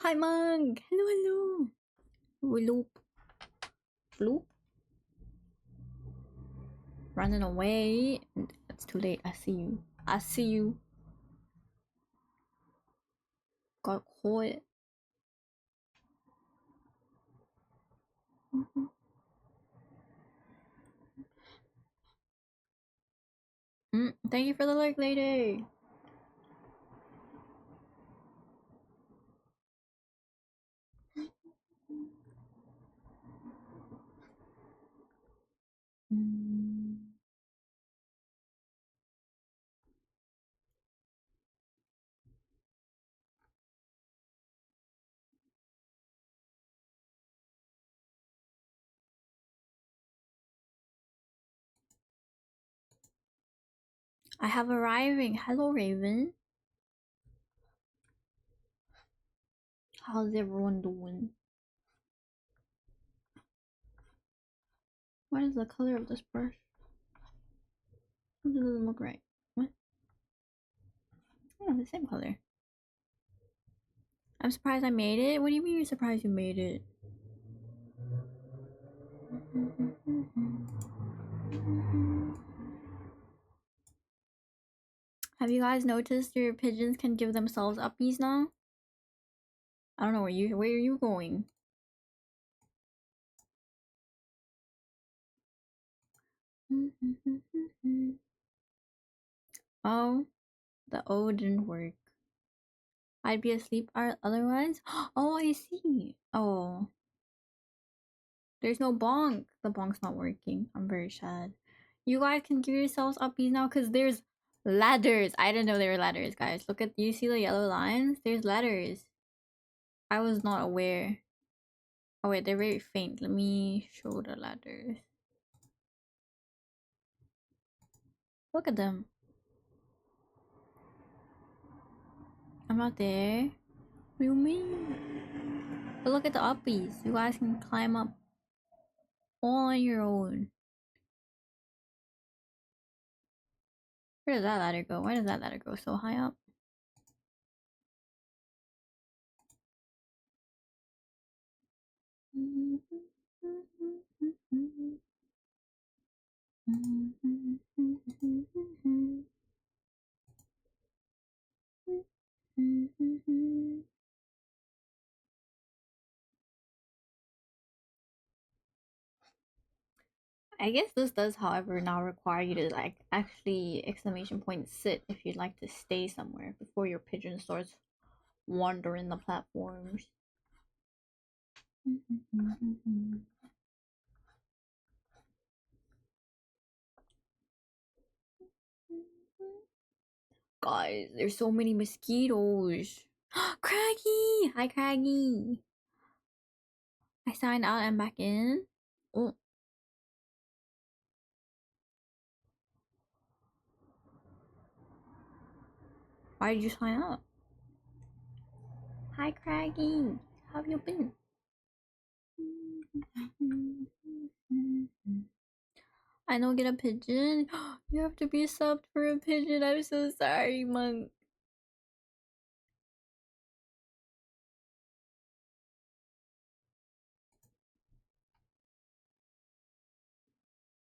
Hi, Mug. Hello, hello. Loop. Bloop. Running away. It's too late. I see you. I see you. Got caught. Thank you for the like, lady. I have arriving. Hello, Raven. How's everyone doing? What is the color of this brush? It doesn't look right. What? Oh, the same color. I'm surprised I made it. What do you mean you're surprised you made it? Have you guys noticed your pigeons can give themselves uppies now? I don't know where are you going? Oh, the O didn't work. I'd be asleep otherwise. Oh, I see. Oh, there's no bonk. The bonk's not working. I'm very sad. You guys can give yourselves uppies now because there's ladders. I didn't know there were ladders, guys. Look at, you see the yellow lines? There's ladders. I was not aware. Oh wait, they're very faint. Let me show the ladders. Look at them. I'm not there. What do you mean? But look at the uppies. You guys can climb up all on your own. Where does that ladder go? Why does that ladder go so high up? I guess this does, however, now require you to like actually exclamation point sit if you'd like to stay somewhere before your pigeon starts wandering the platforms. Guys, there's so many mosquitoes. Craggy! Hi, Craggy. I signed out and back in. Oh, why did you sign up? Hi, Craggy. How have you been? I don't get a pigeon. You have to be subbed for a pigeon. I'm so sorry, Monk.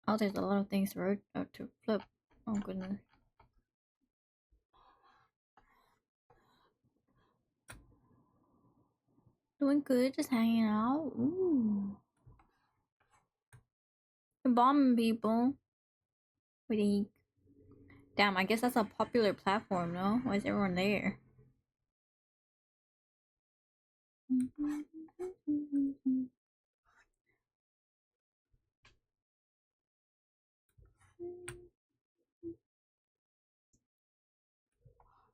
Oh, there's a lot of things to flip. Oh goodness. Doing good, just hanging out. Ooh. You're bombing people. Wait. Damn, I guess that's a popular platform, no? Why is everyone there?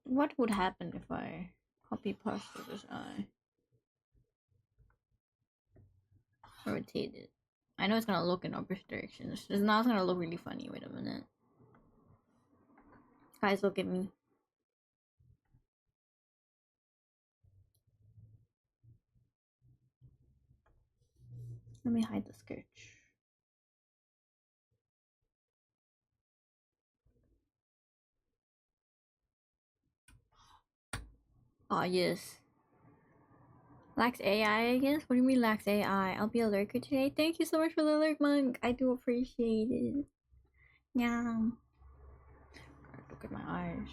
What would happen if I copy pasta this eye? Rotate it. I know it's gonna look in opposite directions. It's not gonna look really funny. Wait a minute. Guys, look at me. Let me hide the sketch. Ah, yes. Lacks AI, I guess? What do you mean lacks AI? I'll be a lurker today. Thank you so much for the lurk, monk. I do appreciate it. Yeah. Look at my eyes.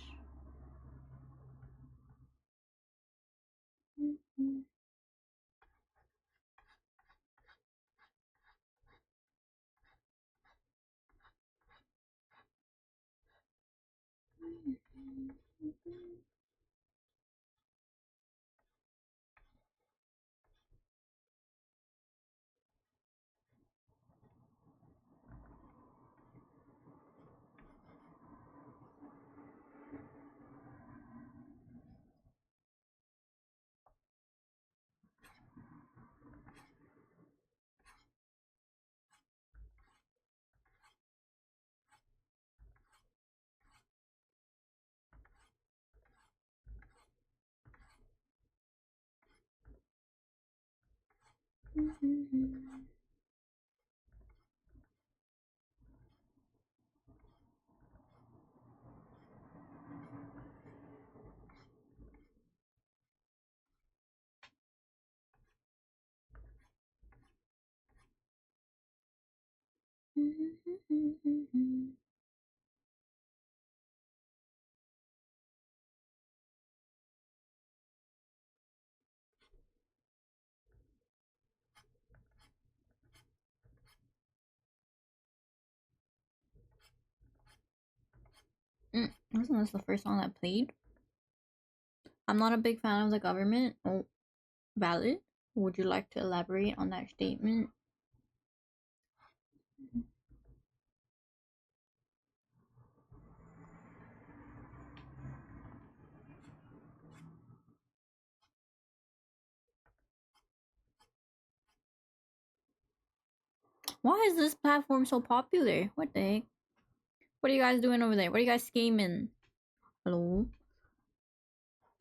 Wasn't this the first song that played? I'm not a big fan of the government. Oh, valid. Would you like to elaborate on that statement? Why is this platform so popular? What the heck? What are you guys doing over there? What are you guys scheming? Hello?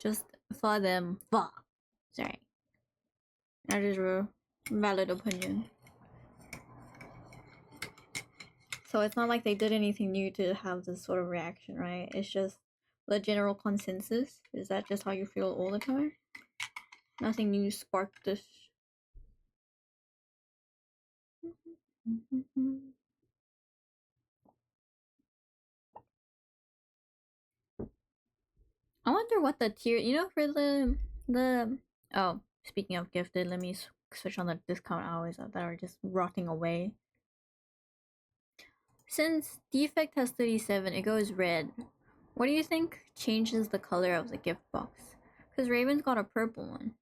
Just for them. Fuck. Sorry. That is a valid opinion. So it's not like they did anything new to have this sort of reaction, right? It's just the general consensus. Is that just how you feel all the time? Nothing new sparked this. I wonder what the tier, for the oh, speaking of gifted, let me switch on the discount hours that are just rotting away. Since defect has 37, it goes red. What do you think changes the color of the gift box? Because Raven's got a purple one.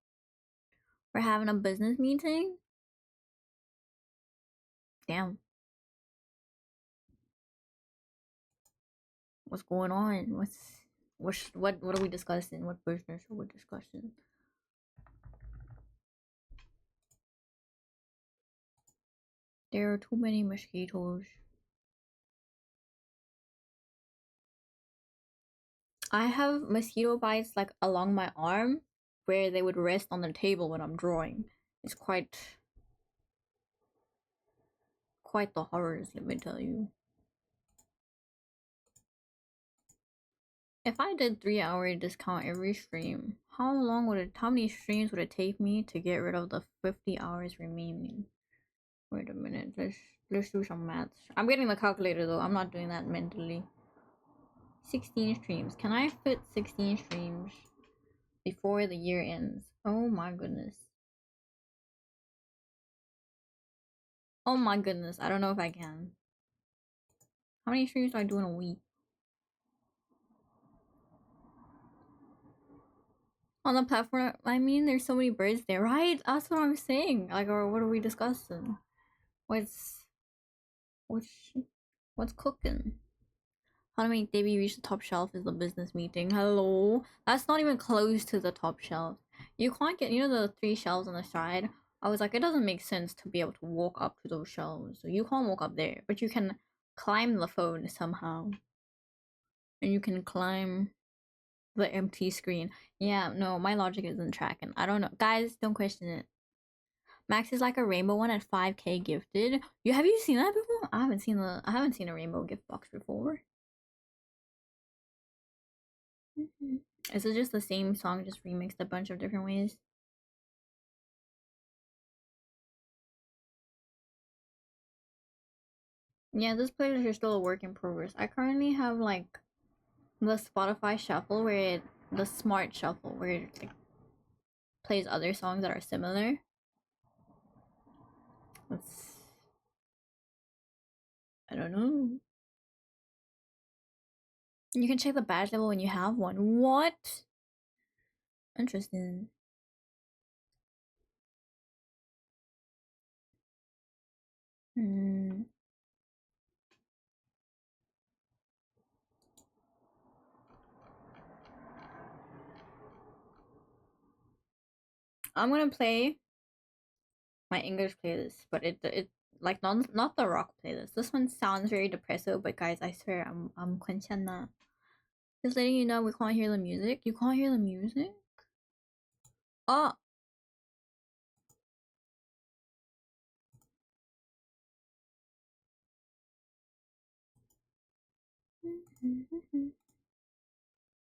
We're having a business meeting? Damn. What's going on? What are we discussing? What business are we discussing? There are too many mosquitoes. I have mosquito bites like along my arm where they would rest on the table when I'm drawing. It's quite the horrors, let me tell you. If I did 3 hour discount every stream, how many streams would it take me to get rid of the 50 hours remaining? Wait a minute, let's do some maths. I'm getting the calculator though, I'm not doing that mentally. 16 streams. Can I fit 16 streams before the year ends? Oh my goodness. Oh my goodness, I don't know if I can. How many streams do I do in a week? On the platform, I mean, there's so many birds there, right? That's what I'm saying. Like, or what are we discussing? What's what's what's cooking? How to make Davey reach the top shelf is the business meeting. Hello, that's not even close to the top shelf. You can't get the 3 shelves on the side. I was like, it doesn't make sense to be able to walk up to those shelves. So you can't walk up there, but you can climb the phone somehow, and you can climb the empty screen. Yeah, no, my logic isn't tracking. I don't know. Guys, don't question it. Max is like a rainbow one at 5K gifted. Have you seen that before? I haven't seen a rainbow gift box before. Is it just the same song just remixed a bunch of different ways? Yeah, this playlist is still a work in progress. I currently have like the Spotify shuffle the smart shuffle where it like plays other songs that are similar. It's I don't know. You can check the badge level when you have one. What? Interesting. Hmm. I'm gonna play my English playlist, but it like not the rock playlist. This one sounds very depressive, but guys, I swear I'm 괜찮아. Just letting you know we can't hear the music. You can't hear the music? Oh.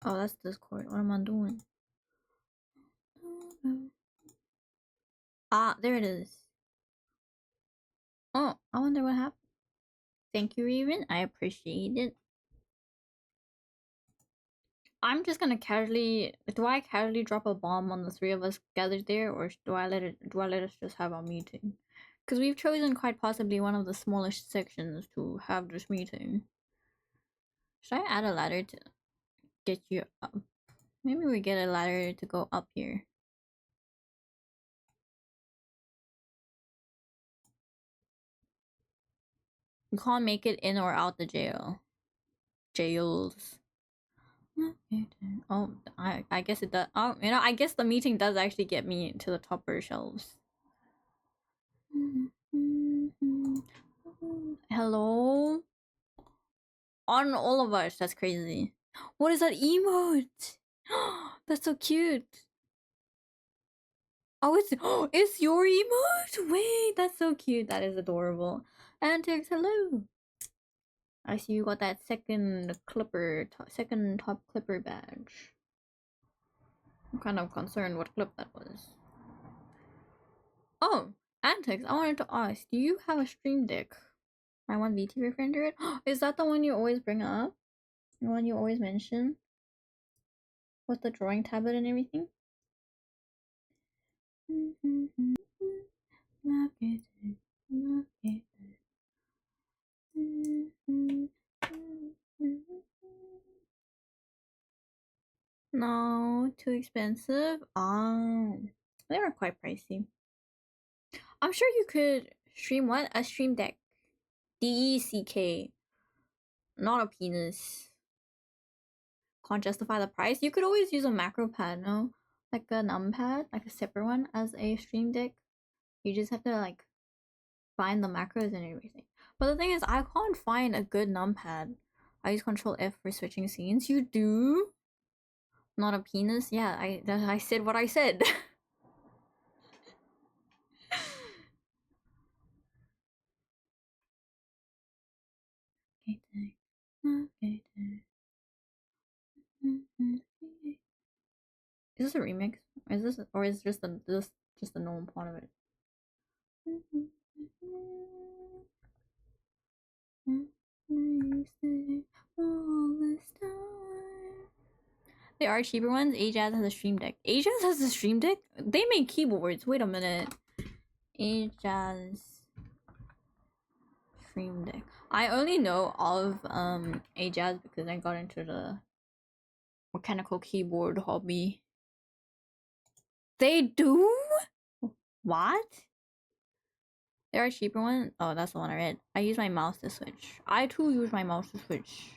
Oh, that's Discord. What am I doing? Ah, there it is. Oh, I wonder what happened. Thank you, Raven. I appreciate it. I'm just gonna casually. Do I casually drop a bomb on the three of us gathered there, or do I let it? Do I let us just have our meeting? Because we've chosen quite possibly one of the smallest sections to have this meeting. Should I add a ladder to get you up? Maybe we get a ladder to go up here. You can't make it in or out the jail. Jails. Oh, I guess it does. Oh, I guess the meeting does actually get me to the topper shelves. Hello? On all of us. That's crazy. What is that emote? That's so cute. It's your emote. Wait, that's so cute. That is adorable. Antics, hello. I see you got that second top clipper badge. I'm kind of concerned what clip that was. Oh, Antics, I wanted to ask, do you have a stream deck? I want BT refrigerator it. Is that the one you always bring up? The one you always mention? With the drawing tablet and everything? No, too expensive. They were quite pricey. I'm sure you could stream what? A stream deck. DECK. Not a penis. Can't justify the price. You could always use a macro pad, no? Like a numpad, like a separate one as a stream deck. You just have to like find the macros and everything. But the thing is, I can't find a good numpad. I use Control F for switching scenes. You do? Not a penis? Yeah, I said what I said. Is this a remix? Or is this just the normal part of it? There are cheaper ones. Ajaz has a stream deck. Ajaz has a stream deck? They make keyboards. Wait a minute. Ajaz stream deck. I only know of Ajaz because I got into the mechanical keyboard hobby. They do? What? There are cheaper ones? Oh, that's the one I read. I use my mouse to switch. I too use my mouse to switch.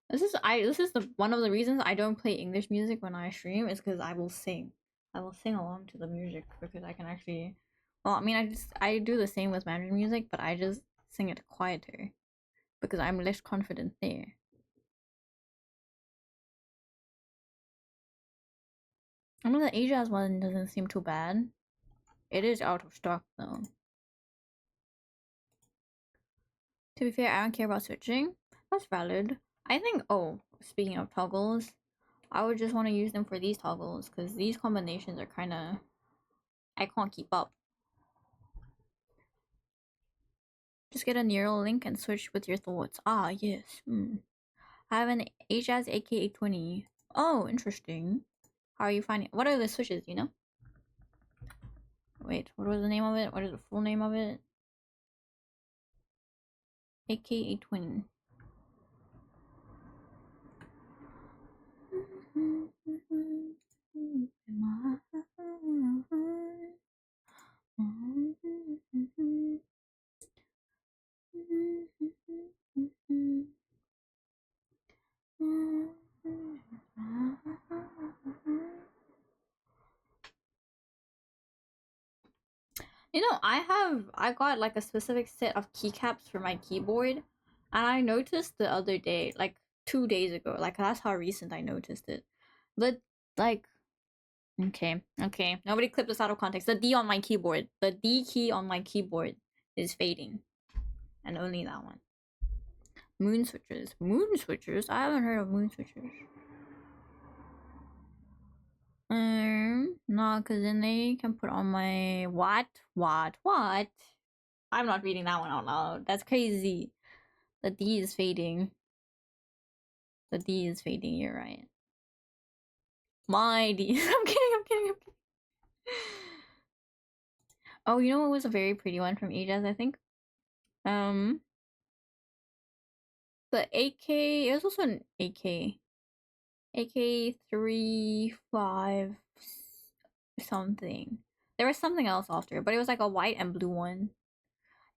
This is the one of the reasons I don't play English music when I stream is because I will sing. I will sing along to the music because I can actually well, I mean I do the same with Mandarin music, but I just sing it quieter because I'm less confident there. I know the Asia's one doesn't seem too bad. It is out of stock though. To be fair, I don't care about switching. That's valid. I think speaking of toggles, I would just want to use them for these toggles because these combinations are kind of I can't keep up. Just get a neural link and switch with your thoughts. Ah, yes. I have an HAS AK820. Oh, interesting. How are you finding? What are the switches? You know? Wait, what was the name of it? What is the full name of it? AK820. You know, I got like a specific set of keycaps for my keyboard, and I noticed the other day, like 2 days ago, like that's how recent I noticed it. But like, okay, nobody clip this out of context. The D on my keyboard, the D key on my keyboard is fading, and only that one. Moon switchers. I haven't heard of moon switchers. No, cause then they can put on my what? I'm not reading that one out loud. That's crazy. The D is fading. The D is fading. You're right. My D. I'm kidding. Oh, you know what was a very pretty one from Ajas, I think? Um, the AK. It was also an AK. AK 35 something. There was something else after, but it was like a white and blue one.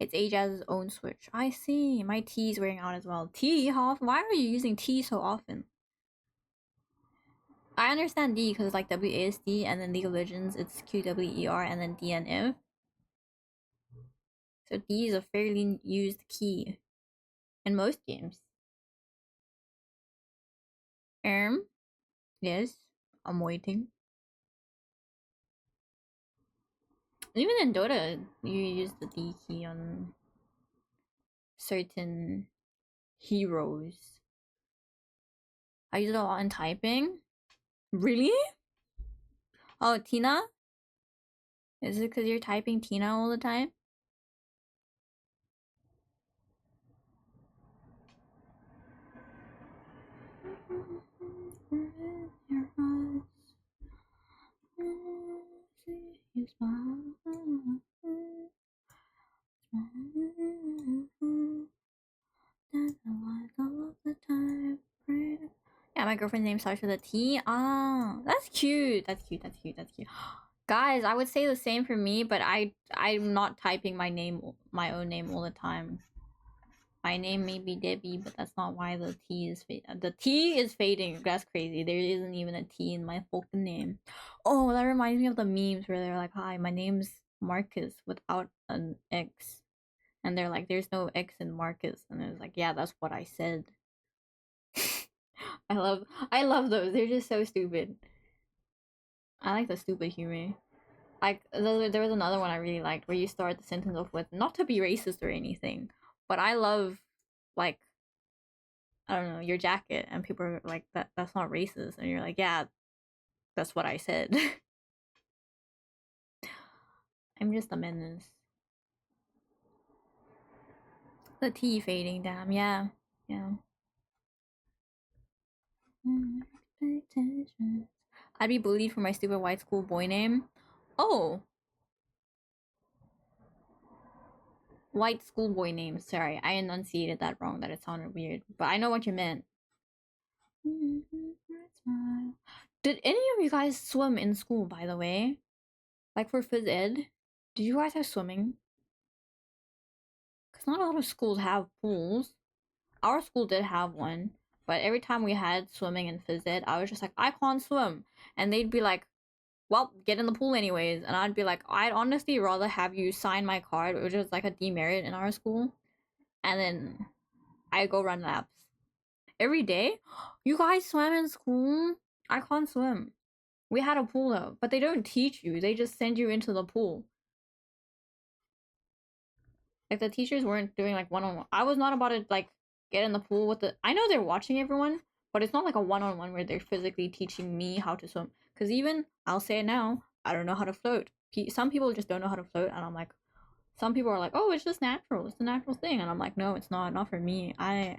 It's Ajaz's own switch. I see. My T is wearing out as well. T? How often? Why are you using T so often? I understand D because it's like WASD, and then League of Legends it's QWER and then DNF. So D is a fairly used key in most games. Yes, I'm waiting. Even in Dota, you use the D key on certain heroes. I use it a lot in typing. Really? Oh, Tina? Is it because you're typing Tina all the time? Yeah, my girlfriend's name starts with a T. Ah, that's cute. That's cute. Guys, I would say the same for me, but I'm not typing my own name all the time. My name may be Debbie, but that's not why the T is fading. That's crazy. There isn't even a T in my fucking name. Oh, that reminds me of the memes where they're like, "Hi, my name's Marcus without an X," and they're like, "There's no X in Marcus," and it's like, "Yeah, that's what I said." I love those. They're just so stupid. I like the stupid humor. Like there was another one I really liked where you start the sentence off with not to be racist or anything, but I love like I don't know your jacket, and people are like that's not racist, and you're like yeah, that's what I said. I'm just a menace. The tea fading, damn, yeah. I'd be bullied for my stupid white school boy name. Oh, white schoolboy name. Sorry, I enunciated that wrong. That it sounded weird, but I know what you meant. Did any of you guys swim in school, by the way? Like for phys ed? Did you guys have swimming? Because not a lot of schools have pools. Our school did have one, but every time we had swimming in phys ed, I was just like, I can't swim. And they'd be like, well, get in the pool anyways. And I'd be like, I'd honestly rather have you sign my card, which is like a demerit in our school. And then I go run laps. Every day? You guys swam in school? I can't swim. We had a pool though, but they don't teach you. They just send you into the pool. Like the teachers weren't doing like one-on-one. I was not about to like get in the pool with the I know they're watching everyone, but it's not like a one-on-one where they're physically teaching me how to swim. Cause even I'll say it now, I don't know how to float. Some people just don't know how to float, and I'm like, Some people are like, "Oh, it's just natural. It's a natural thing," and I'm like, "No, it's not. Not for me. I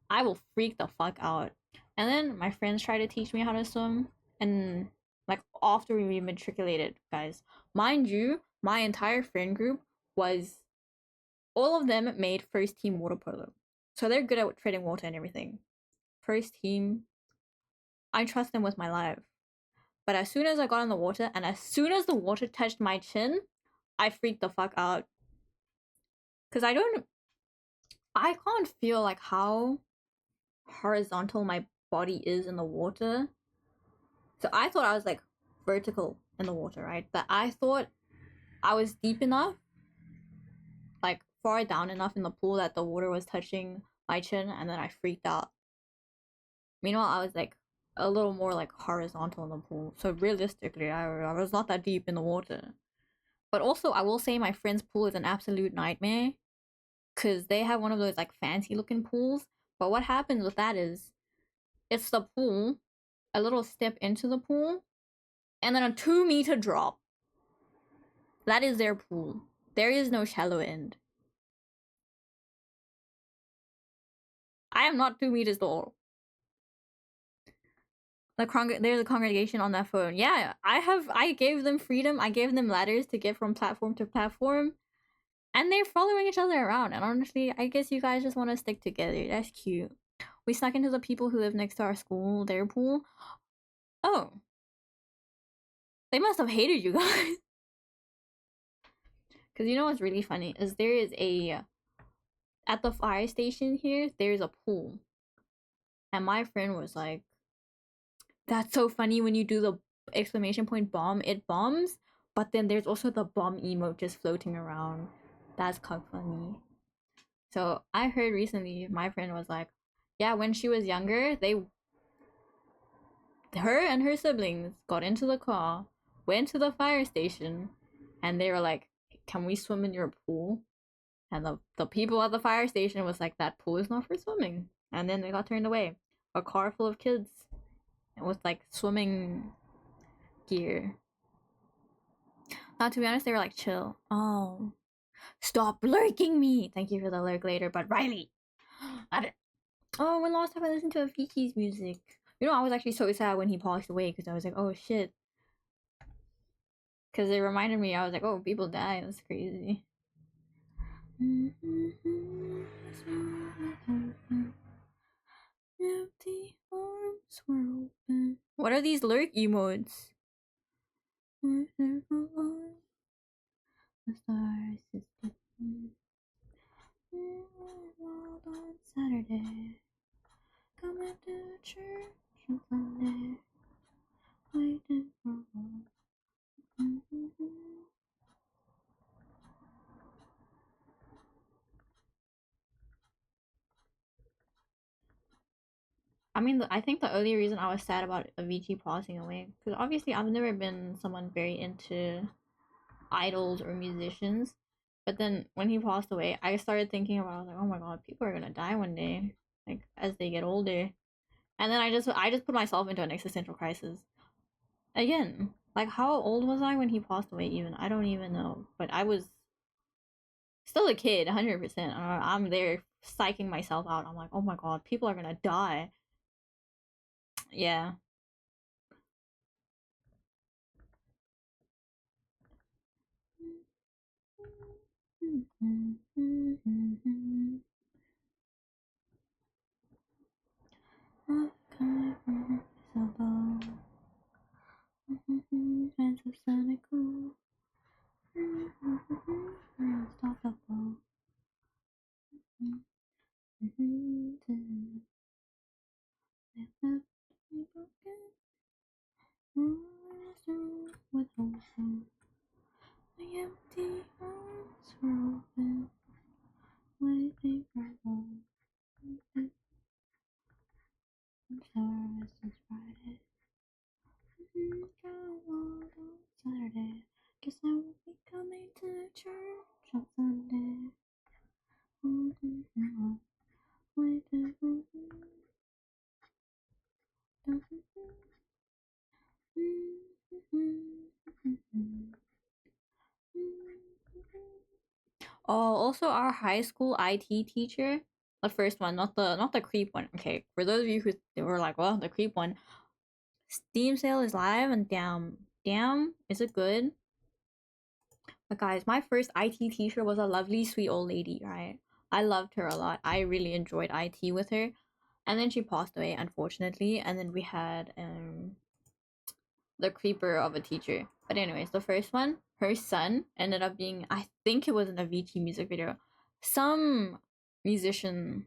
will freak the fuck out." And then my friends try to teach me how to swim, and like after we matriculated, guys, mind you, my entire friend group was all of them made first team water polo, so they're good at treading water and everything. First team, I trust them with my life. But as soon as I got in the water, and as soon as the water touched my chin, I freaked the fuck out. Cause I can't feel like how horizontal my body is in the water. So I thought I was like vertical in the water, right? That I thought I was deep enough, like far down enough in the pool that the water was touching my chin, and then I freaked out. Meanwhile, I was like a little more like horizontal in the pool. So realistically, I was not that deep in the water. But also, I will say my friend's pool is an absolute nightmare because they have one of those like fancy looking pools. But what happens with that is it's the pool, a little step into the pool, and then a 2 meter drop. That is their pool. There is no shallow end. I am not 2 meters tall. There's a congregation on that phone. Yeah, I gave them freedom. I gave them ladders to get from platform to platform, and they're following each other around. And honestly, I guess you guys just want to stick together. That's cute. We snuck into the people who live next to our school, their pool. Oh, they must have hated you guys. Because you know what's really funny is there is a at the fire station here. There's a pool, and my friend was like, "That's so funny when you do the exclamation point bomb. It bombs, but then there's also the bomb emote just floating around. That's kind of funny." So I heard recently my friend was like, "Yeah, when she was younger, her and her siblings got into the car, went to the fire station, and they were like, 'Can we swim in your pool?' And the people at the fire station was like, 'That pool is not for swimming.' And then they got turned away. A car full of kids with like swimming gear. Not to be honest, they were like, 'Chill.' Oh, stop lurking me. Thank you for the lurk later, but Riley. Oh, when last time I listened to Afiki's music? You know, I was actually so sad when he passed away because I was like, oh shit. Because it reminded me, I was like, oh, people die. That's crazy. Empty arms were open. What are these lurk emotes? The stars is on Saturday. Coming to church on Sunday. Waiting for one. I mean, I think the only reason I was sad about Avicii passing away, because obviously I've never been someone very into idols or musicians, but then when he passed away, I started thinking about, I was like, oh my god, people are gonna die one day, like as they get older, and then I just put myself into an existential crisis again. Like, how old was I when he passed away? Even I don't even know, but I was still a kid, 100%. I'm there psyching myself out. I'm like, oh my god, people are gonna die. Yeah. And so cynical, unstoppable. They left me broken, with hope. The empty arms were open, waiting for one. Stars since Friday. Traveled on Saturday. Guess I won't be coming to church on Sunday. Waiting for Oh, also our high school IT teacher, the first one, not the creep one. Okay, for those of you who were like, well, the creep one, Steam sale is live and damn, is it good? But guys, my first IT teacher was a lovely, sweet old lady, right? I loved her a lot. I really enjoyed IT with her. And then she passed away, unfortunately. And then we had the creeper of a teacher. But anyways, the first one, her son ended up being, I think it was in a VT music video. Some musician,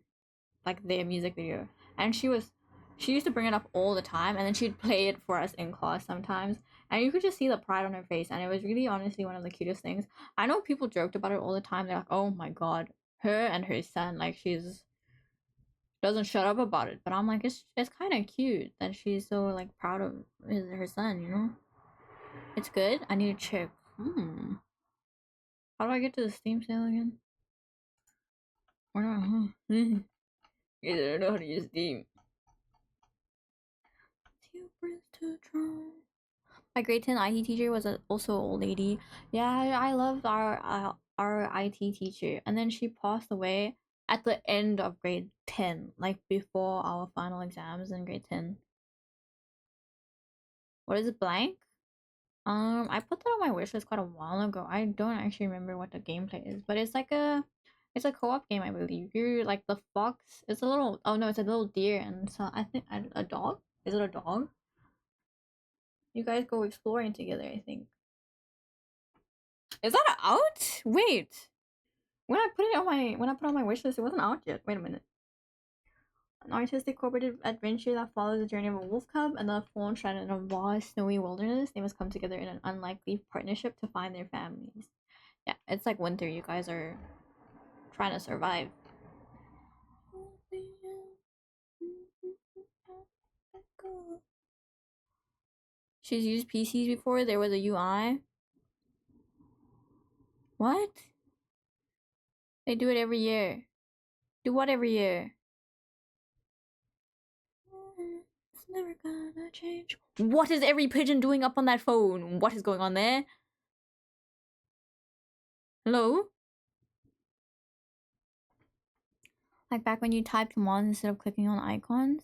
like their music video. And she used to bring it up all the time, and then she'd play it for us in class sometimes. And you could just see the pride on her face, and it was really honestly one of the cutest things. I know people joked about it all the time. They're like, "Oh my god, her and her son, like she's doesn't shut up about it." But I'm like, it's kind of cute that she's so like proud of her son. You know, it's good. I need to check. How do I get to the Steam sale again? Or not? Huh? I don't know how to use Steam. My grade 10 IT teacher was also an old lady. Yeah, I loved our IT teacher. And then she passed away at the end of grade 10, like before our final exams in grade 10. What is it, blank? I put that on my wish list quite a while ago. I don't actually remember what the gameplay is, but it's a co-op game, I believe. You're like the fox. It's a little, oh no, it's a little deer, and so I think a dog. Is it a dog? You guys go exploring together, I think. Is that out? Wait. When I put it on my wish list, it wasn't out yet. Wait a minute. An artistic cooperative adventure that follows the journey of a wolf cub and the fawn shrouded in a vast snowy wilderness. They must come together in an unlikely partnership to find their families. Yeah, it's like winter. You guys are trying to survive. She's used PCs before. There was a UI. What? They do it every year. Do what every year? It's never gonna change. What is every pigeon doing up on that phone? What is going on there? Hello? Like back when you typed commands instead of clicking on icons?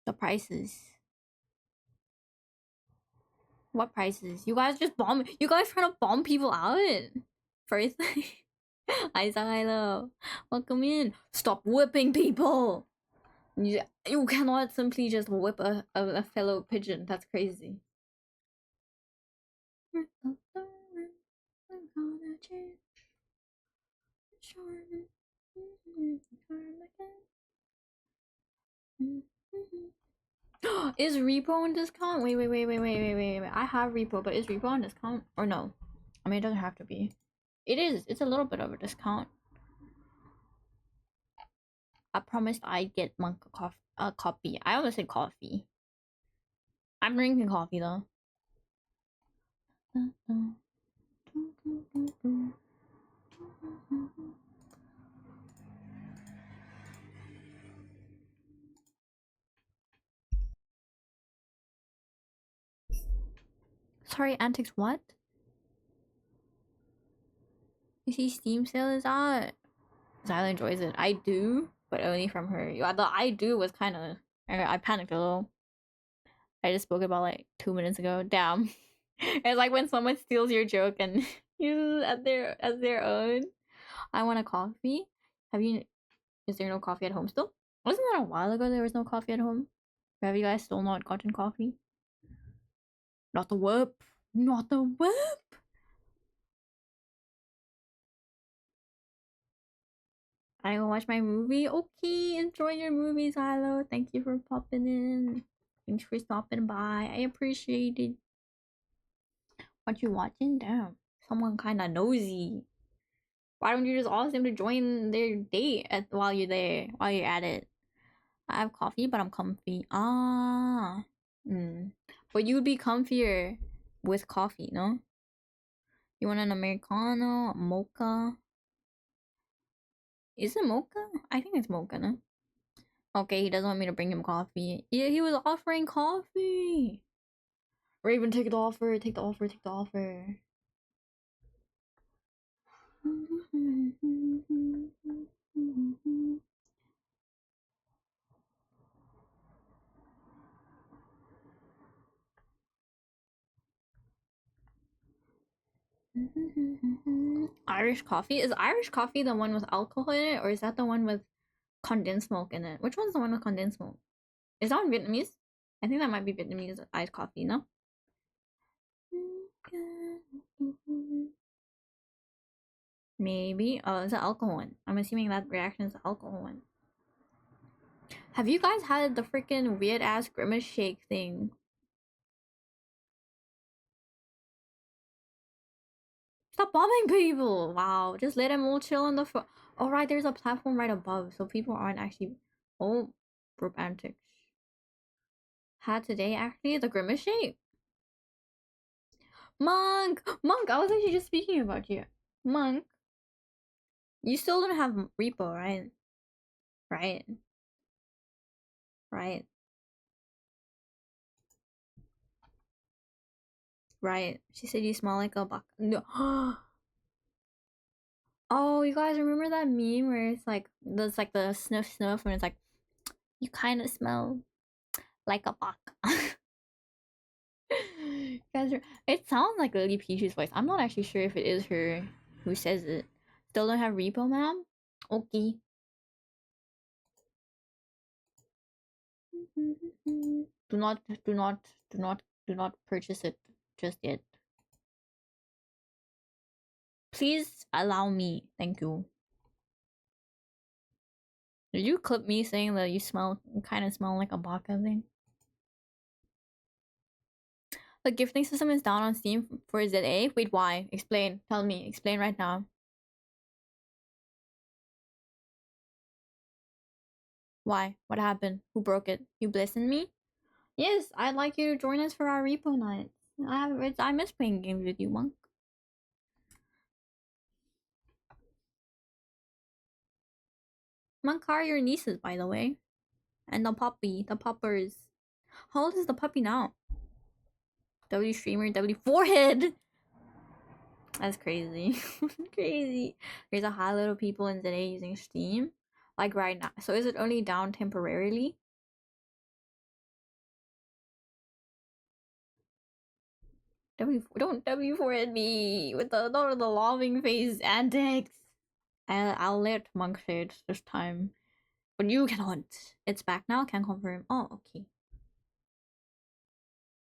The prices. What prices? You guys just bomb. You guys trying to bomb people out? First, hi Silo. Welcome in. Stop whipping people. You cannot simply just whip a fellow pigeon. That's crazy. Is repo on discount? Wait. I have repo, but is repo on discount? Or no? I mean, it doesn't have to be. It is. It's a little bit of a discount. I promised I'd get Monk a copy. I almost said coffee. I'm drinking coffee though. Sorry, Antics, what? You see Steam sale is out. Zyla enjoys it. I do, but only from her. Yeah, the I do was kind of... I panicked a little. I just spoke about like 2 minutes ago. Damn. It's like when someone steals your joke and uses it as their own. I want a coffee. Have you... Is there no coffee at home still? Wasn't that a while ago there was no coffee at home? Or have you guys still not gotten coffee? Not the whip. Not the whip. I go watch my movie. Okay, enjoy your movie, Silo. Thank you for popping in. Thanks for stopping by. I appreciate it. What you watching? Damn. Someone kinda nosy. Why don't you just ask them to join their date while you're there, while you're at it? I have coffee, but I'm comfy. Ah. But you would be comfier with coffee, no? You want an Americano, a mocha? Is it mocha? I think it's mocha, no? Okay, he doesn't want me to bring him coffee. Yeah, he was offering coffee. Raven, take the offer. Take the offer. Take the offer. Irish coffee? Is Irish coffee the one with alcohol in it, or is that the one with condensed milk in it? Which one's the one with condensed milk? Is that one Vietnamese? I think that might be Vietnamese iced coffee, no? Maybe. Oh, it's an alcohol one. I'm assuming that reaction is the alcohol one. Have you guys had the freaking weird ass grimace shake thing? Stop bombing people! Wow, just let them all chill on the floor. Oh, right, there's a platform right above, so people aren't actually. Oh, group antics. Had today actually the grimace shake? Monk! Monk, I was actually just speaking about you. Monk, you still don't have repo, right? Right. Right. Right. She said you smell like a buck. No. Oh, you guys remember that meme where it's like there's like the sniff sniff and it's like you kind of smell like a buck. Guys, it sounds like Lily Peach's voice. I'm not actually sure if it is her who says it. Still don't have repo, ma'am? Okay. Do not, do not, do not, do not purchase it just yet. Please allow me. Thank you. Did you clip me saying that you kind of smell like a baka thing? The gifting system is down on Steam for ZA. Wait, why? Explain. Tell me. Explain right now. Why? What happened? Who broke it? You blessing me? Yes, I'd like you to join us for our repo nights. I miss playing games with you, Monk. Monk are your nieces, by the way. And the puppy, the puppers. How old is the puppy now? W streamer, W forehead. That's crazy. Crazy. There's a high little people in today using Steam. Like right now. So is it only down temporarily? Don't W forehead me with the loving face antics. I'll let Monk say it this time. But you cannot. It's back now, can confirm. Oh, okay.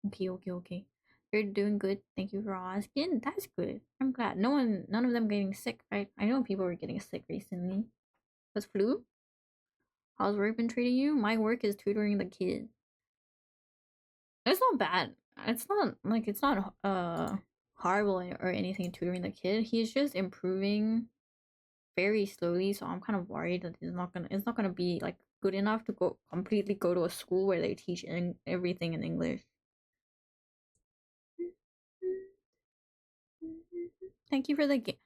Okay. You're doing good. Thank you for asking. That's good. I'm glad. None of them getting sick, right? I know people were getting sick recently. Was flu? How's work been treating you? My work is tutoring the kid. It's not bad. It's not horrible or anything tutoring the kid. He's just improving very slowly, so I'm kind of worried that it's not gonna be like good enough to go to a school where they teach everything in English. Thank you for the game.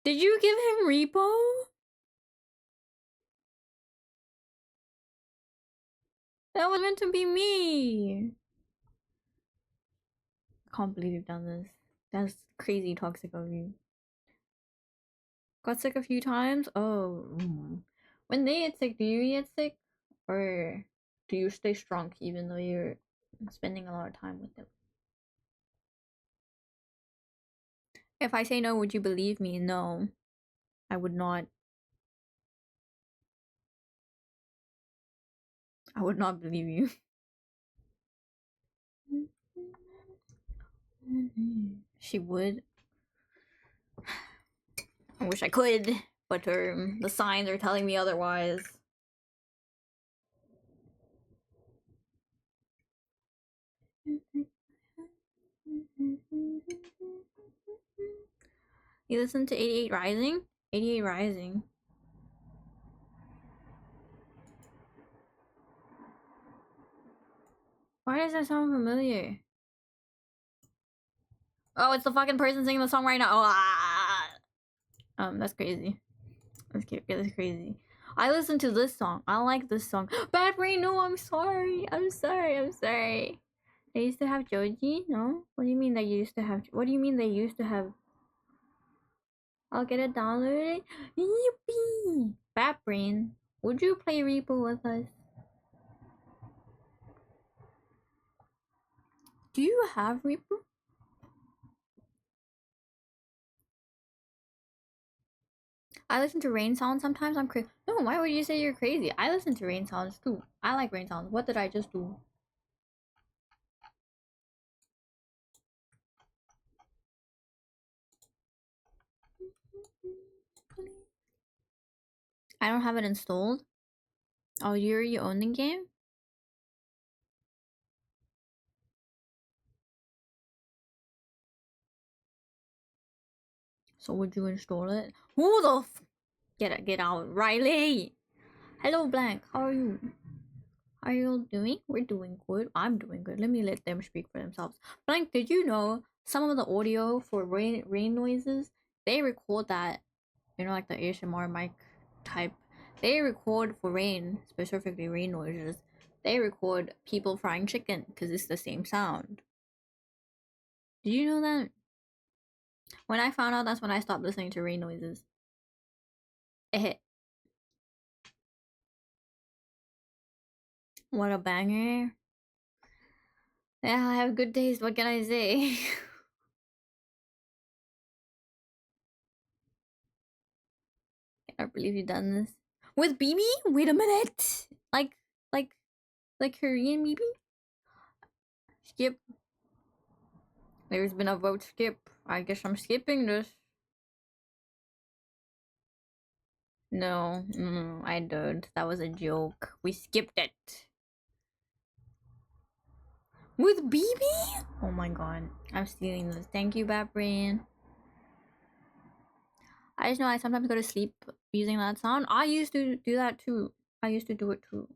Did you give him repo? That was meant to be me. I can't believe you've done this. That's crazy toxic of you. Got sick a few times? Oh. When they get sick, do you get sick? Or do you stay strong even though you're spending a lot of time with them? If I say no, would you believe me? No. I would not. I would not believe you. She would. I wish I could, but the signs are telling me otherwise. You listen to 88 Rising? 88 Rising. Why does that sound familiar? Oh, it's the fucking person singing the song right now. Oh, that's crazy. That's crazy. I listen to this song. I like this song. Bad Brain, no, I'm sorry. I'm sorry. I'm sorry. They used to have Joji? No? What do you mean they used to have? What do you mean they used to have? I'll get it downloaded. Yippee! Bad Brain, would you play Reaper with us? Do you have Reaper? I listen to rain sounds sometimes. I'm crazy. No, why would you say you're crazy? I listen to rain sounds too. I like rain sounds. What did I just do? I don't have it installed. Oh, you already own the game? So would you install it? Who the get out, Riley? Hello, Blank. How are you? How are you all doing? We're doing good. I'm doing good. Let me let them speak for themselves. Blank, did you know some of the audio for rain noises? They record that, like the ASMR mic type. They record for rain, specifically rain noises. They record people frying chicken because it's the same sound. Did you know that? When I found out, that's when I stopped listening to rain noises. Eh. What a banger. Yeah, I have good days. What can I say? Can't believe you've done this. With BB? Wait a minute. Like, like Korean BB? Skip. There's been a vote skip. I guess I'm skipping this. No, I don't. That was a joke. We skipped it. With BB? Oh my god. I'm stealing this. Thank you, Bad Brain. I just know I sometimes go to sleep using that sound. I used to do that too. I used to do it too.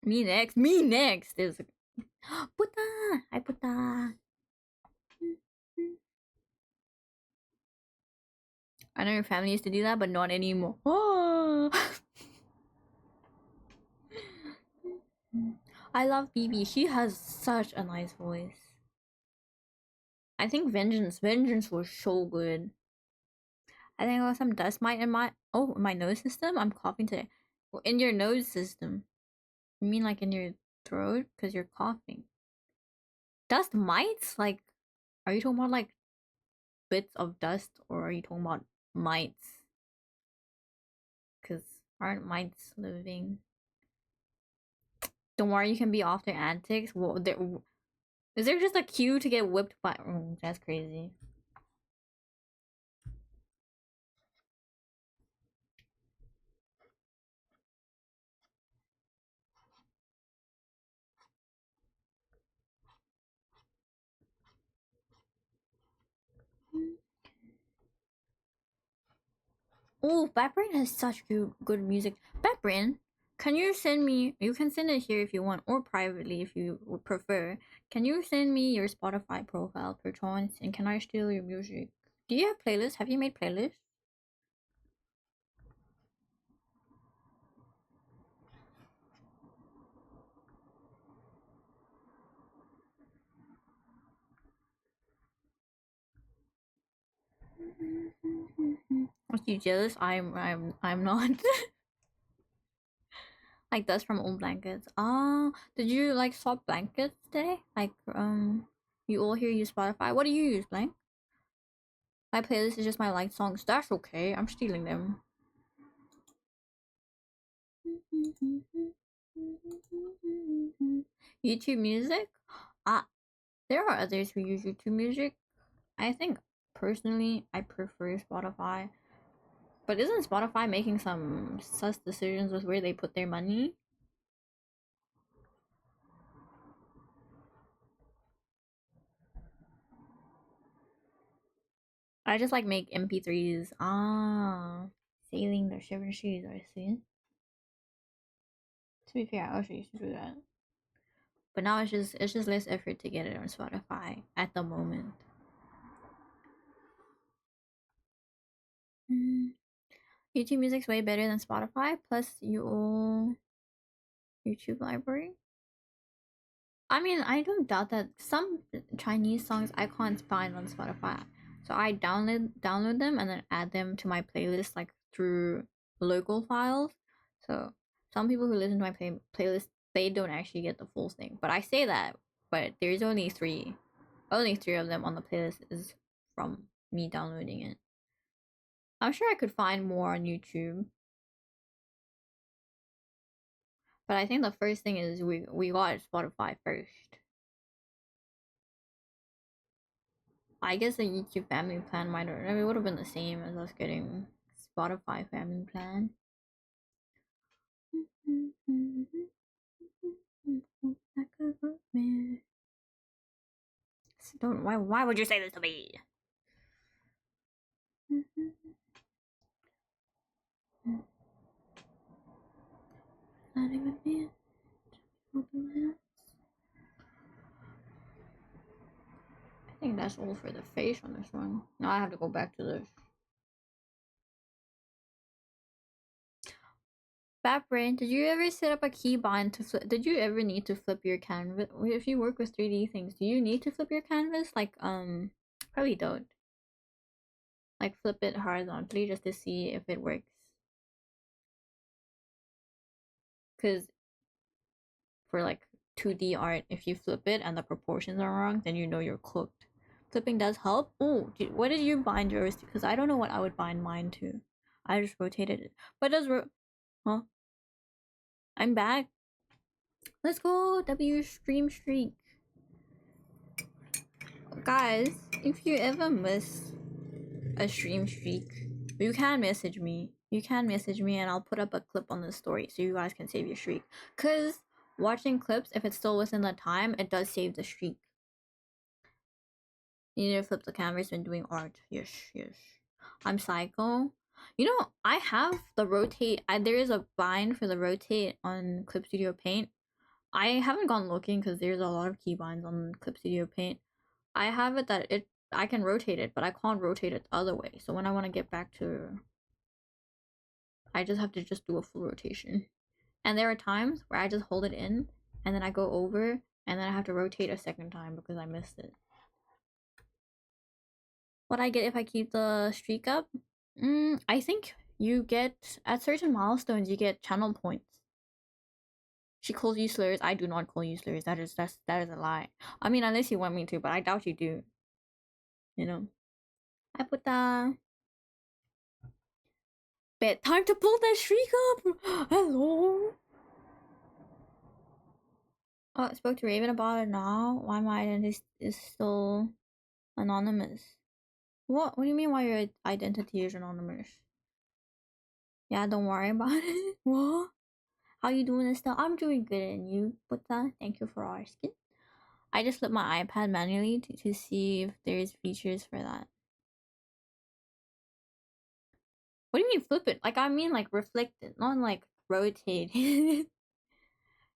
Me next. Me next is puta. I puta. I know your family used to do that, but not anymore. Oh. I love BB. She has such a nice voice. I think Vengeance was so good. I think I got some dust mite in my nose system. I'm coughing today. Well, in your nose system. You mean like in your throat? Because you're coughing. Dust mites? Like, are you talking about like bits of dust or are you talking about mites? Because aren't mites living? Don't worry, you can be off their antics. Well, is there just a queue to get whipped by? Oh, that's crazy. Oh, Batbrain has such good music. Batbrain, can you send me? You can send it here if you want, or privately if you would prefer. Can you send me your Spotify profile per chance, and can I steal your music? Do you have playlists? Have you made playlists? Are you jealous? I'm not. Like dust from old blankets. Ah, did you like swap blankets today? Like you all here use Spotify. What do you use, Blank? My playlist is just my liked songs. That's okay. I'm stealing them. YouTube music? Uh, there are others who use YouTube music. I think personally I prefer Spotify. But isn't Spotify making some sus decisions with where they put their money? I just like make MP3s. Ah, sailing the seven seas, I see. To be fair, I also used to do that. But now it's just less effort to get it on Spotify at the moment. YouTube Music's way better than Spotify. Plus, YouTube library. I mean, I don't doubt that some Chinese songs I can't find on Spotify, so I download them and then add them to my playlist like through local files. So some people who listen to my playlist, they don't actually get the full thing. But I say that, but there's only three of them on the playlist is from me downloading it. I'm sure I could find more on YouTube, but I think the first thing is we got Spotify first. I guess the YouTube family plan might have, it would have been the same as us getting Spotify family plan. Don't why would you say this to me? Not even me. I think that's all for the face on this one. Now I have to go back to this. Fat brain, did you ever set up a keybind to flip? Did you ever need to flip your canvas? If you work with 3D things, do you need to flip your canvas? Like, probably don't. Like, flip it horizontally just to see if it works. Because for like 2D art, if you flip it and the proportions are wrong, then you know you're cooked. Flipping does help. Oh, what did you bind yours to? Because I don't know what I would bind mine to. I just rotated it. But does huh? I'm back. Let's go. W stream streak. Guys, if you ever miss a stream streak, you can message me. You can message me and I'll put up a clip on the story so you guys can save your streak. Cause watching clips, if it's still within the time, it does save the streak. You need to flip the canvas when doing art. Yes, yes. I'm psycho. You know, I have the rotate. There is a bind for the rotate on Clip Studio Paint. I haven't gone looking because there's a lot of keybinds on Clip Studio Paint. I have it that I can rotate it, but I can't rotate it the other way. So when I want to get back to, I just have to just do a full rotation. And there are times where I just hold it in, and then I go over, and then I have to rotate a second time because I missed it. What I get if I keep the streak up? I think you get at certain milestones you get channel points. She calls you slurs. I do not call you slurs. That is a lie. I mean, unless you want me to, but I doubt you do. You know. I put the bed time to pull that streak up. Hello. Oh, I spoke to Raven about it now. Why my identity is still anonymous? What? What do you mean? Why your identity is anonymous? Yeah, don't worry about it. What? How you doing and stuff? I'm doing good, and you? Putta? Thank you for asking. I just flipped my iPad manually to see if there's features for that. What do you mean flip it? Like I mean like reflect it, not like rotate.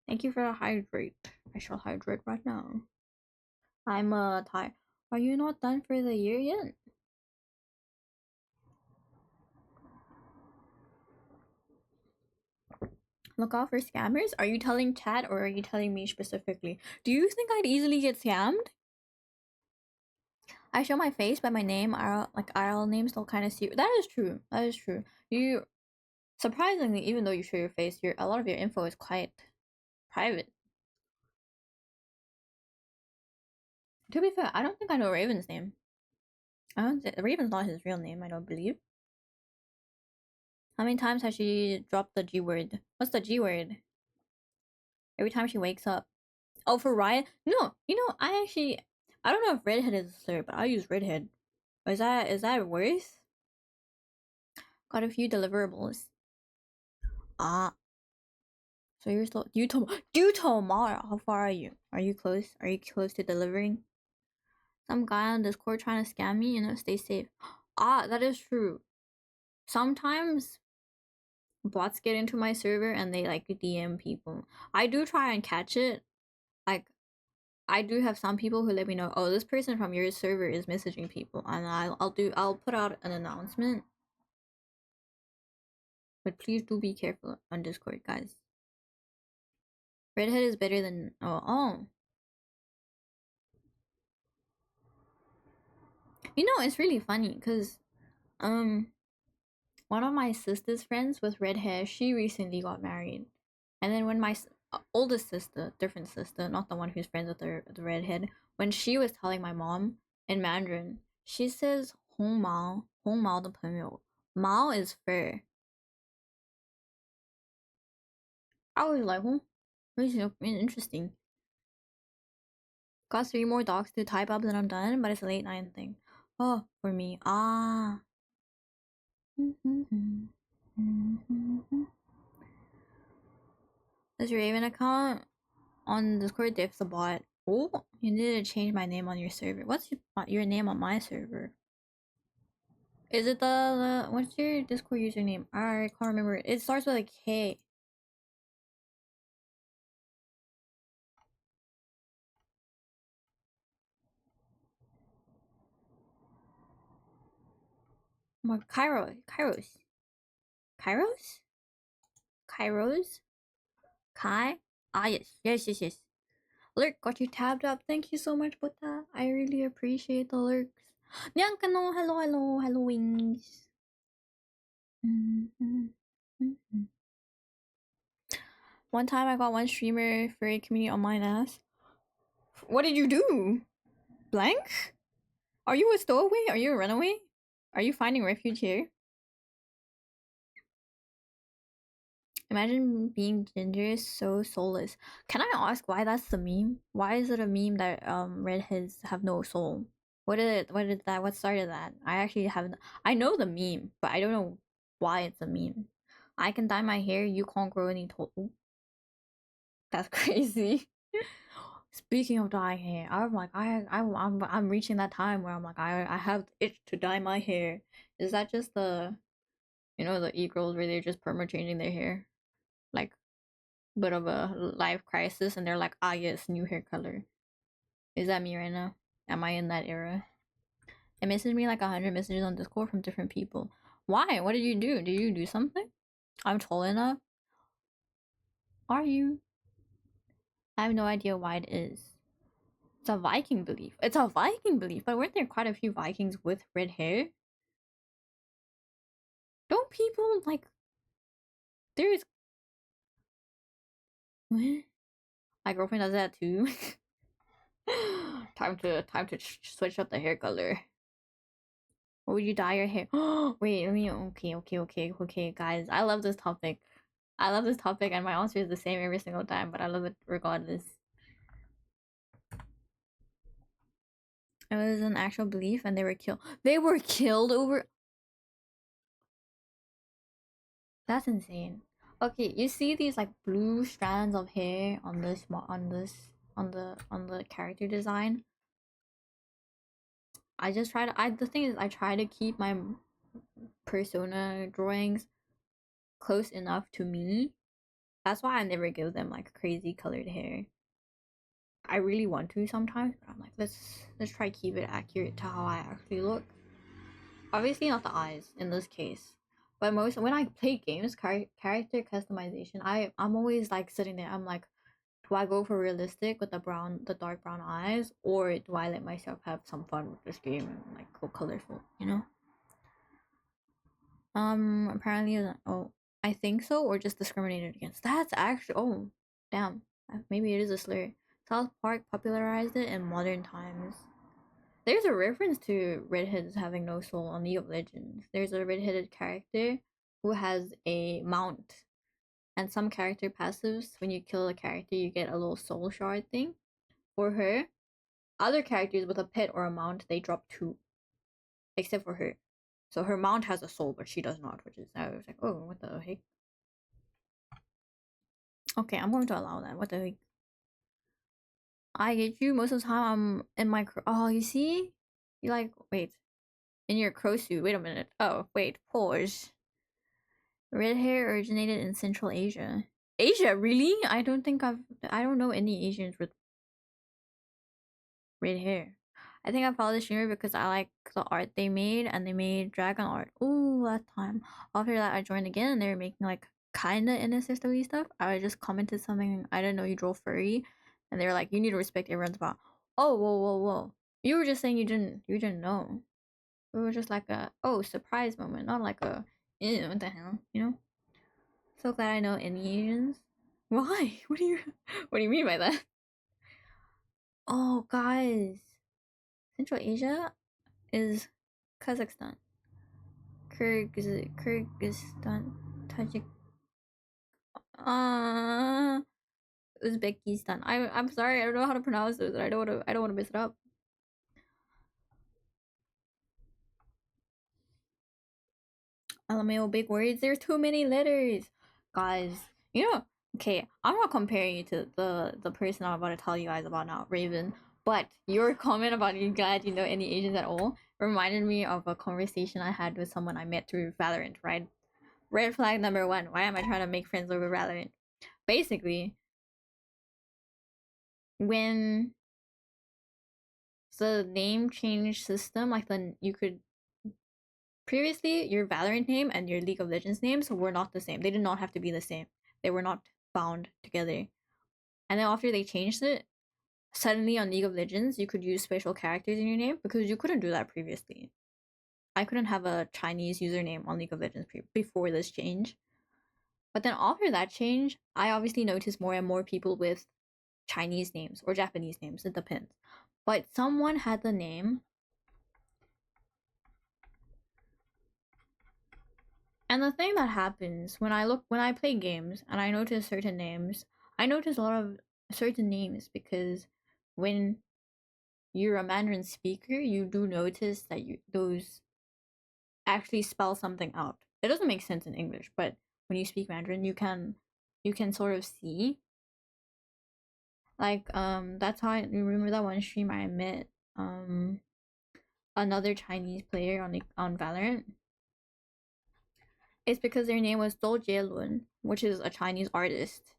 Thank you for the hydrate. I shall hydrate right now. I'm tired. Are you not done for the year yet? Look out for scammers? Are you telling chat or are you telling me specifically? Do you think I'd easily get scammed? I show my face, but my name, IRL name, still kind of secret. That is true. That is true. You surprisingly, even though you show your face, a lot of your info is quite private. To be fair, I don't think I know Raven's name. I don't. Raven's not his real name. I don't believe. How many times has she dropped the G word? What's the G word? Every time she wakes up. Oh, for Riot? No, you know, I don't know if redhead is a slur, but I'll use redhead. Is that worse? Got a few deliverables. Ah. So you're still you told Mara. How far are you? Are you close? Are you close to delivering? Some guy on Discord trying to scam me, stay safe. Ah, that is true. Sometimes bots get into my server and they like DM people. I do try and catch it. Like I do have some people who let me know, oh, this person from your server is messaging people, and I'll put out an announcement. But please do be careful on Discord, guys. Redhead is better than oh. You know, it's really funny because um one of my sister's friends with red hair, she recently got married. And then when my oldest sister, different sister, not the one who's friends with the redhead, when she was telling my mom in Mandarin, she says 红毛的朋友. Mao is fur. I was like, oh, interesting. Got 3 more docs to type up, then I'm done, but it's a late night thing. Oh, for me. Ah. Does your Raven account on Discord diff the bot? Oh, you need to change my name on your server. What's your name on my server? Is it the what's your Discord username? I can't remember. It starts with a K. More Kairos. Kai. Ah yes. Lurk, got you tabbed up. Thank you so much for that. I really appreciate the lurks. Nyankano, hello, wings. One time I got one streamer for a community on my ass. What did you do? Blank? Are you a stowaway? Are you a runaway? Are you finding refuge here? Imagine being ginger is so soulless. Can I ask why that's the meme? Why is it a meme that redheads have no soul? What started that? I actually haven't I know the meme, but I don't know why it's a meme. I can dye my hair, you can't grow any total. That's crazy. Speaking of dyeing hair, I'm like I'm reaching that time where I'm like I have the itch to dye my hair. Is that just the the e-girls where they're just perma changing their hair? Like bit of a life crisis and they're like, ah yes, new hair color. Is that me right now? Am I in that era? It messaged me like 100 messages on Discord from different people. Why? What did you do? Did you do something? I'm tall enough. Are you? I have no idea why it is. It's a Viking belief. It's a Viking belief, but weren't there quite a few Vikings with red hair? Don't people like? There's what? My girlfriend does that too. time to switch up the hair color. What would you dye your hair? Wait, let me. Okay, guys. I love this topic. And my answer is the same every single time, but I love it regardless. It was an actual belief, and they were killed. They were killed over. That's insane. Okay, you see these like blue strands of hair on the character design. I just try to. The thing is, I try to keep my persona drawings close enough to me. That's why I never give them like crazy colored hair. I really want to sometimes, but I'm like, let's try keep it accurate to how I actually look. Obviously, not the eyes in this case, but most when I play games, character customization, I'm always like sitting there. I'm like, do I go for realistic with the dark brown eyes, or do I let myself have some fun with this game and like go colorful? Apparently, oh, I think so, or just discriminated against. That's actually, oh, damn, maybe it is a slur. South Park popularized it in modern times. There's a reference to redheads having no soul on League of Legends. There's a redheaded character who has a mount, and some character passives, when you kill a character, you get a little soul shard thing. For her, other characters with a pet or a mount, they drop 2, except for her. So her mount has a soul, but she does not, which is, I was like, oh, what the heck? Okay, I'm going to allow that. What the heck? I get you most of the time. I'm in my oh, you see, you like wait in your crow suit. Wait a minute. Oh wait, pause. Red hair originated in Central Asia. Asia, really? I don't know any Asians with red hair. I think I followed the streamer because I like the art they made, and they made dragon art. Ooh, that time. After that, I joined again, and they were making like kinda innocent story stuff. I just commented something. I didn't know you draw furry, and they were like, "You need to respect everyone's about." Oh, whoa, whoa, whoa! You were just saying you didn't know. It was just like a surprise moment, not like a ew, what the hell, you know. So glad I know any Asians. Why? What do you mean by that? Oh, guys, Central Asia is Kazakhstan, Kyrgyzstan, Tajik, uh, Uzbekistan. I'm sorry, I don't know how to pronounce those. I don't want to mess it up. LMAO big words. There's too many letters, guys. You know, okay. I'm not comparing you to the person I'm about to tell you guys about now, Raven. But your comment about you glad you know any Asians at all reminded me of a conversation I had with someone I met through Valorant. Right? Red flag number one. Why am I trying to make friends over Valorant? Basically, when the name change system, like the you could previously your Valorant name and your League of Legends names were not the same. They did not have to be the same. They were not bound together. And then after they changed it, suddenly on League of Legends you could use special characters in your name because you couldn't do that previously. I couldn't have a Chinese username on League of Legends before this change. But then after that change, I obviously noticed more and more people with Chinese names or Japanese names, it depends. But someone had the name. And the thing that happens when I play games and I notice certain names, I notice a lot of certain names because when you're a Mandarin speaker, you do notice that those actually spell something out. It doesn't make sense in English, but when you speak Mandarin, you can sort of see. Like that's how I remember that one stream I met another Chinese player on Valorant. It's because their name was Zhou Jielun, which is a Chinese artist.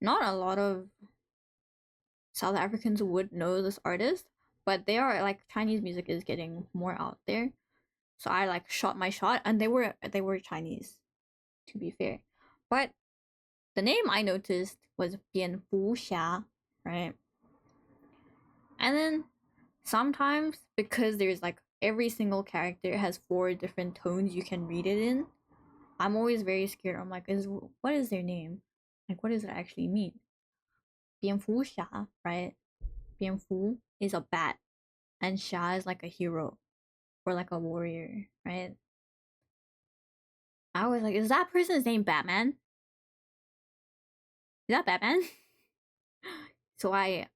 Not a lot of South Africans would know this artist, but they are like Chinese music is getting more out there. So I like shot my shot, and they were Chinese, to be fair. But the name I noticed was Bian Fu Xia, right? And then sometimes because there's like every single character has four different tones you can read it in, I'm always very scared. I'm like, what is their name? Like, what does it actually mean? Bian Fu Xia, right? Bian Fu is a bat, and Xia is like a hero or like a warrior, right? I was like, is that person's name Batman? Is that Batman? So I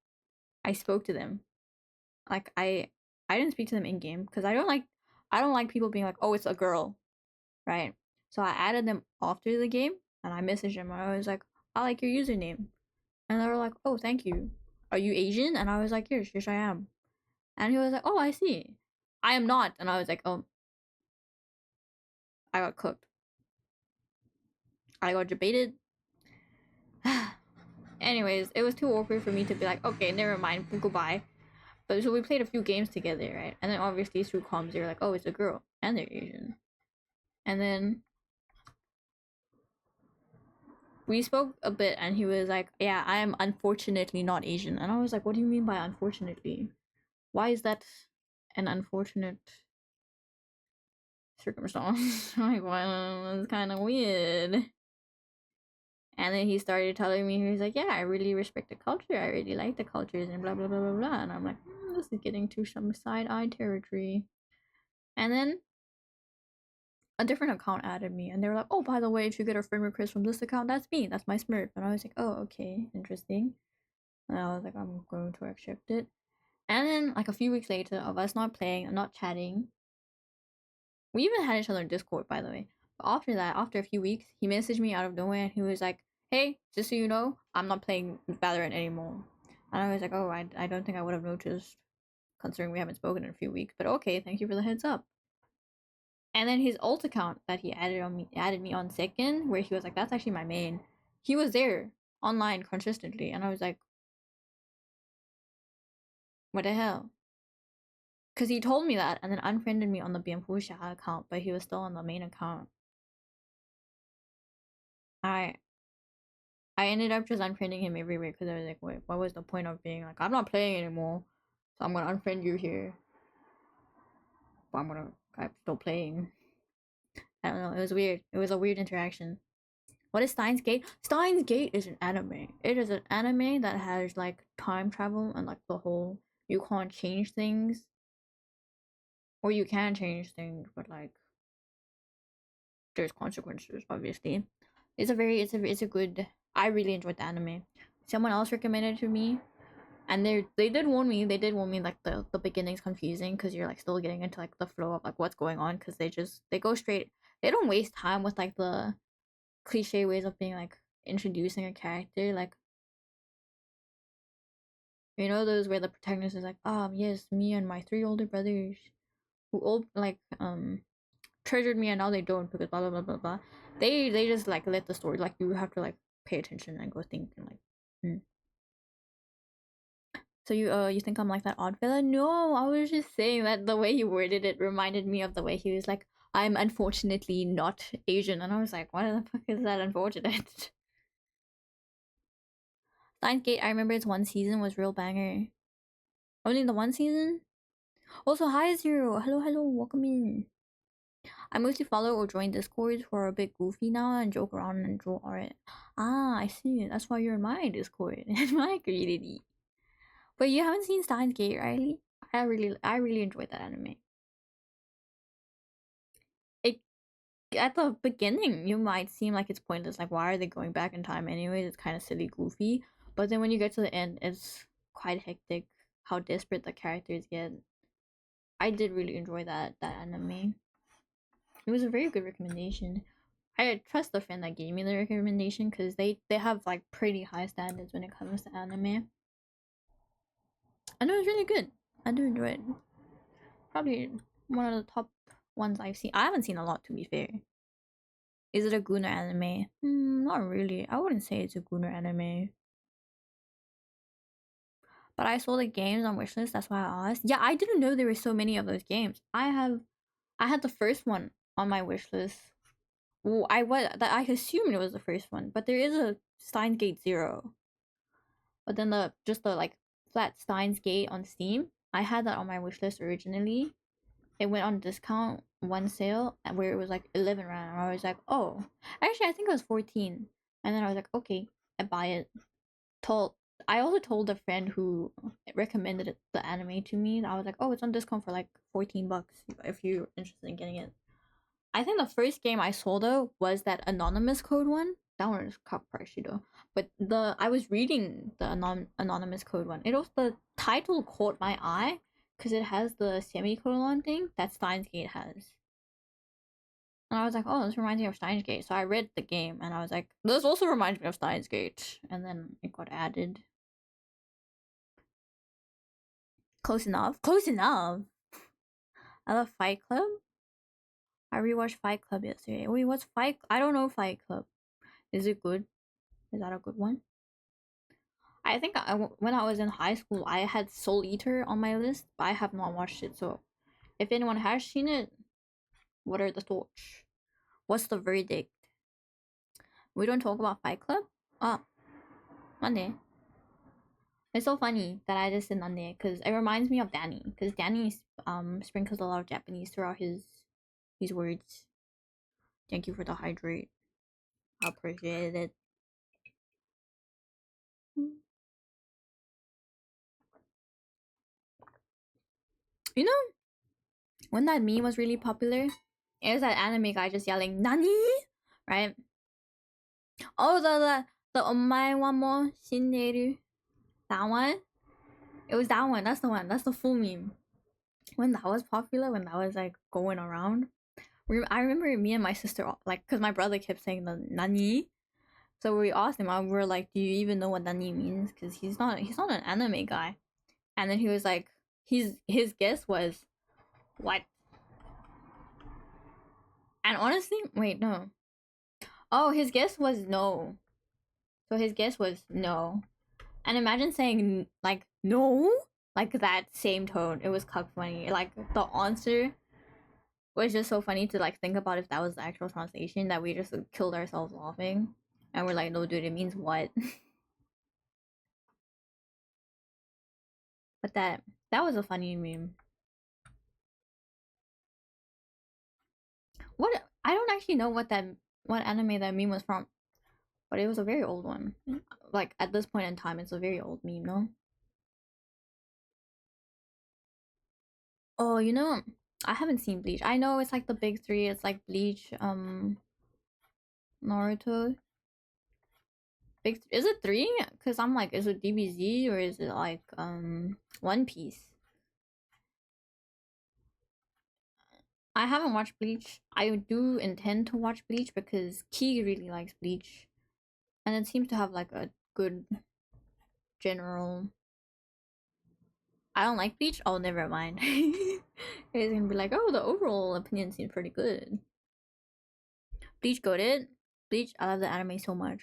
spoke to them. Like I didn't speak to them in game because I don't like people being like, oh, it's a girl, right? So I added them after the game and I messaged them and I was like, I like your username. And they were like, oh, thank you. Are you Asian? And I was like, yes, I am. And he was like, oh, I see. I am not. And I was like, oh, I got cooked. I got debated. Anyways, it was too awkward for me to be like, okay, never mind, goodbye. But so we played a few games together, right? And then obviously through comms, they were like, oh, it's a girl and they're Asian. And then we spoke a bit, and he was like, yeah, I am unfortunately not Asian. And I was like, what do you mean by unfortunately? Why is that an unfortunate circumstance? Like, well, it's kind of weird. And then he started telling me, he was like, yeah, I really respect the culture. I really like the cultures and blah, blah, blah, blah, blah. And I'm like, this is getting to some side-eye territory. And then a different account added me, and they were like, oh, by the way, if you get a friend request from this account, that's me. That's my Smurf. And I was like, oh, okay, interesting. And I was like, I'm going to accept it. And then, like, a few weeks later, of us not playing and not chatting, we even had each other in Discord, by the way. But after that, after a few weeks, he messaged me out of nowhere and he was like, hey, just so you know, I'm not playing Valorant anymore. And I was like, oh, I don't think I would have noticed, considering we haven't spoken in a few weeks. But okay, thank you for the heads up. And then his alt account that he added me on second, where he was like, that's actually my main. He was there online consistently, and I was like, What the hell? Because he told me that and then unfriended me on the Bianpusha account, but he was still on the main account. I I ended up just unfriending him everywhere because I was like, wait, what was the point of being like, I'm not playing anymore, so I'm gonna unfriend you here, but I'm still playing. I don't know. It was weird. It was a weird interaction. What is Steins Gate? Steins Gate is an anime. It is an anime that has like time travel and like the whole you can't change things, or you can change things, but like there's consequences. Obviously, it's a good. I really enjoyed the anime. Someone else recommended it to me, and they did warn me. They did warn me like the beginning's confusing because you're like still getting into like the flow of like what's going on because they go straight. They don't waste time with like the cliche ways of being like introducing a character like you know those where the protagonist is like yes, me and my three older brothers who all like treasured me and now they don't because blah blah blah blah blah. They just like let the story like you have to like pay attention and go think and like hmm. So you think I'm like that odd fella? No, I was just saying that the way he worded it reminded me of the way he was like, I'm unfortunately not Asian, and I was like, why the fuck is that unfortunate? Ninth Gate, I remember its one season was real banger. Only the one season? Also, hi Zero. Hello, hello, welcome in. I mostly follow or join Discords who are a bit goofy now and joke around and draw art. Ah, I see. That's why you're in my Discord and my community. But you haven't seen Steins Gate, right? I really enjoyed that anime. It at the beginning you might seem like it's pointless, like why are they going back in time anyways? It's kind of silly, goofy. But then when you get to the end, it's quite hectic how desperate the characters get. I did really enjoy that anime. It was a very good recommendation. I trust the friend that gave me the recommendation because they have like pretty high standards when it comes to anime. And it was really good. I do enjoy it. Probably one of the top ones I've seen. I haven't seen a lot to be fair. Is it a Gunnar anime? Not really. I wouldn't say it's a Gunnar anime. But I saw the games on wishlist. That's why I asked. Yeah, I didn't know there were so many of those games. I had the first one on my wishlist. Well, I assumed it was the first one, but there is a Steins Gate Zero. But then the just the like flat Steins Gate on Steam, I had that on my wishlist originally. It went on discount one sale where it was like 11 rand. And I was like, oh, actually I think it was 14. And then I was like, okay, I buy it. Told I also told a friend who recommended the anime to me. I was like, oh, it's on discount for like 14 bucks if you're interested in getting it. I think the first game I saw though was that anonymous code one. That one is cup pricey though. But the I was reading the anonymous code one. It was the title caught my eye because it has the semicolon thing that Steins Gate has. And I was like, oh, this reminds me of Steins Gate. So I read the game and I was like, this also reminds me of Steins Gate. And then it got added. Close enough. Close enough. I love Fight Club. I rewatched Fight Club yesterday. Wait, what's Fight? I don't know Fight Club. Is it good? Is that a good one? I think when I was in high school, I had Soul Eater on my list, but I have not watched it. So, if anyone has seen it, what are the thoughts? What's the verdict? We don't talk about Fight Club? Ah, Monday. It's so funny that I just said Monday because it reminds me of Danny. Because Danny sprinkles a lot of Japanese throughout his words. Thank you for the hydrate. I appreciate it. You know, when that meme was really popular, it was that anime guy just yelling "Nani," right? Oh, the omae wa mo shinderu. That one. It was that one. That's the one. That's the full meme. When that was popular, when that was like going around, I remember me and my sister like, cause my brother kept saying the "nani," so we asked him. We were like, "Do you even know what "nani" means?" Cause he's not an anime guy. And then he was like, his guess was, "What?" And honestly, wait, no. Oh, his guess was no. So his guess was no. And imagine saying like no. like that same tone. It was cuck funny. Like the answer was just so funny to like think about if that was the actual translation that we just killed ourselves laughing. And we're like, no, dude, it means what? But that was a funny meme. What I don't actually know what anime that meme was from, but it was a very old one. Like at this point in time, it's a very old meme, no? Oh, I haven't seen Bleach. I know it's like the big three. It's like Bleach, Naruto. Is it three? Cause I'm like, is it DBZ or is it like One Piece? I haven't watched Bleach. I do intend to watch Bleach because Key really likes Bleach, and it seems to have like a good general. I don't like Bleach. Oh, never mind. It's gonna be like, oh, the overall opinion seems pretty good. Bleach goated. Bleach, I love the anime so much.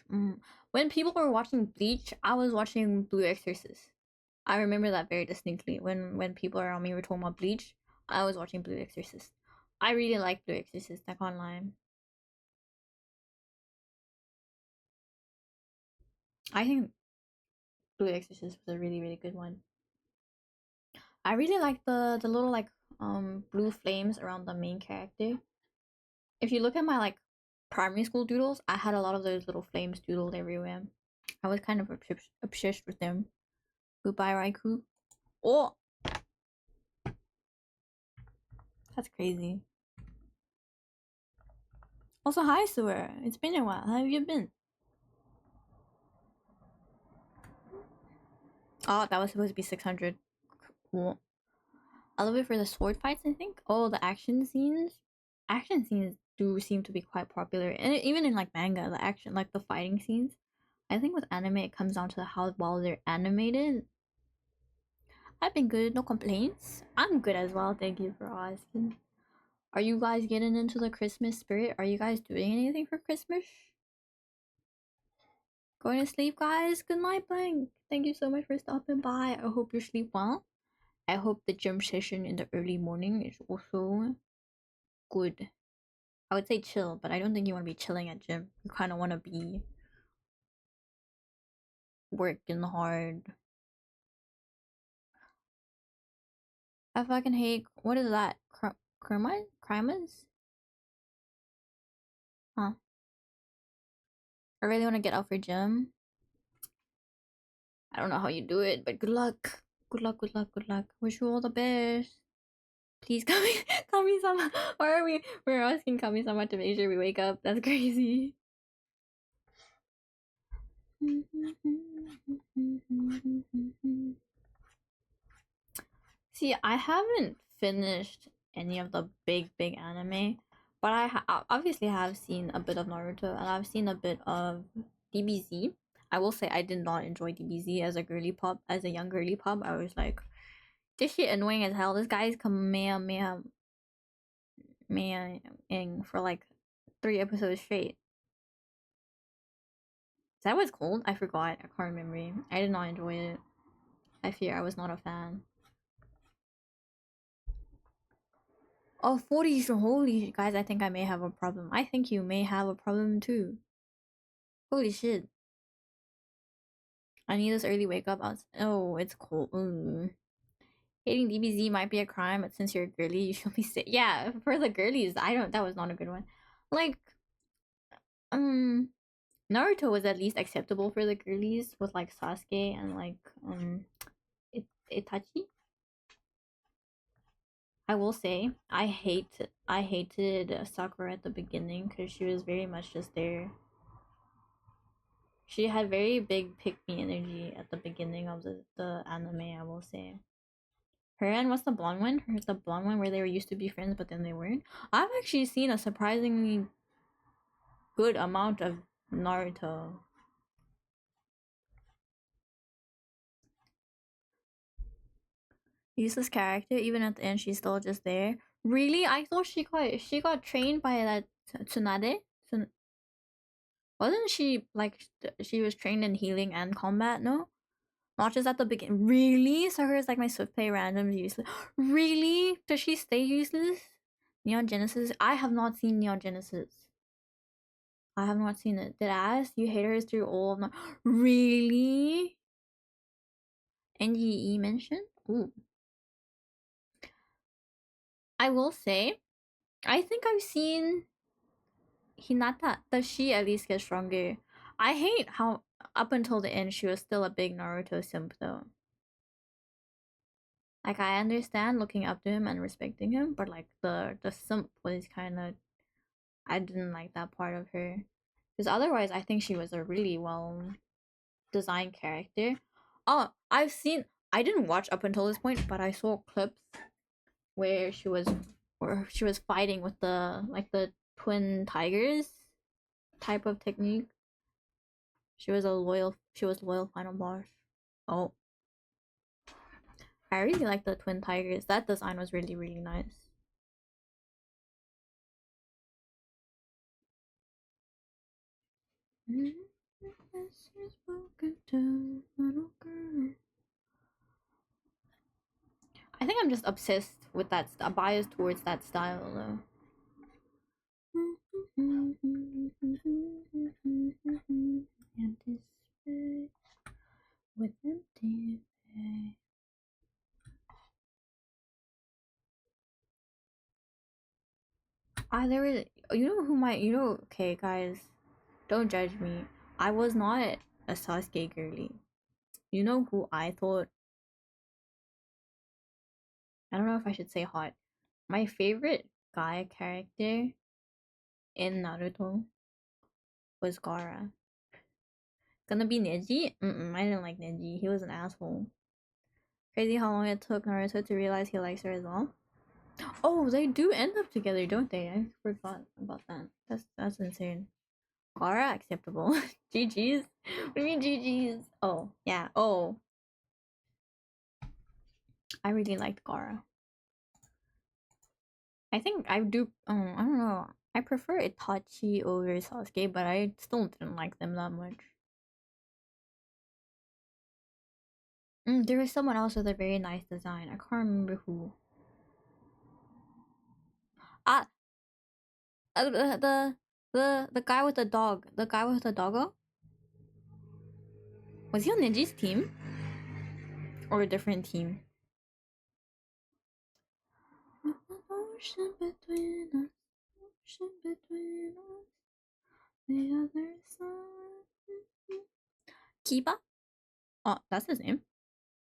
When people were watching Bleach, I was watching Blue Exorcist. I remember that very distinctly. When people around me were talking about Bleach, I was watching Blue Exorcist. I really like Blue Exorcist. I can't lie. I think Blue Exorcist was a really really good one. I really like the little like blue flames around the main character. If you look at my like primary school doodles, I had a lot of those little flames doodled everywhere. I was kind of obsessed with them. Goodbye, Raikou. Oh, that's crazy. Also, hi, Sewer. It's been a while. How have you been? Oh, that was supposed to be 600. Cool. I love it for the sword fights, I think. Oh, the action scenes. Action scenes do seem to be quite popular. And even in like manga, the action, like the fighting scenes. I think with anime, it comes down to how well they're animated. I've been good, no complaints. I'm good as well, thank you for asking. Are you guys getting into the Christmas spirit? Are you guys doing anything for Christmas? Going to sleep, guys? Good night, Blank. Thank you so much for stopping by. I hope you sleep well. I hope the gym session in the early morning is also good. I would say chill, but I don't think you want to be chilling at gym. You kind of want to be working hard. I fucking hate. What is that? Crimas? Huh. I really want to get out for gym. I don't know how you do it, but good luck. Good luck, good luck, good luck. Wish you all the best. Please, Kami-sama. Why are we're asking Kami-sama to make sure we wake up? That's crazy. See, I haven't finished any of the big anime, but I obviously have seen a bit of Naruto and I've seen a bit of DBZ. I will say I did not enjoy DBZ as a girly pop, as a young girly pop. I was like, this shit annoying as hell. This guy's Kamehameha for like 3 episodes straight. Is that what it's called? I forgot. I can't remember. I did not enjoy it. I fear I was not a fan. Oh, 40s. Holy guys, I think I may have a problem. I think you may have a problem too. Holy shit. I need this early wake up. Oh, it's cold. Hating DBZ might be a crime, but since you're a girly, you should be sick. Yeah, for the girlies, that was not a good one. Like, Naruto was at least acceptable for the girlies with like Sasuke and like, Itachi. I will say I hated Sakura at the beginning because she was very much just there. She had very big pick me energy at the beginning of the anime. I will say her and what's the blonde one? Her the blonde one where they were used to be friends but then they weren't. I've actually seen a surprisingly good amount of Naruto. Useless character. Even at the end, she's still just there. Really, I thought she got trained by that Tsunade. Wasn't she like she was trained in healing and combat? No, Watches at the beginning. Really? Sakura is like my Swift Play random useless. Really? Does she stay useless? Neon Genesis? I have not seen Neon Genesis. I have not seen it. Did I ask? You haters through all of my. Really? NGE mentioned? Ooh. I will say, I think I've seen Hinata. Does she at least get stronger? I hate how up until the end she was still a big Naruto simp though. Like I understand looking up to him and respecting him, but like the simp was kind of, I didn't like that part of her. Because otherwise, I think she was a really well designed character. Oh, I've seen. I didn't watch up until this point, but I saw clips where she was fighting with the like the twin tigers type of technique. She was loyal final boss. Oh, I really like the twin tigers. That design was really really nice. I think I'm just obsessed with that. Biased towards that style though. With empty. There was, you know who my, you know, okay guys, don't judge me. I was not a Sasuke girly. You know who I thought, I don't know if I should say hot. My favorite guy character in Naruto was Gaara. Gonna be Neji? I didn't like Neji. He was an asshole. Crazy how long it took Naruto to realize he likes her as well. Oh, they do end up together, don't they? I forgot about that. That's insane. Gaara acceptable. GG's. What do you mean GG's? Oh yeah. Oh, I really liked Gaara. I think I do. I don't know. I prefer Itachi over Sasuke, but I still didn't like them that much. There was someone else with a very nice design. I can't remember who. Ah, the guy with the dog. The guy with the doggo. Was he on Ninja's team or a different team? Ocean between us, ocean between us, the other side. Kiba? Oh, that's his name.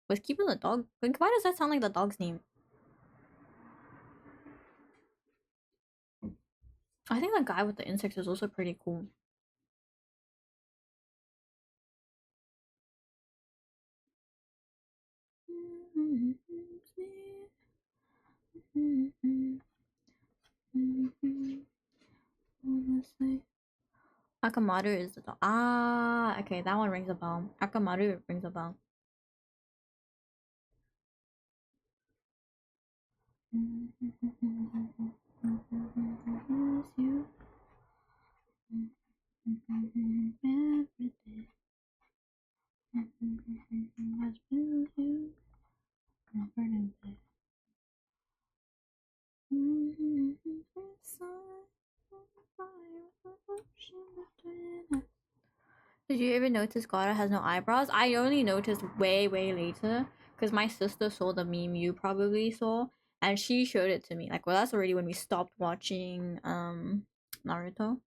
Was Kiba the dog? Like, why does that sound like the dog's name? I think the guy with the insects is also pretty cool. Akamaru is the dog. Ah, okay, that one rings a bell. Akamaru rings a bell. Did you ever notice Gaara has no eyebrows? I only noticed way, way later because my sister saw the meme you probably saw and she showed it to me. Like, well, that's already when we stopped watching Naruto.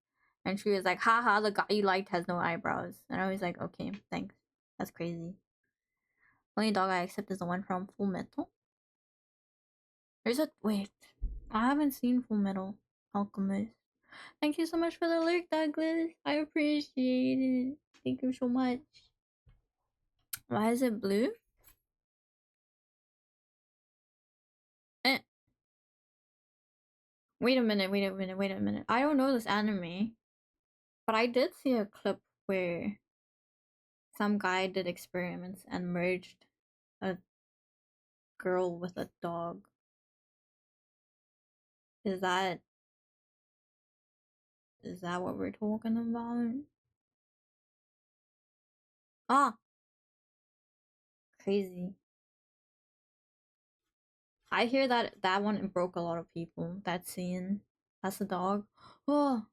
And she was like, haha, the guy you liked has no eyebrows. And I was like, okay, thanks. That's crazy. Only dog I accept is the one from Full Metal. There's a wait. I haven't seen Full Metal Alchemist. Thank you so much for the lurk, Douglas. I appreciate it. Thank you so much. Why is it blue? Eh. Wait a minute, wait a minute, wait a minute. I don't know this anime, but I did see a clip where some guy did experiments and merged a girl with a dog. Is that what we're talking about? Ah, Crazy. I hear that that one broke a lot of people. That scene. That's the dog. Oh.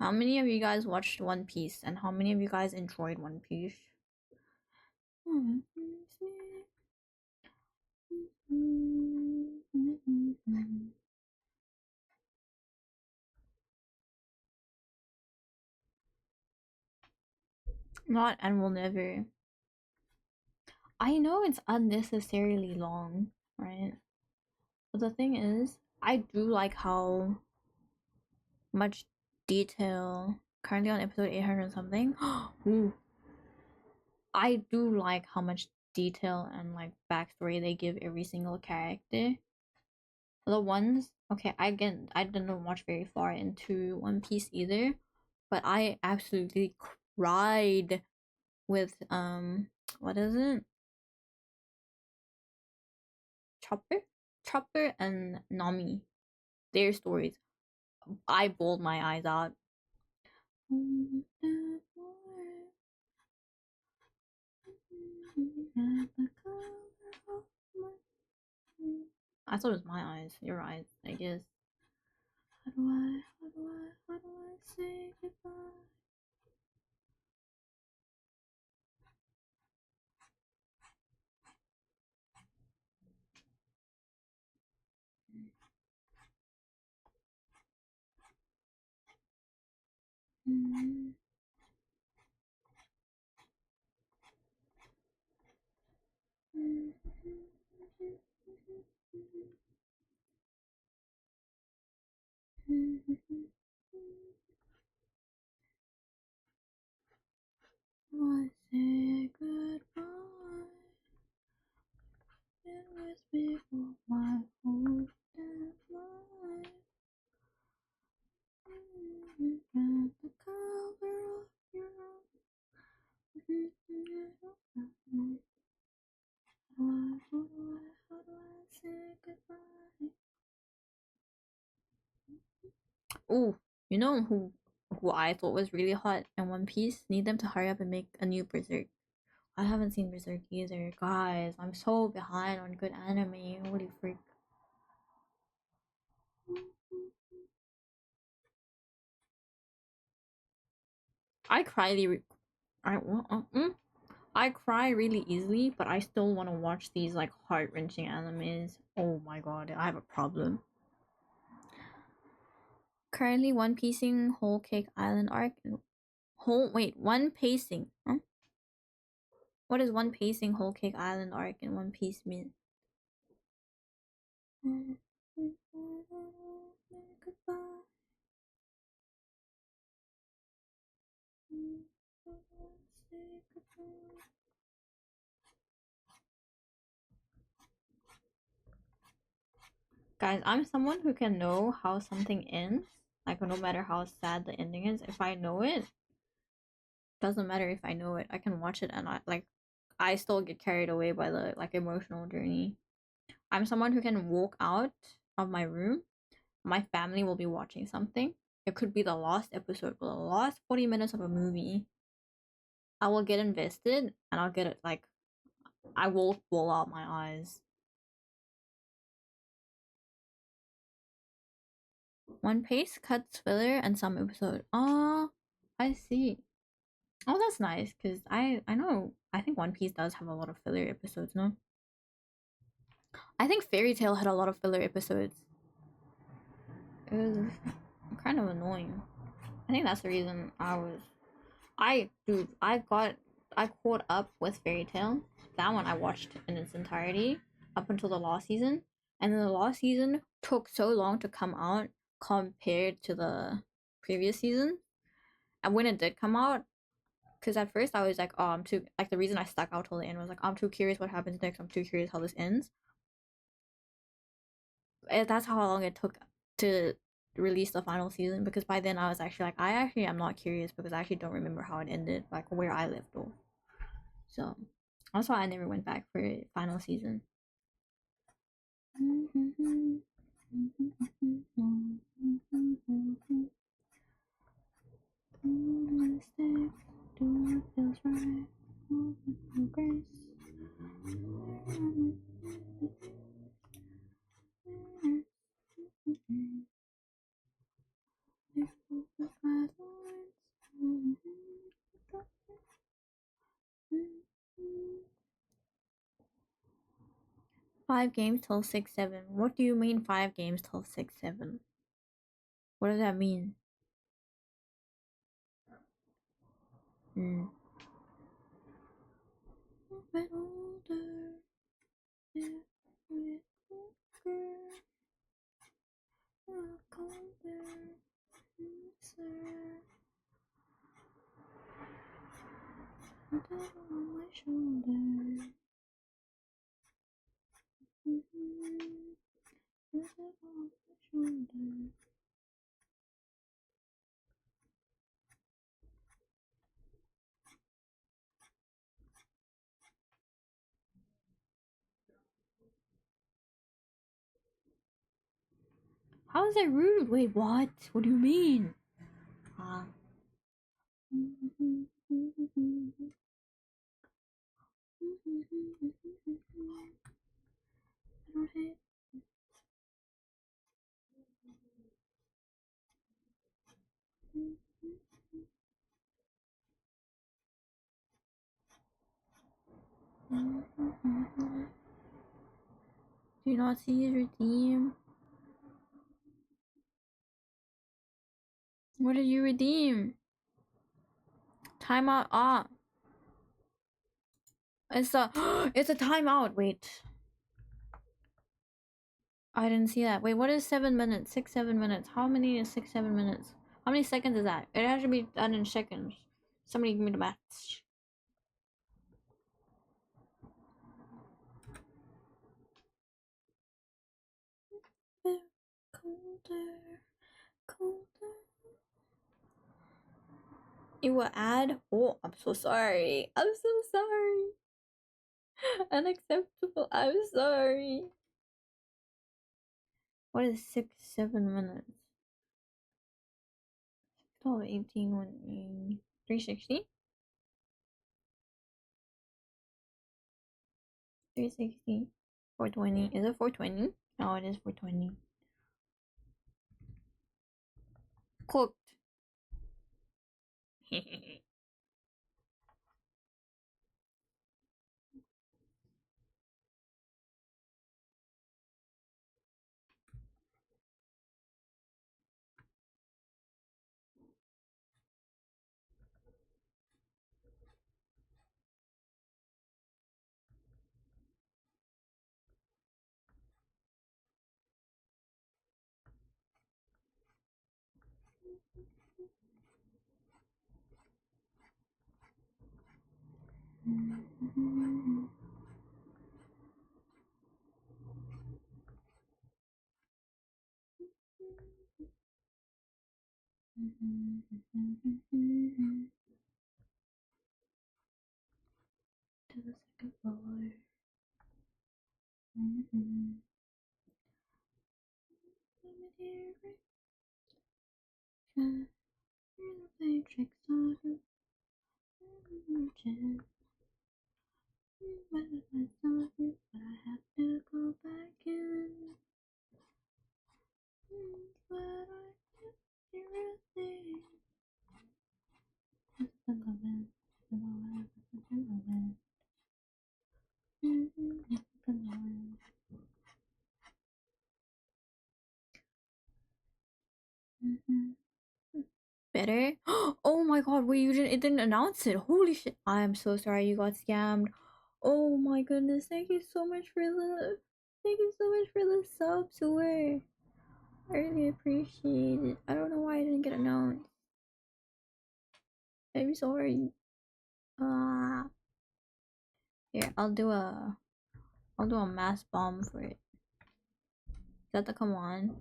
How many of you guys watched One Piece and how many of you guys enjoyed One Piece? Not and will never. I know it's unnecessarily long, right? But the thing is, I do like how much detail. Currently on episode 800 something. Ooh, I do like how much detail and like backstory they give every single character. The ones, okay, I didn't watch very far into One Piece either, but I absolutely cried with what is it? Chopper? Chopper and Nami. Their stories. I bawled my eyes out. I thought it was my eyes. Your eyes, I guess. How do I say goodbye? I say goodbye. Been with me for my whole damn life. At the cover of your how do I say goodbye? Oh, you know who I thought was really hot in One Piece? Need them to hurry up and make a new Berserk. I haven't seen Berserk either, guys. I'm so behind on good anime. Holy freak! I cry really. I I cry really easily, but I still want to watch these like heart wrenching animes. Oh my god, I have a problem. Currently, One Piecing Whole Cake Island arc. One pacing. Huh? What does One Pacing Whole Cake Island arc in One Piece mean? Guys, I'm someone who can know how something ends, like no matter how sad the ending is. If I know it, doesn't matter if I know it. I can watch it and I still get carried away by the like emotional journey. I'm someone who can walk out of my room. My family will be watching something. It could be the last episode, but the last 40 minutes of a movie. I will get invested and I'll get it like I will roll out my eyes. One Piece cuts filler and some episode. Oh, I see. Oh, that's nice because I know I think One Piece does have a lot of filler episodes. No, I think Fairy Tail had a lot of filler episodes. It was kind of annoying. I think that's the reason I caught up with Fairy Tail. That one I watched in its entirety up until the last season, and then the last season took so long to come out compared to the previous season. And when it did come out, because at first I was like, oh, I'm too like the reason I stuck out till the end was like I'm too curious what happens next. I'm too curious how this ends. And that's how long it took to release the final season because by then I was actually like I actually am not curious because I actually don't remember how it ended, like where I left off. So that's why I never went back for final season. Mistake, do what feels right, move with no grace. Five games till 6-7. What do you mean 5 games till 6-7? What does that mean? Hmm. Get older, get older, colder, sir. The devil on my shoulder. The devil on my shoulder. How is that rude? Wait, what? What do you mean? Ah. I don't hate. Do you not see his redeem? What did you redeem? Timeout off. It's a it's a timeout. Wait. I didn't see that. Wait, what is 7 minutes? 6-7 minutes. How many is 6-7 minutes? How many seconds is that? It has to be done in seconds. Somebody give me the maths. Colder, colder. It will add. Oh, I'm so sorry. I'm so sorry. Unacceptable. I'm sorry. What is 6-7 minutes? 12, 18, 360? 360. 420. Is it 420? No, it is 420. Cooked. To the second floor. Play tricks on you. But I have to go back in. But I can't hear a thing. It's the moment. It's the moment. It's the moment. It's the moment. Better? Oh my god, wait, it didn't announce it. Holy shit. I'm so sorry you got scammed. Oh my goodness, thank you so much for the sub, Sewer. I really appreciate it. I don't know why I didn't get announced. I'm sorry. Ah. Here, I'll do a mass bomb for it. Is that the come on?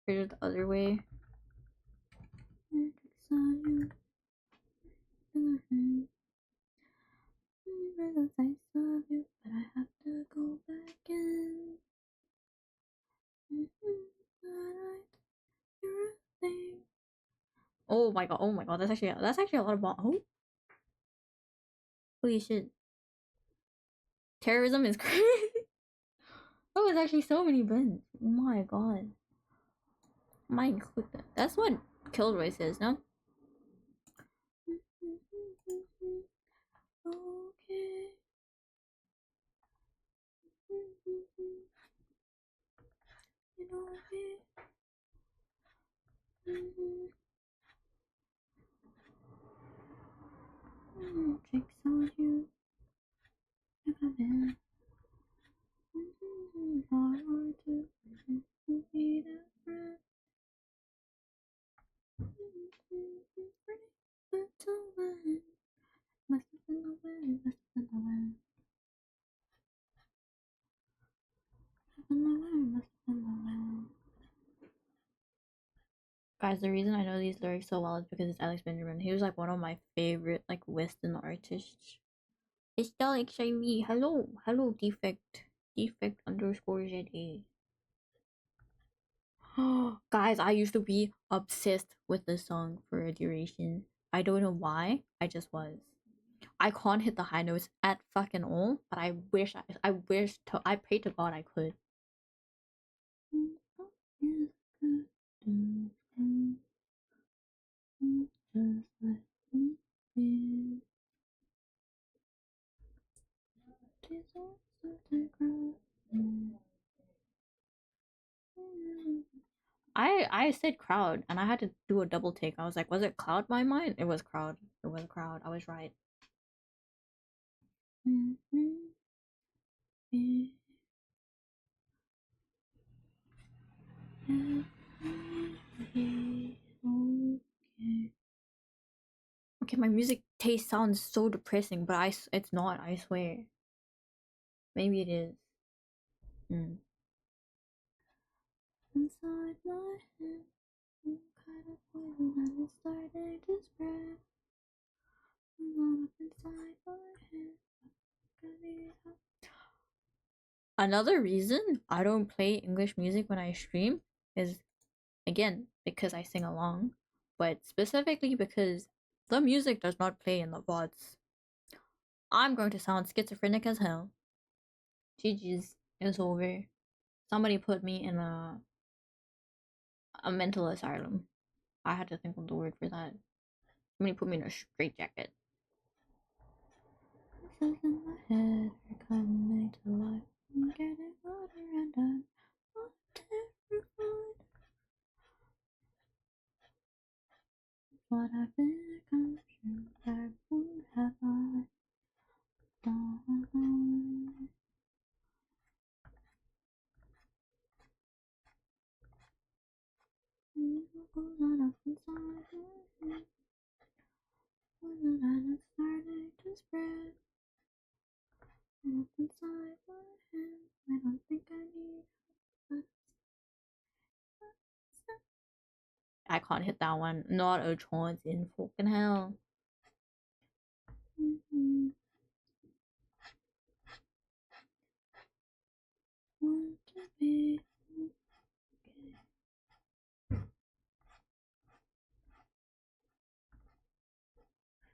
Or is it the other way? But I have to go back in. Oh my god, that's actually a lot of bomb. Oh, holy shit. Terrorism is crazy. Oh, it's actually so many blends. Oh my god. My goodness. That's what Killjoy says, no? Okay. You know it. Tricks on you. Hard to be that friend. But to win. Must have been the way. Must have been the way. Must have been the way. Must have been the way. Guys, the reason I know these lyrics so well is because it's Alex Benjamin. He was like one of my favorite like Western artists. It's still XIV. Hello, hello, defect, defect underscore ZA. Guys, I used to be obsessed with this song for a duration. I don't know why. I just was. I can't hit the high notes at fucking all, but I pray to God I could. Just let me be. I said crowd and I had to do a double take. I was like, was it cloud my mind? It was crowd. It was crowd. I was right. Okay, my music taste sounds so depressing, but it's not, I swear. Maybe it is. Mm. Inside my head, some kind of poison and it's starting to spread. Up inside my head. Another reason I don't play English music when I stream is, again, because I sing along, but specifically because the music does not play in the VODs. I'm going to sound schizophrenic as hell. GG's, it's over. Somebody put me in a mental asylum. I had to think of the word for that. Somebody put me in a straitjacket. Voices in my head are coming to life. I'm getting louder and I'm terrified. What I've become, I would have I done. Goes on up inside my head. And it's starting to spread. Up inside my head. I don't think I need. But I can't hit that one. Not a chance in fucking hell. Want to be okay.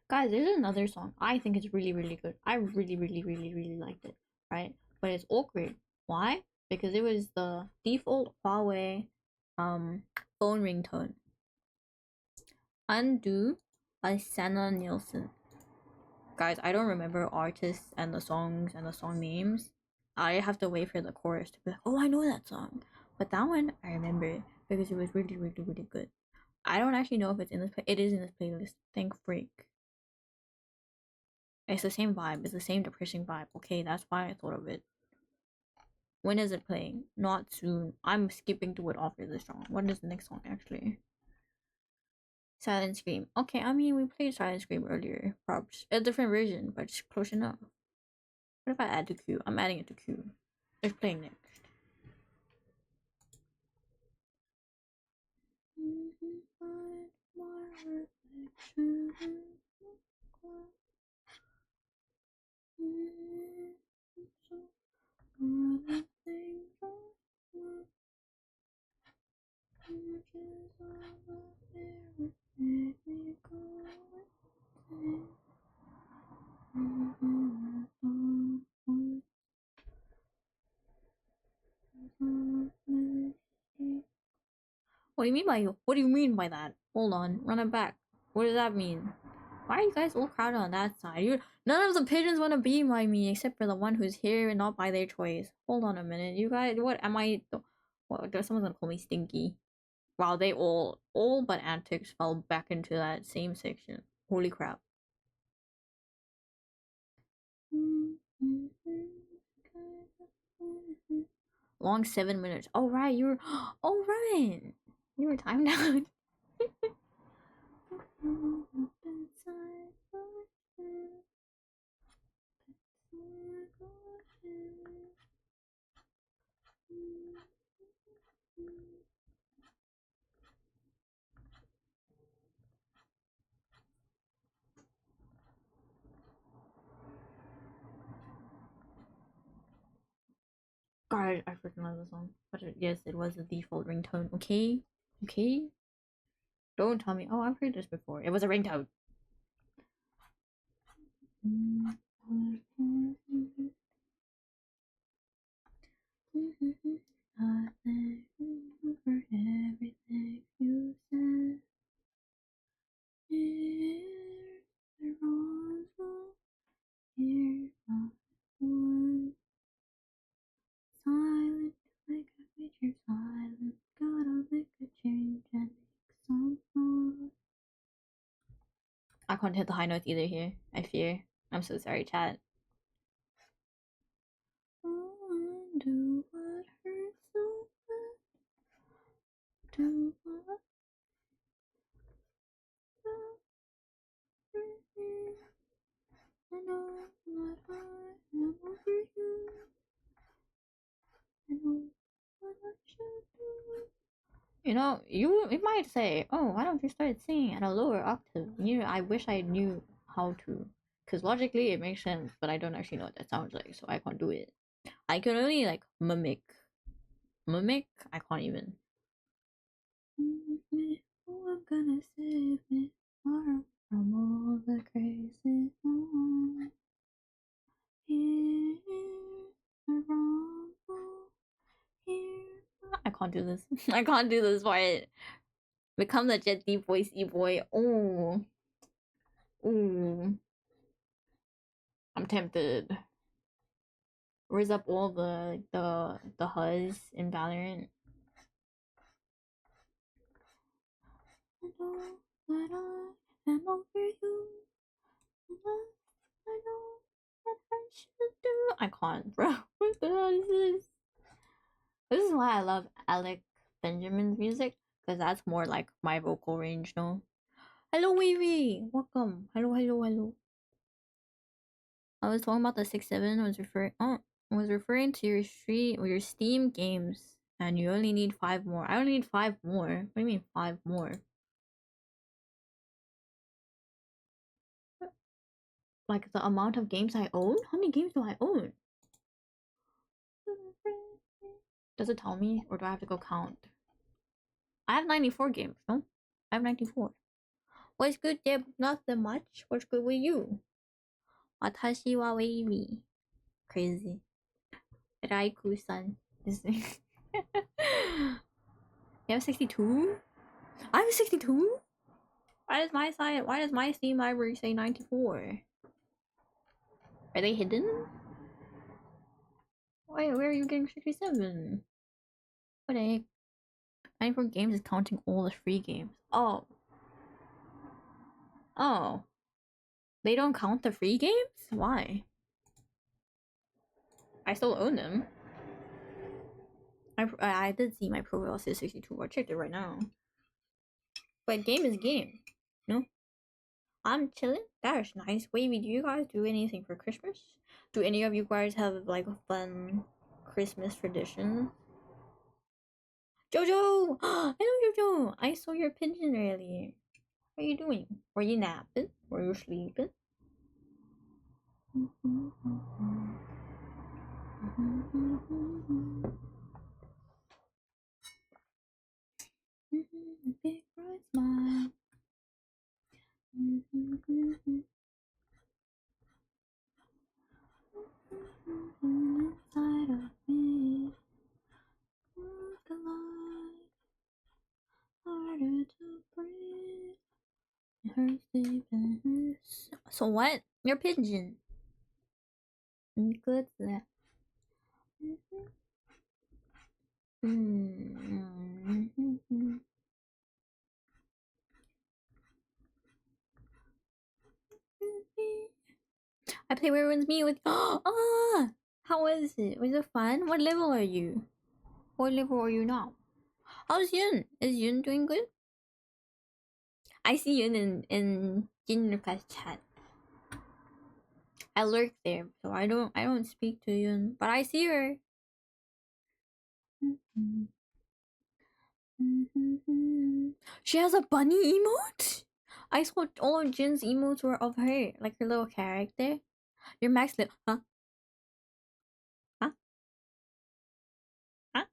Guys, there's another song. I think it's really, really good. I really, really, really, really liked it. Right? But it's awkward. Why? Because it was the default Huawei phone ringtone. Undo by Senna Nielsen. Guys, I don't remember artists and the songs and the song names. I have to wait for the chorus to be like, oh, I know that song. But that one I remember because it was really, really, really good. I don't actually know if it's in this. It is in this playlist. Thank freak. It's the same vibe. It's the same depressing vibe. Okay, that's why I thought of it. When is it playing? Not soon. I'm skipping to it after this song. What is the next song actually? Silent Scream. Okay, I mean we played Silent Scream earlier. Probably a different version, but it's close enough. What if I add to queue? I'm adding it to queue. It's playing next. What do you mean by that? Hold on, run it back. What does that mean? Why are you guys all crowded on that side? None of the pigeons want to be by me except for the one who's here and not by their choice. Hold on a minute, you guys. What am I? What? Someone's gonna call me stinky. Wow, they all but antics fell back into that same section. Holy crap. Long 7 minutes. Oh right, you were. Oh right, you were timed out. God, I freaking love the song. But yes, it was the default ringtone. Okay, okay. Don't tell me. Oh, I've heard this before. It was a ringtone. For everything you said. The wrongs will hear not one. Silent, like a creature silent. Gotta make a change and make some noise. I can't hit the high notes either here. I fear. I'm so sorry, chat. Do what hurts so bad. Do what hurts me. I know that I am over you. I know what I should do. You know, you might say, "Oh, why don't you start singing at a lower octave?" I wish I knew how to, because logically it makes sense, but I don't actually know what that sounds like, so I can't do it. I can only like mimic. Mimic? I can't even. Oh, I'm gonna save me from all the crazy thoughts. Here, the wrong here. I can't do this. I can't do this part. Become the Jet Deep voice boy. Oh, ooh. I'm tempted. Where's up all the Huzz in Valorant? I know that I am over you. I know what I should do. I can't, bro. What the hell is this? This is why I love Alec Benjamin's music, because that's more like my vocal range, no? Hello, Weavy! Welcome. Hello, hello, hello. I was talking about the 6-7. Was referring to your Steam games, and you only need 5 more. I only need 5 more. What do you mean 5 more? Like the amount of games I own? How many games do I own? Does it tell me, or do I have to go count? I have 94 games, no? I have 94. What's good, Deb? Not that much. What's good with you? Watashi wa wavy. Crazy. Raiku-san. You have 62? I have 62? Why does my Steam library say 94? Are they hidden? Wait, where are you getting 67? What the heck? 94 games is counting all the free games. Oh. Oh. They don't count the free games? Why? I still own them. I did see my profile says 62. I checked it right now. But game is game. No? I'm chilling. That's nice. Wavy, do you guys do anything for Christmas? Do any of you guys have like fun Christmas traditions? Jojo! Hello, Jojo! I saw your pigeon earlier. What are you doing? Were you napping? Were you sleeping? Big bright smile. Inside of me, the light harder to breathe. It hurts deep in. So what? You're pigeon. Good. I play Where Runs Me with. Ah! How is it? Was it fun? What level are you? What level are you now? How's Yun? Is Yun doing good? I see Yun in Jinruka's chat. I lurk there, so I don't speak to Yun, but I see her. She has a bunny emote? I thought all of Jin's emotes were of her, like her little character. Your max level. Huh? Huh? Huh?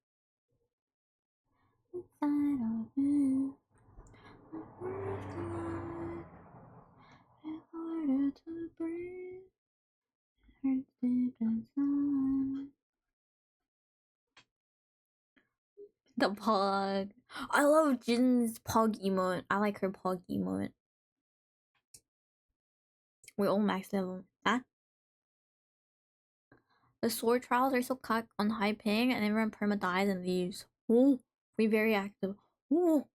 Inside of me, it's harder to breathe. Hurts deep inside. The pug. I love Jin's pug emote. I like her pug emote. We're all max level. Huh? The sword trials are so cut on high ping and everyone perma dies and leaves. Oh, we very active. Oh.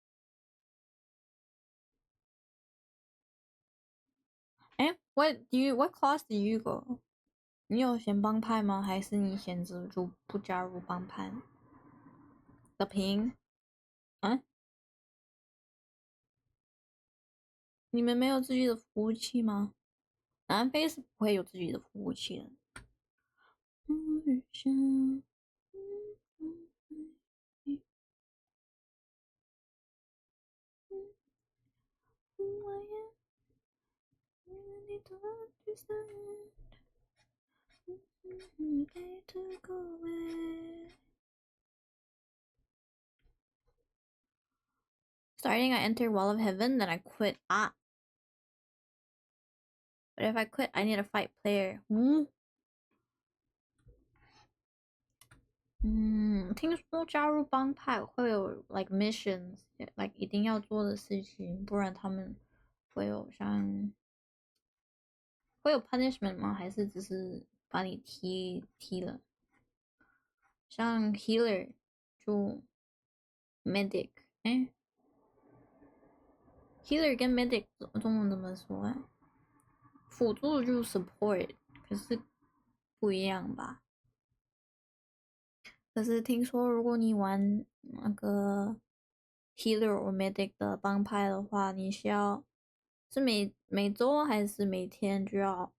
What class do you go? 你有选帮派吗？还是你选择就不加入帮派的评？啊？你们没有自己的服务器吗？南非是不会有自己的服务器的。Starting, I enter Wall of Heaven, then I quit. Ah. But if I quit, I need to fight player. 听说加入帮派会有 like missions, like 一定要做的事情，不然他们会有像会有 punishment 吗？还是只是把你踢了？像 healer 就 medic，healer 跟 medic 中文怎么说啊？辅助就是 support，可是不一样吧？可是听说如果你玩那个 healer 或 medic 的帮派的话，你需要是每周还是每天就要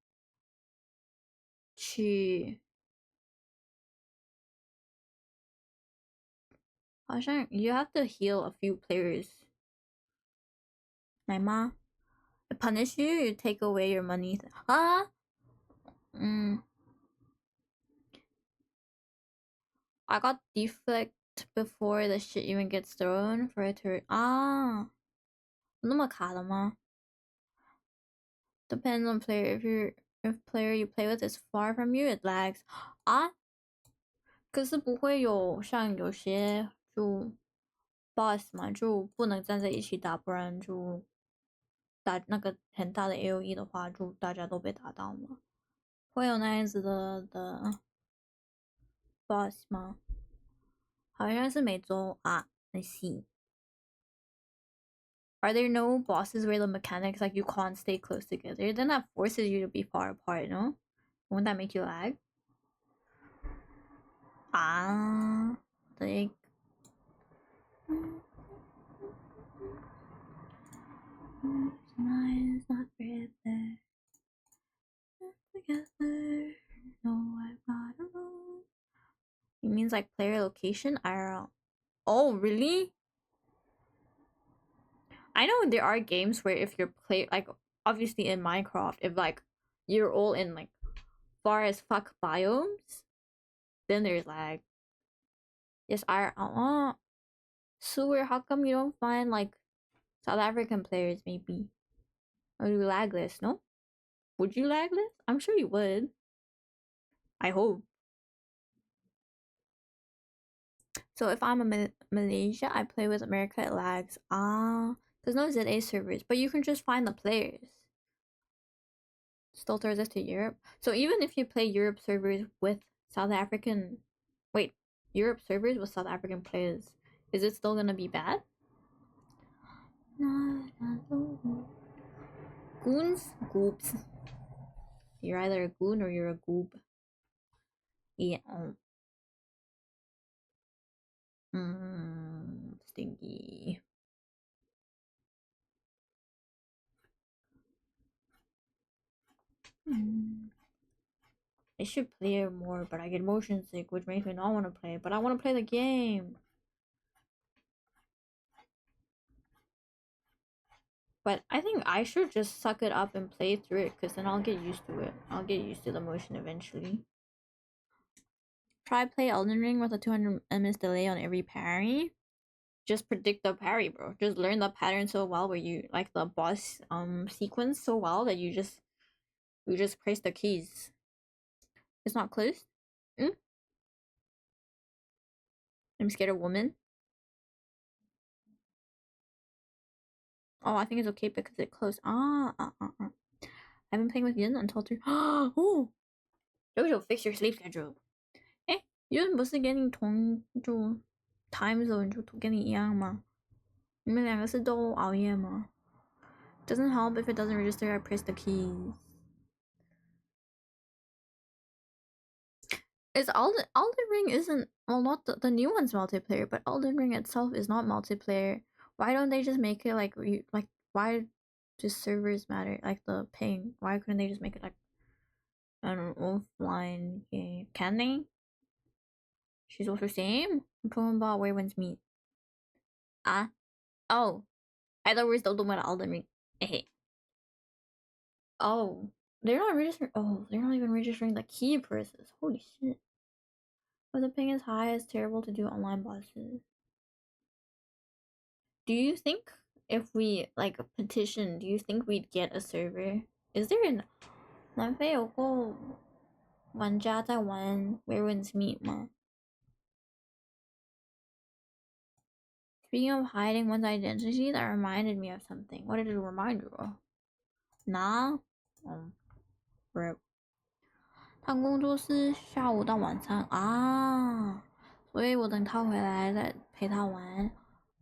去？好像 you have to heal a few players，来吗？Punish you, you take away your money 啊？I got deflect before the shit even gets thrown for it to 啊，那么卡的吗？Depends on player. If player you play with is far from you, it lags. 啊，可是不会有像有些就 boss 嘛，就不能站在一起打，不然就打那个很大的 AOE 的话，就大家都被打到嘛。会有那样子的 boss 吗？好像是每周啊。I see. Are there no bosses where the mechanics like you can't stay close together? Then that forces you to be far apart, no? Won't that make you lag? Ah, like tonight is not together. No, I'm not alone. It means like player location IRL. Oh, really? I know there are games where if you're like obviously in Minecraft, if like you're all in like far as fuck biomes, then there's lag. Yes, IRL. Sewer, how come you don't find like South African players maybe? Or you lagless, no? Would you lagless? I'm sure you would. I hope. So if I'm in Malaysia, I play with America, it lags. Ah, there's no ZA servers, but you can just find the players. Still throws us to Europe. So even if you play Europe servers with South African, wait, Europe servers with South African players, is it still gonna be bad? Goons, goobs. You're either a goon or you're a goob. Yeah. Stinky. I should play it more, but I get motion sick, which makes me not want to play. But I want to play the game. But I think I should just suck it up and play through it, because then I'll get used to it. I'll get used to the motion eventually. Try play Elden Ring with a 200 ms delay on every parry. Just predict the parry, bro. Just learn the pattern so well, where you like the boss sequence so well that you just press the keys. It's not closed. I'm scared of women. Oh, I think it's okay because it closed. I've been playing with Yin until 3. Oh, Jojo, fix your sleep schedule. Eh, Yin 不是跟你同就 time zone 就跟你一样吗？你们两个是都熬夜吗？ Doesn't help if it doesn't register. I press the keys. Is Elden Ring isn't, well, not the new one's multiplayer, but Elden Ring itself is not multiplayer. Why don't they just make it like why does servers matter, like the ping? Why couldn't they just make it like, I don't know, offline game? Can they? She's also same. I'm talking about where one's meet. Ah, oh, I thought we were still talking about Elden Ring. Hey, oh, they're not registering. Oh, they're not even registering the key presses. Holy shit! But the ping is high, it's terrible to do online bosses. Do you think if we like petition, do you think we'd get a server? Is there an 南非有个玩家在玩 Where Meet 吗 Speaking of hiding one's identity, that reminded me of something. What did it remind you of? Nah? RIP. 他工作是下午到晚上啊，所以我等他回来再陪他玩。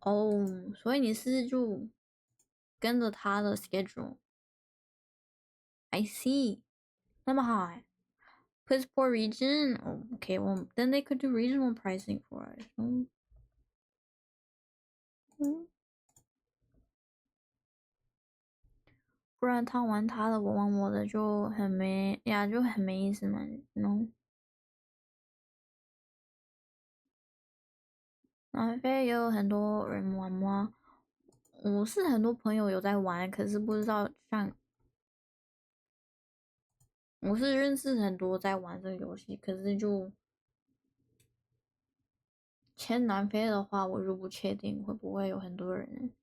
哦，所以你是就跟着他的 schedule。I see. 那么好哎。Piss poor region? Oh, okay, well, then they could do regional pricing for us. Mm. 不然他玩他的，我玩我的就很没呀，就很没意思嘛，no。南非也有很多人玩吗？我是很多朋友有在玩，可是不知道像我是认识很多在玩这个游戏，可是就签南非的话，我就不确定会不会有很多人。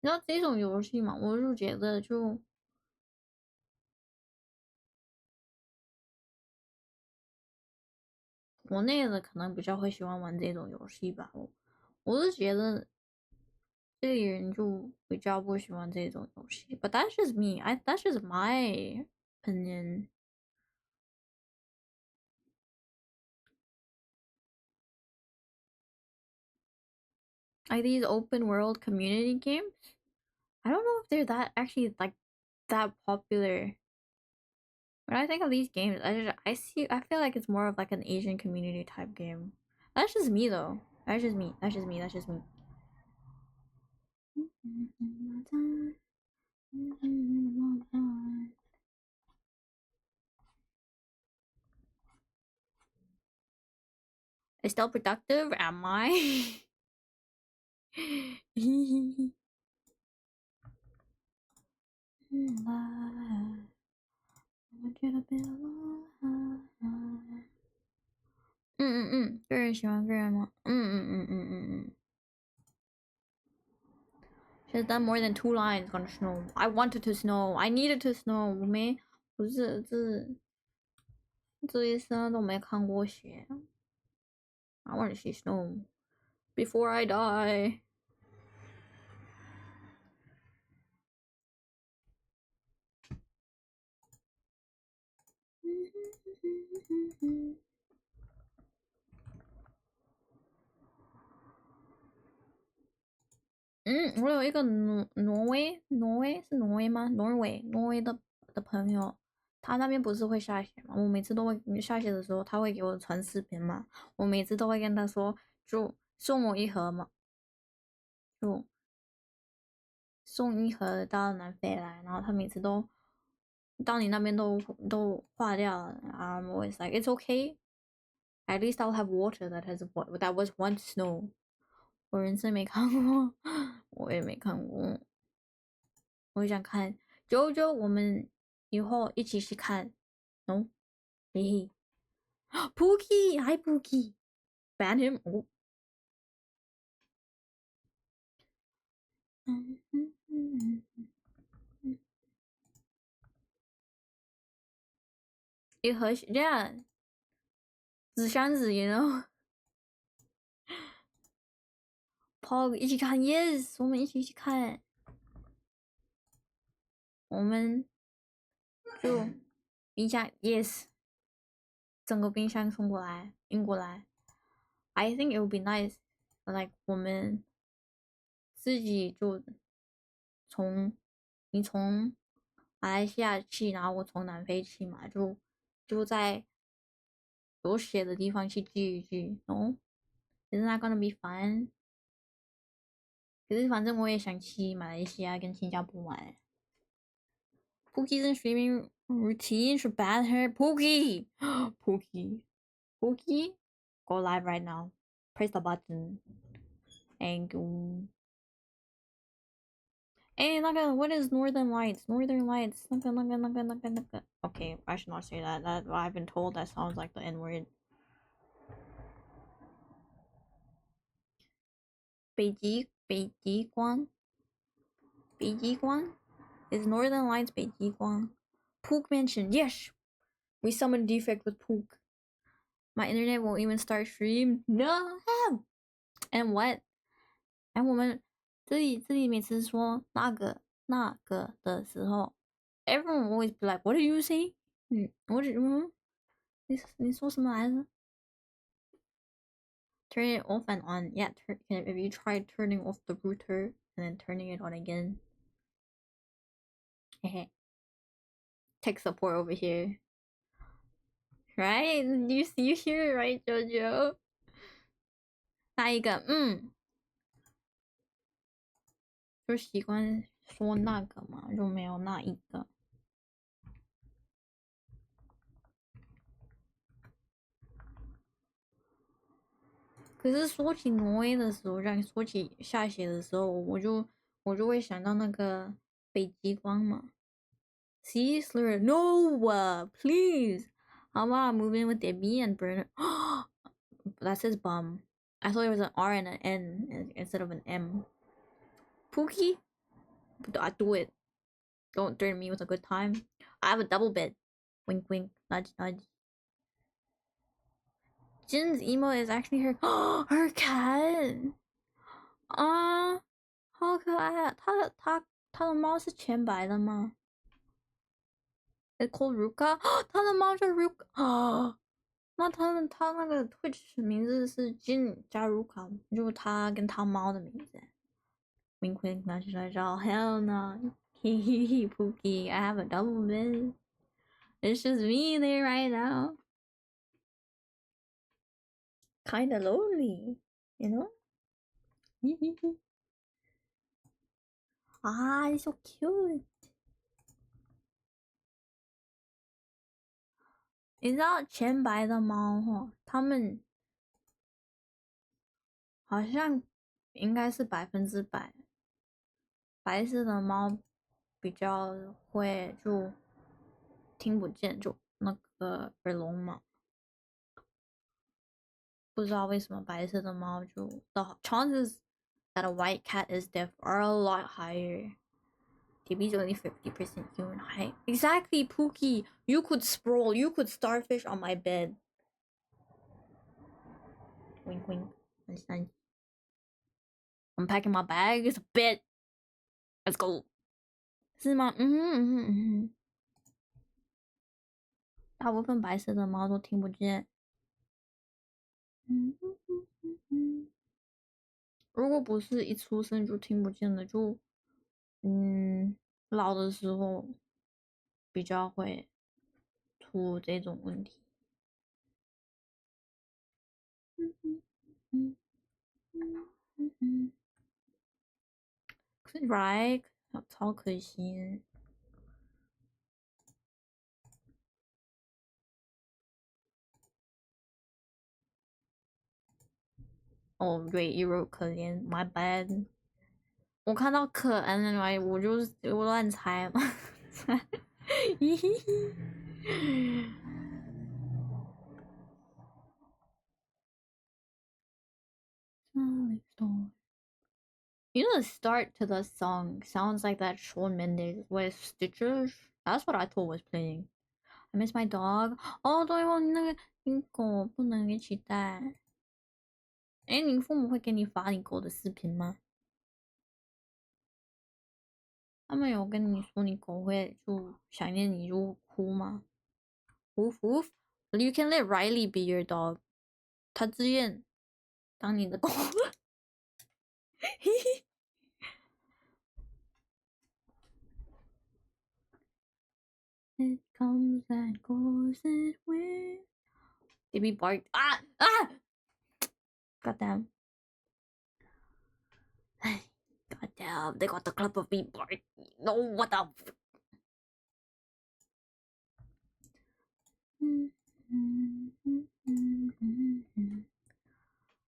你知道这种游戏嘛，我就觉得就国内的可能比较会喜欢玩这种游戏吧。我是觉得这里人就比较不喜欢这种游戏。But that's just me. That's just my opinion. Like these open world community games. I don't know if they're that actually like that popular. When I think of these games, I feel like it's more of like an Asian community type game. That's just me though. That's just me. That's just me. That's just me. It's still productive, am I? 个人喜欢个人吗？嗯。She's done more than 2 lines gonna snow. I wanted to snow. I needed to snow. 我没不是这一生都没看过雪。I want to see snow before I die. 我有一个挪威是挪威吗？挪威的朋友，他那边不是会下雪吗？我每次都会下雪的时候，他会给我传视频嘛，我每次都会跟他说，就送我一盒嘛，就送一盒到南非来，然后他每次都到你那边都化掉了。I'm always like it's okay. At least I'll have water that was once snow. 我人生没看过，我也没看过。我想看九九，我们以后一起去看。哦，嘿嘿，Pookie，Hi Pookie，ban him。哦，一盒这样纸箱子，you know。Pog 一起看，yes，我们一起去看。我们就冰箱，yes，整个冰箱送过来，运过来。I think it would be nice, like 我们自己就你从马来西亚去，然后我从南非去嘛，就在有雪的地方去聚一聚。哦，Isn't that gonna be fun？可是反正我也想去马来西亚跟新加坡玩。Pookie's streaming routine should ban her. Pookie, Pookie, Pookie, go live right now. Press the button and go. 哎，那个 What is Northern Lights? Northern Lights 那个 Okay, I should not say that. That I've been told that sounds like the N word. 北极光 is Northern Lights 北极光. Pook mentioned. Yes, we summoned defect with Pook. My internet won't even start stream. No. And what? And 我们这里每次说那个的时候，everyone always be like, "What do you say?" 你说什么来着？Turn it off and on. Yeah, if you try turning off the router and then turning it on again. Hehe. Tech support over here. Right? You hear it right, Jojo? 下一个，就习惯说那个嘛，就没有那一个。可是说起挪威的时候，让说起下雪的时候，我就会想到那个北极光嘛。See, slur, no, please. How about moving with the B and burn? That says bum. I thought it was an R and an N instead of an M. Pookie, I do it. Don't threaten me with a good time. I have a double bed. Wink, wink, nudge, nudge. Jin's emo is actually her her cat. 啊，好可爱啊！它的猫是全白的吗？It's called Ruka。它的猫叫 Ruka 啊。那它那个 Twitch 名字是 Jin 加 Ruka，就是它跟它猫的名字。Wink wink，拿起来照。Hell no！嘿嘿嘿，Pookie，I have a double bed. It's just me there right now. Kinda lonely, you know? 嘿嘿嘿。啊，it's so cute。你知道全白的猫哈，它们好像应该是100%，白色的猫比较会就听不见，就那个耳聋嘛。不知道为什么白色的猫就 the chances that a white cat is deaf are a lot higher. TB's only 50% human height. Exactly, Pookie. You could sprawl. You could starfish on my bed. Wink, wink. I'm packing my bag. It's a bit. Let's go. 是吗？大部分白色的猫都听不见。如果不是一出生就听不见的，就老的时候比较会出这种问题。Right，超可惜。哦，对，一如可怜，My bad。我看到可爱的玩意，我乱猜嘛。You know, the start to the song sounds like that Shawn Mendes with Stitches. That's what I thought was playing. I miss my dog. 哦，对哦，那个你狗不能一起带。哎，你父母会给你发你狗的视频吗？他们有跟你说你狗会就想念你就哭吗？Woof woof. You can let Riley be your dog. 他自愿当你的狗。It comes and goes it will. Did we bark? Ah! Ah! Goddamn. Goddamn, they got the clip of me barking. No, what the?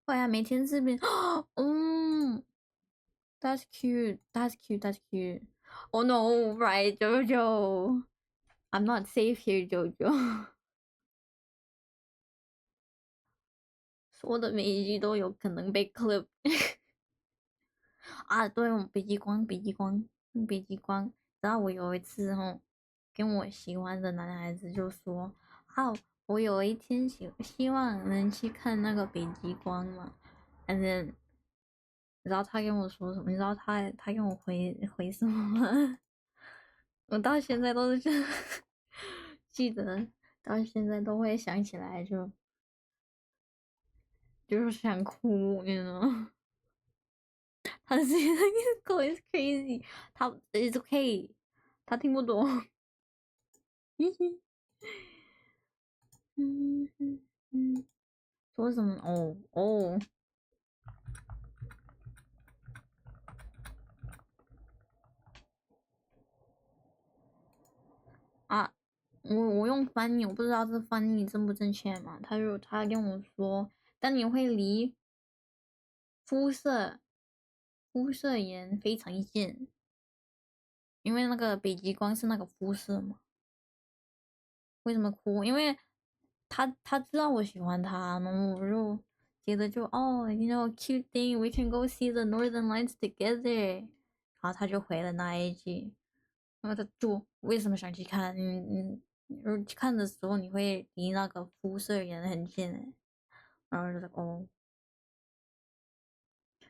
会啊，每天视频。That's cute. That's cute. That's cute. Oh no, right, Jojo. I'm not safe here, Jojo. 说的每一句都有可能被 clip 啊！对，北极光，北极光，北极光。然后我有一次跟我喜欢的男孩子就说啊，我有一天希望能去看那个北极光嘛。反正你知道他跟我说什么？你知道他跟我回什么吗？我到现在都是记得，到现在都会想起来就是想哭，你知道吗？他是那个狗 is crazy，他 is okay，他听不懂。说什么？哦啊！我用翻译，我不知道这翻译正不正确嘛？他跟我说，但你会离肤色肤色炎非常近，因为那个北极光是那个肤色嘛。为什么哭？因为他知道我喜欢他，然后我就觉得cute thing we can go see the Northern Lights together，然后他就回了那一句，然后他就为什么想去看？去看的时候你会离那个肤色也很近欸，然后就说哦，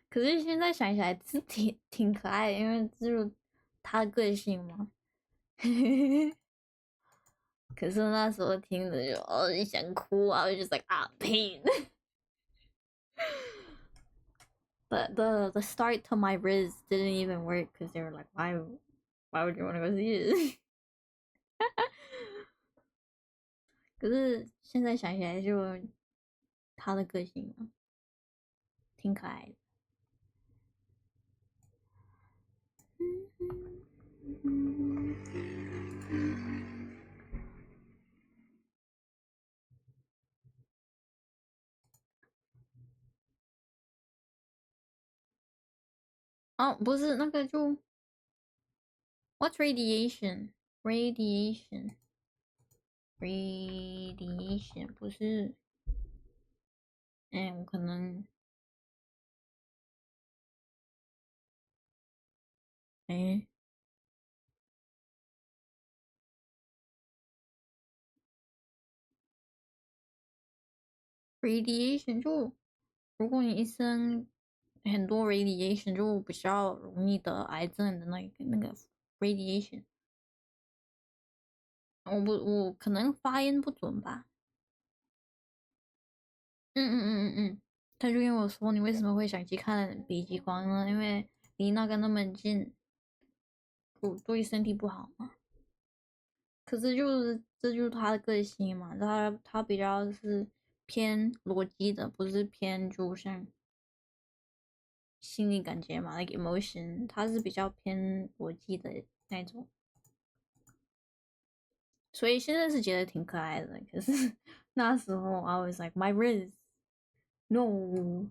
可是现在想起来是挺可爱的，因为就是他的个性嘛。可是那时候听着就想哭啊，我就 like pain。The start to my Riz didn't even work because they were like why would you want to go see it？ 可是现在想起来就他的个性嘛，挺可爱的。哦，不是那个就 What's radiation? Radiation. Radiation 不是我可能哎 radiation 就如果你一生很多 radiation 就比较容易得癌症的那个 radiation。我可能发音不准吧。嗯。他就跟我说你为什么会想去看北极光呢？因为离那个那么近，对身体不好嘛。可是这就是他的个性嘛，他比较是偏逻辑的，不是偏就像心理感觉嘛，like emotion，他是比较偏逻辑的那种，所以现在是觉得挺可爱的。可是那时候 I was like my wrist no。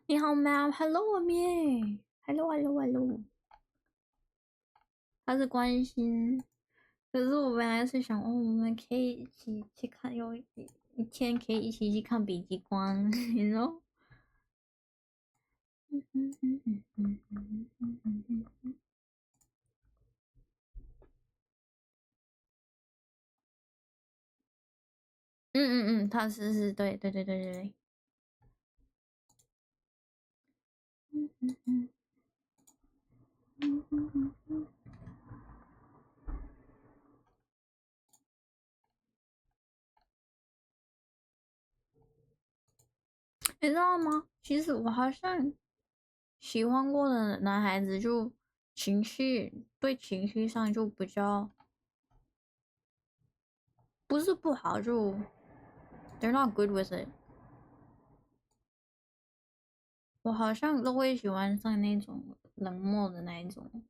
你好，ma'am，hello 啊咩，hello。他是关心，可是我本来是想，哦，我们可以一起去看，有一天可以一起去看北极光，你知道？他是对。你知道吗？其实我好像喜欢过的男孩子，就情绪上就比较不是不好，就 they're not good with it。我好像都会喜欢上那种冷漠的那一种，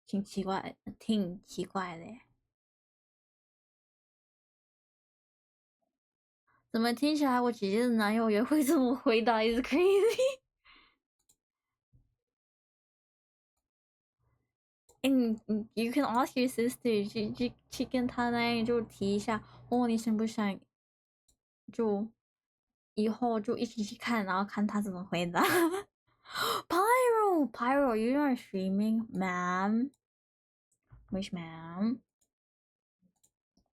挺奇怪的耶。怎么听起来我姐姐的男友也会这么回答？Is crazy。You can ask your sister 去跟他那样就提一下，哦，你想不想就以后就一起去看，然后看他怎么回答。Pyro, you are streaming, ma'am. Which ma'am?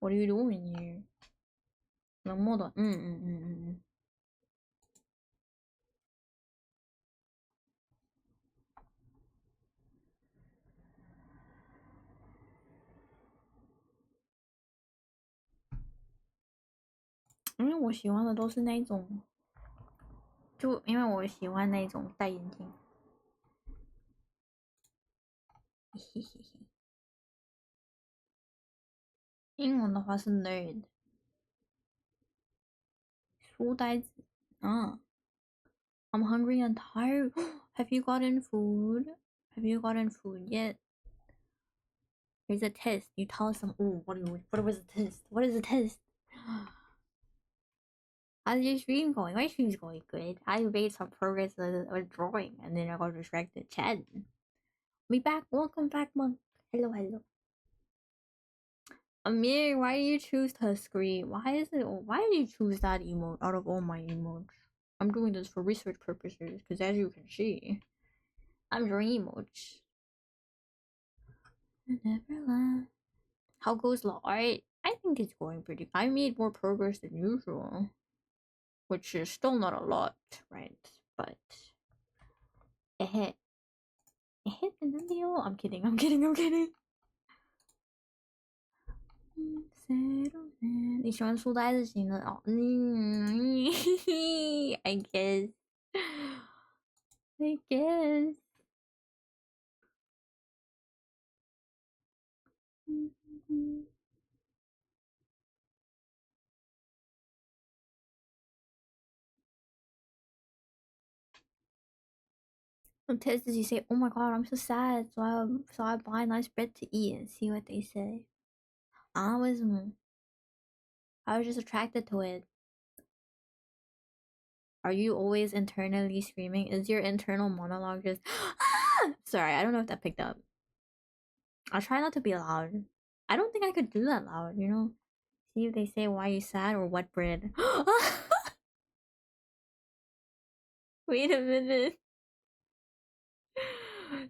What are you doing here? 冷漠的，因为我喜欢的都是那种，就因为我喜欢那种戴眼镜。嘿嘿嘿。英文的话是 nerd，书呆子。嗯，I'm hungry and tired. Have you gotten food? Have you gotten food yet? There's a test. You tell us some. Oh, what was the test? What is the test? How's your stream going? My stream's going good. I made some progress with drawing, and then I got distracted. Chad, me back. Welcome back, monk. Hello. Amir, why do you choose to scream? Why is it? Why did you choose that emote out of all my emotes? I'm doing this for research purposes, because as you can see, I'm drawing emotes. Neverland. How goes the art? I think it's going pretty. I made more progress than usual, which is still not a lot, right? But eh, I'm kidding. 你喜欢书呆子型的哦？I guess。Tested say, "Oh my god, I'm so sad." So I buy nice bread to eat and see what they say. 啊，为什么？I was just attracted to it. Are you always internally screaming? Is your internal monologue just? Sorry, I don't know if that picked up. I'll try not to be loud. I don't think I could do that loud, you know? See if they say why you sad or what bread. Wait a minute.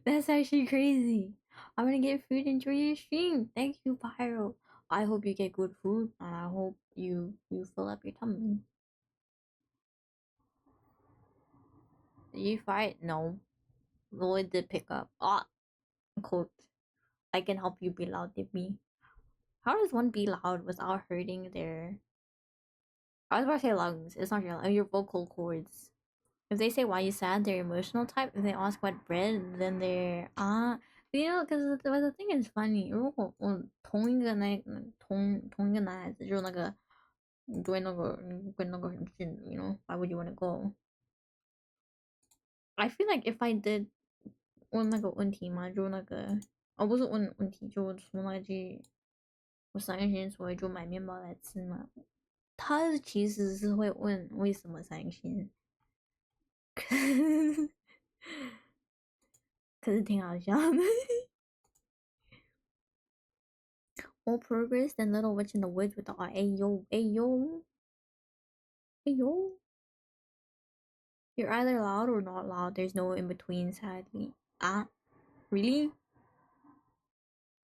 That's actually crazy. I'm gonna get food. Enjoy your stream. Thank you, Pyro. I hope you get good food and I hope you fill up your tummy. Did you fight? No. Lloyd did pick up. Ah, quote. I can help you be loud, Dippy. How does one be loud without hurting their? I was about to say lungs. It's not your vocal cords. If they say why you sad, they're emotional type. If they ask what bread, then they're you know, because the thing is funny. 如果我同一个男孩子，就那个你对那个什么劲 you know, why would you want to go? I feel like if I did 问那个问题，就那个我说那句我3个星期出来就买面包来吃嘛，他其实是会问为什么3个星，可是挺好笑的。More progress than Little Witch in the Woods with the ayo ayo ayo. You're either loud or not loud. There's no in between, sadly. Really?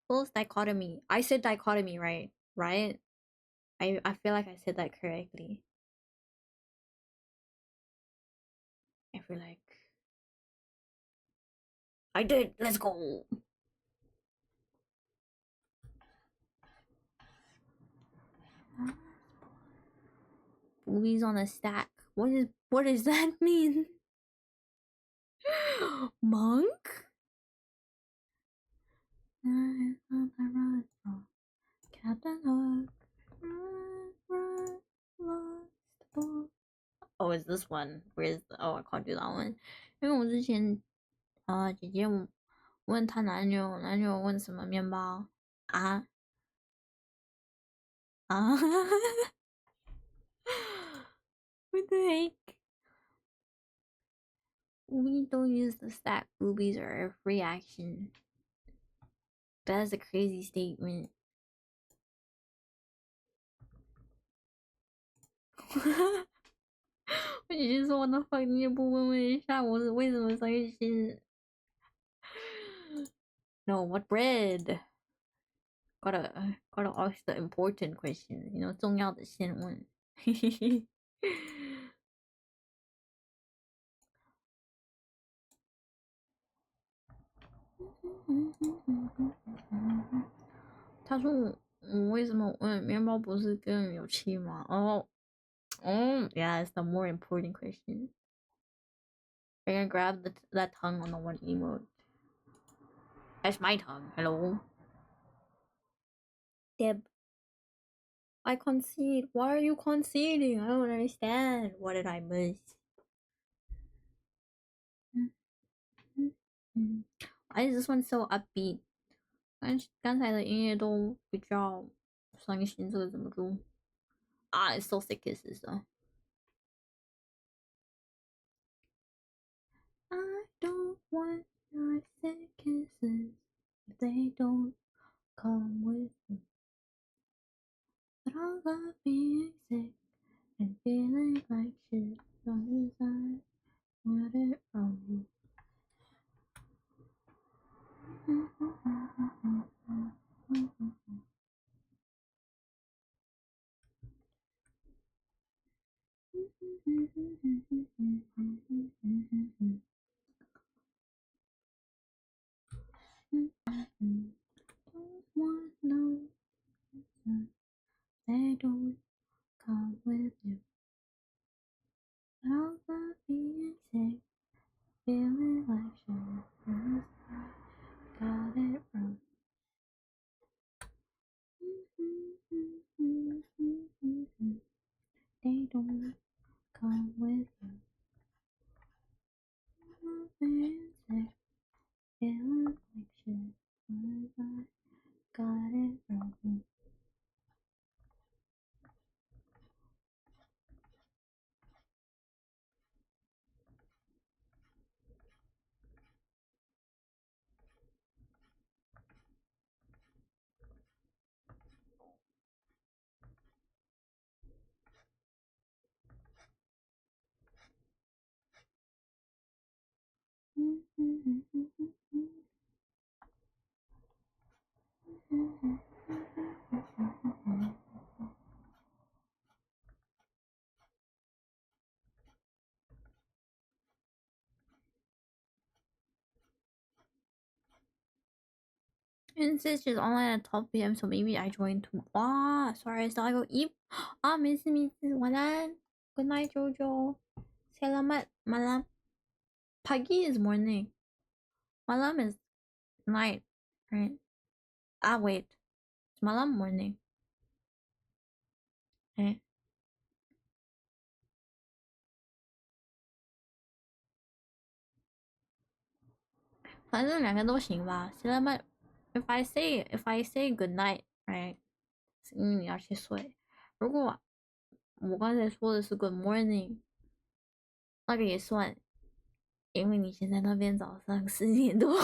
False dichotomy. I said dichotomy, right? Right? I feel like I said that correctly. I feel like I did. Let's go. Boobies on a stack. What does that mean? Monk? Captain Hook. Run, lost boy. Oh, it's this one. Oh, I can't do that one. 因为我之前姐姐问她男友问什么面包啊啊 what the heck? We don't use the stack. Boobies are a free action. That's a crazy statement. 我姐姐说："我的 fuck 你也不问一下我是为什么伤心？" No, what bread? Gotta ask the important question. You know, 重要的先问。他说我为什么问面包不是更有趣吗？ yeah, it's the more important question. You're gonna grab that tongue on the one emote. That's my tongue. Hello, Deb. I concede. Why are you conceding? I don't understand. What did I miss? Why is this one so upbeat? 刚才的音乐都比较伤心，这个怎么读？It's so sick kisses though. I don't want your sick kisses if they don't come with me. But I love being sick and feeling like shit. Long as I got it from you. Don't want no answer. They don't come with you. But I love being sick, feeling like shit. Long as I got it from you. They don't come with you. Being sick, feeling like shit. Long as I got it from you. And sis just online at 12 p.m. So maybe I joined too. Wow, sorry. So I go eat. Ah, miss. Walan. Good night, Jojo. Selamat malam. Pagi is morning. Malam is night, right? Ah, wait. It's malam morning. Eh? 反正两个都行吧. Selamat. If I say good night, right? 是因为你要去睡。如果我刚才说的是 good morning, 那个也算，因为你现在那边早上10点多。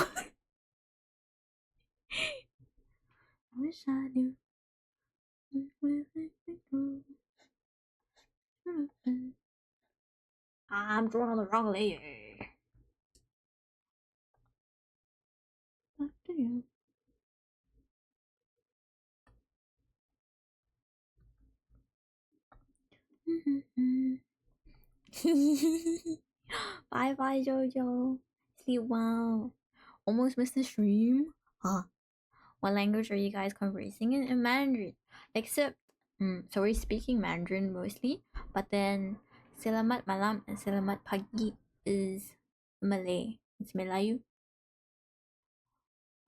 Wish I knew. I'm drawing on the wrong layer. After you. Bye bye, Jojo. Sleep well. Almost missed the stream. Huh. What language are you guys conversing in Mandarin? Except, so we're speaking Mandarin mostly, but then Selamat Malam and Selamat Pagi is Malay. It's Melayu.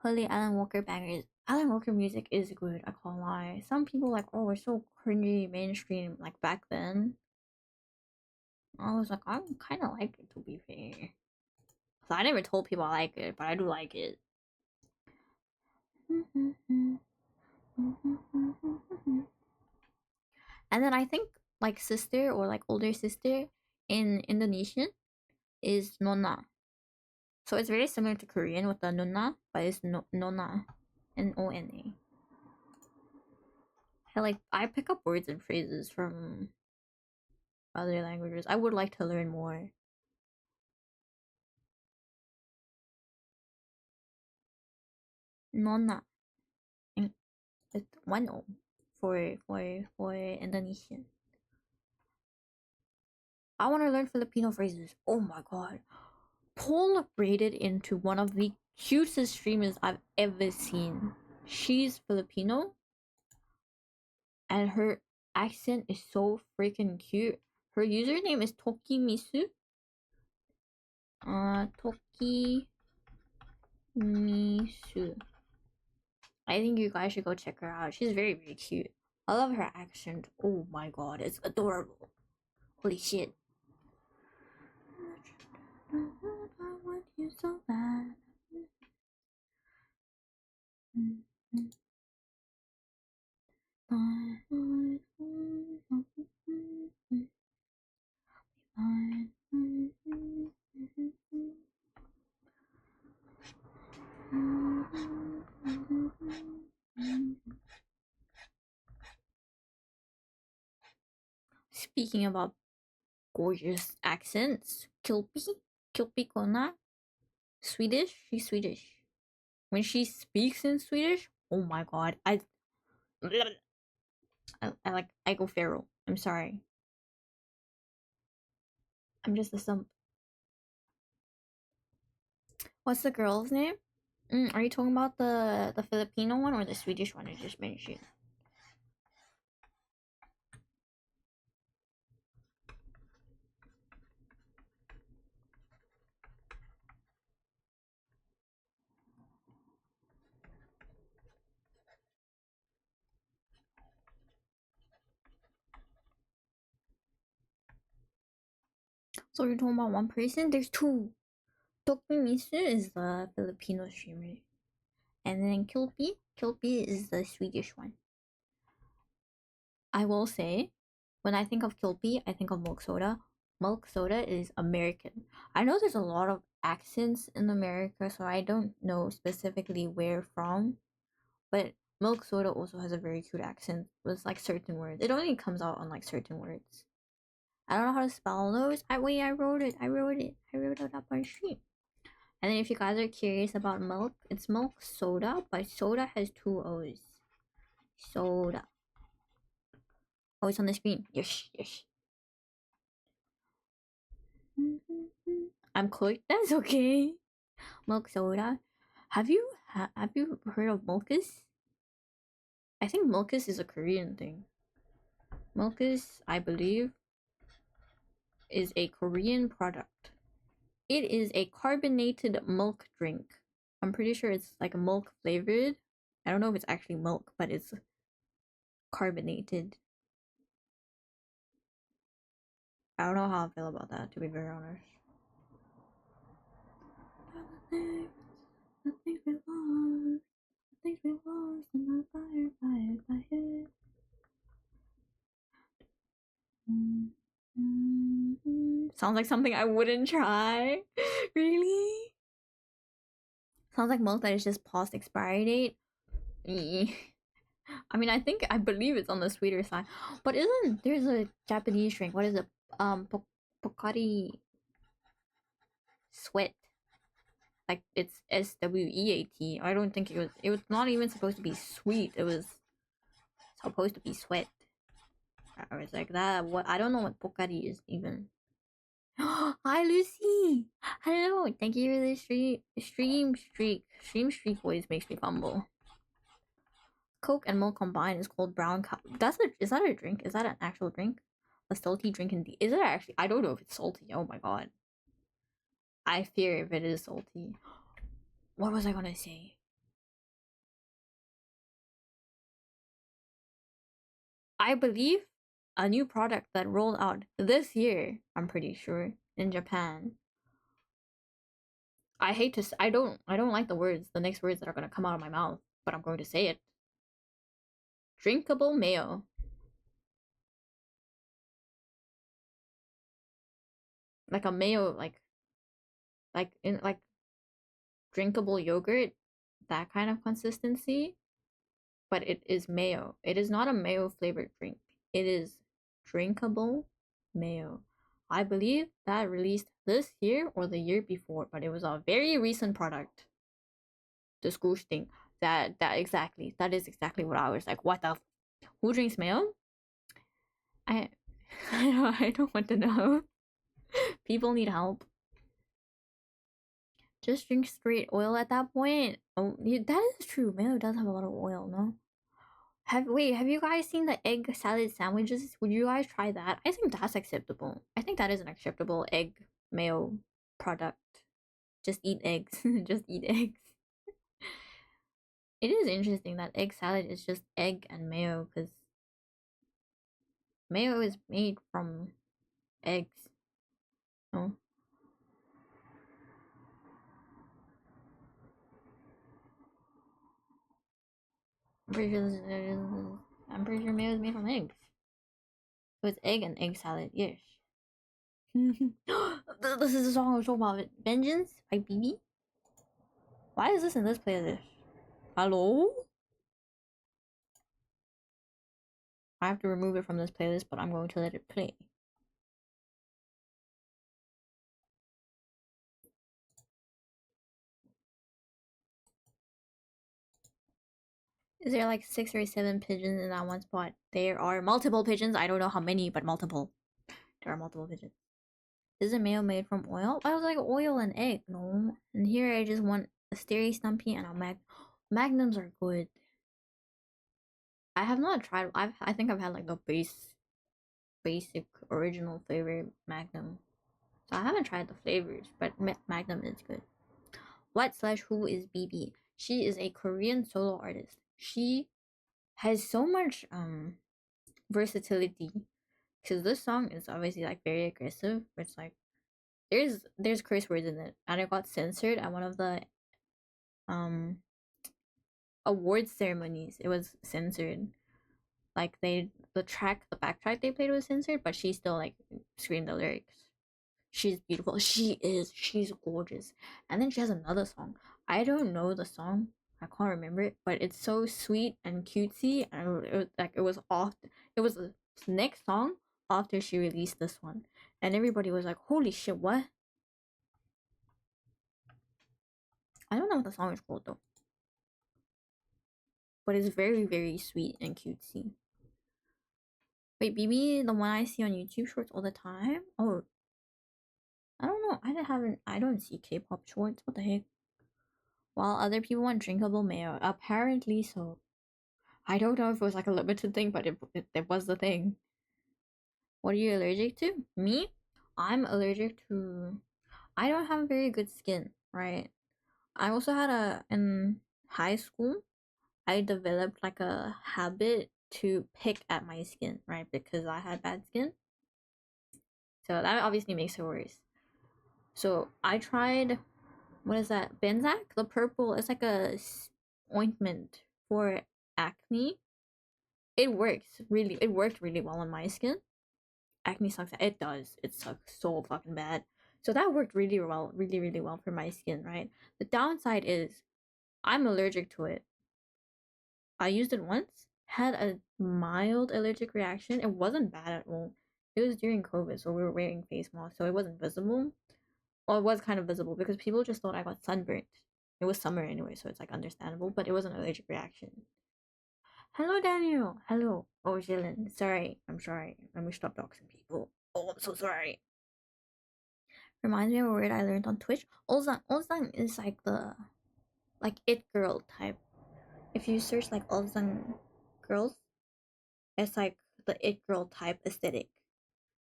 Holy Alan Walker bangers. Alan Walker music is good, I can't lie. Some people like, oh, we're so cringy mainstream, like back then. I was like, I kind of like it, to be fair. So I never told people I like it, but I do like it. And then I think like sister or like older sister in Indonesian is nona. So it's very similar to Korean with the nona, but it's nona, Nona. I pick up words and phrases from other languages. I would like to learn more. Nona, and it's one O for Indonesian. I want to learn Filipino phrases. Oh my god. Paul braided into one of the cutest streamers I've ever seen. She's Filipino and her accent is so freaking cute. Her username is Tokimisu. Tokimisu. I think you guys should go check her out. She's very, very cute. I love her accent. Oh my god, it's adorable. Holy shit. I want you so bad. Speaking about gorgeous accents, Kilpi Kona, Swedish. She's Swedish. When she speaks in Swedish, oh my god, I go feral. I'm sorry. I'm just a simp. What's the girl's name? Are you talking about the Filipino one or the Swedish one I just mentioned? So you're talking about one person? There's two. Tokimisu is the Filipino streamer. And then Kilpi is the Swedish one. I will say, when I think of Kilpi, I think of Milk Soda. Milk Soda is American. I know there's a lot of accents in America, so I don't know specifically where from. But Milk Soda also has a very cute accent with like certain words. It only comes out on like certain words. I don't know how to spell those. I wrote it. I wrote it up on stream. And then if you guys are curious about milk, it's Milk Soda, but soda has two O's. Soda. Oh, it's on the screen. Yes. I'm clicked. That's okay. Milk Soda. Have you Have you heard of Milkus? I think Milkus is a Korean thing. Milkus, I believe, is a Korean product. It is a carbonated milk drink. I'm pretty sure it's like milk flavored. I don't know if it's actually milk, but it's carbonated. I don't know how I feel about that, to be very honest. The things we lost, the things we lost in the fire, fire, fire. Sounds like something I wouldn't try. Really? Sounds like milk that is just past expiry date. I mean, I believe it's on the sweeter side, but isn't there's a Japanese drink? What is it? Pocari Sweat. Like it's SWEAT. I don't think it was. It was not even supposed to be sweet. It was supposed to be sweat. I was like that. What? I don't know what Pocari is even. Hi Lucy. Hello. Thank you for the stream streak. Stream streak always makes me fumble. Coke and milk combined is called brown cow. Is that a drink? Is that an actual drink? A salty drink indeed. Is it actually? I don't know if it's salty. Oh my god. I fear if it is salty. What was I gonna say? I believe a new product that rolled out this year, I'm pretty sure, in Japan. I hate to I don't like the next words that are gonna come out of my mouth, but I'm going to say it. Drinkable mayo. Like a mayo like drinkable yogurt, that kind of consistency, but it is mayo. It is not a mayo flavored drink. It is drinkable mayo. I believe that released this year or the year before, but it was a very recent product. The Scoosh thing. That is exactly what I was like. What the? Who drinks mayo? I I don't want to know. People need help. Just drink straight oil at that point. Oh, yeah, that is true. Mayo does have a lot of oil, no? Have you guys seen the egg salad sandwiches? Would you guys try that? I think that's acceptable. I think that is an acceptable egg mayo product. Just eat eggs. Just eat eggs. It is interesting that egg salad is just egg and mayo because mayo is made from eggs. No, I'm pretty sure I'm pretty sure mayo is made from eggs. So it's egg and egg salad. Yes. This is the song I was talking about. Vengeance by BB. Why is this in this playlist? Hello? I have to remove it from this playlist, but I'm going to let it play. Is there like 6 or 7 pigeons in that one spot? There are multiple pigeons. I don't know how many, but multiple. There are multiple pigeons. Is a mayo made from oil? I was like oil and egg. No. And here I just want a Steri Stumpy and a Magnums are good. I have not tried. I think I've had like a basic original flavor Magnum. So I haven't tried the flavors, but Magnum is good. What slash who is BB? She is a Korean solo artist. She has so much versatility because this song is obviously like very aggressive. It's like there's curse words in it, and it got censored at one of the um awards ceremonies. It was censored. Like the backtrack they played was censored, but she still like screamed the lyrics. She's beautiful. She's gorgeous. And then she has another song. I don't know the song. I can't remember it, but it's so sweet and cutesy, and it was the next song after she released this one, and everybody was like, "Holy shit, what?" I don't know what the song is called though, but it's very very sweet and cutesy. Wait, BB, the one I see on YouTube shorts all the time? Oh, I don't know. I don't see K-pop shorts. What the heck? while other people want drinkable mayo. Apparently so. I don't know if it was like a limited thing, but it was the thing. What are you allergic to? Me? I'm allergic to. I don't have very good skin, right? I also had in high school, I developed like a habit to pick at my skin, right? Because I had bad skin. So that obviously makes it worse. So I tried, what is that? Benzac? The purple, it's like a ointment for acne. It worked really well on my skin. Acne sucks. It does. It sucks so fucking bad. So that worked really well, really well for my skin, right? The downside is I'm allergic to it. I used it once, had a mild allergic reaction. It wasn't bad at all. It was during COVID, so we were wearing face masks, so it wasn't visible. Well, it was kind of visible because people just thought I got sunburnt. It was summer anyway, so it's like understandable, but it was an allergic reaction. Hello, Daniel. Hello. Oh, Jillian. Sorry. I'm sorry. Let me stop doxing people. Oh, I'm so sorry. Reminds me of a word I learned on Twitch. Ozang. Ozang is like the it girl type. If you search like Ozang girls, it's like the it girl type aesthetic.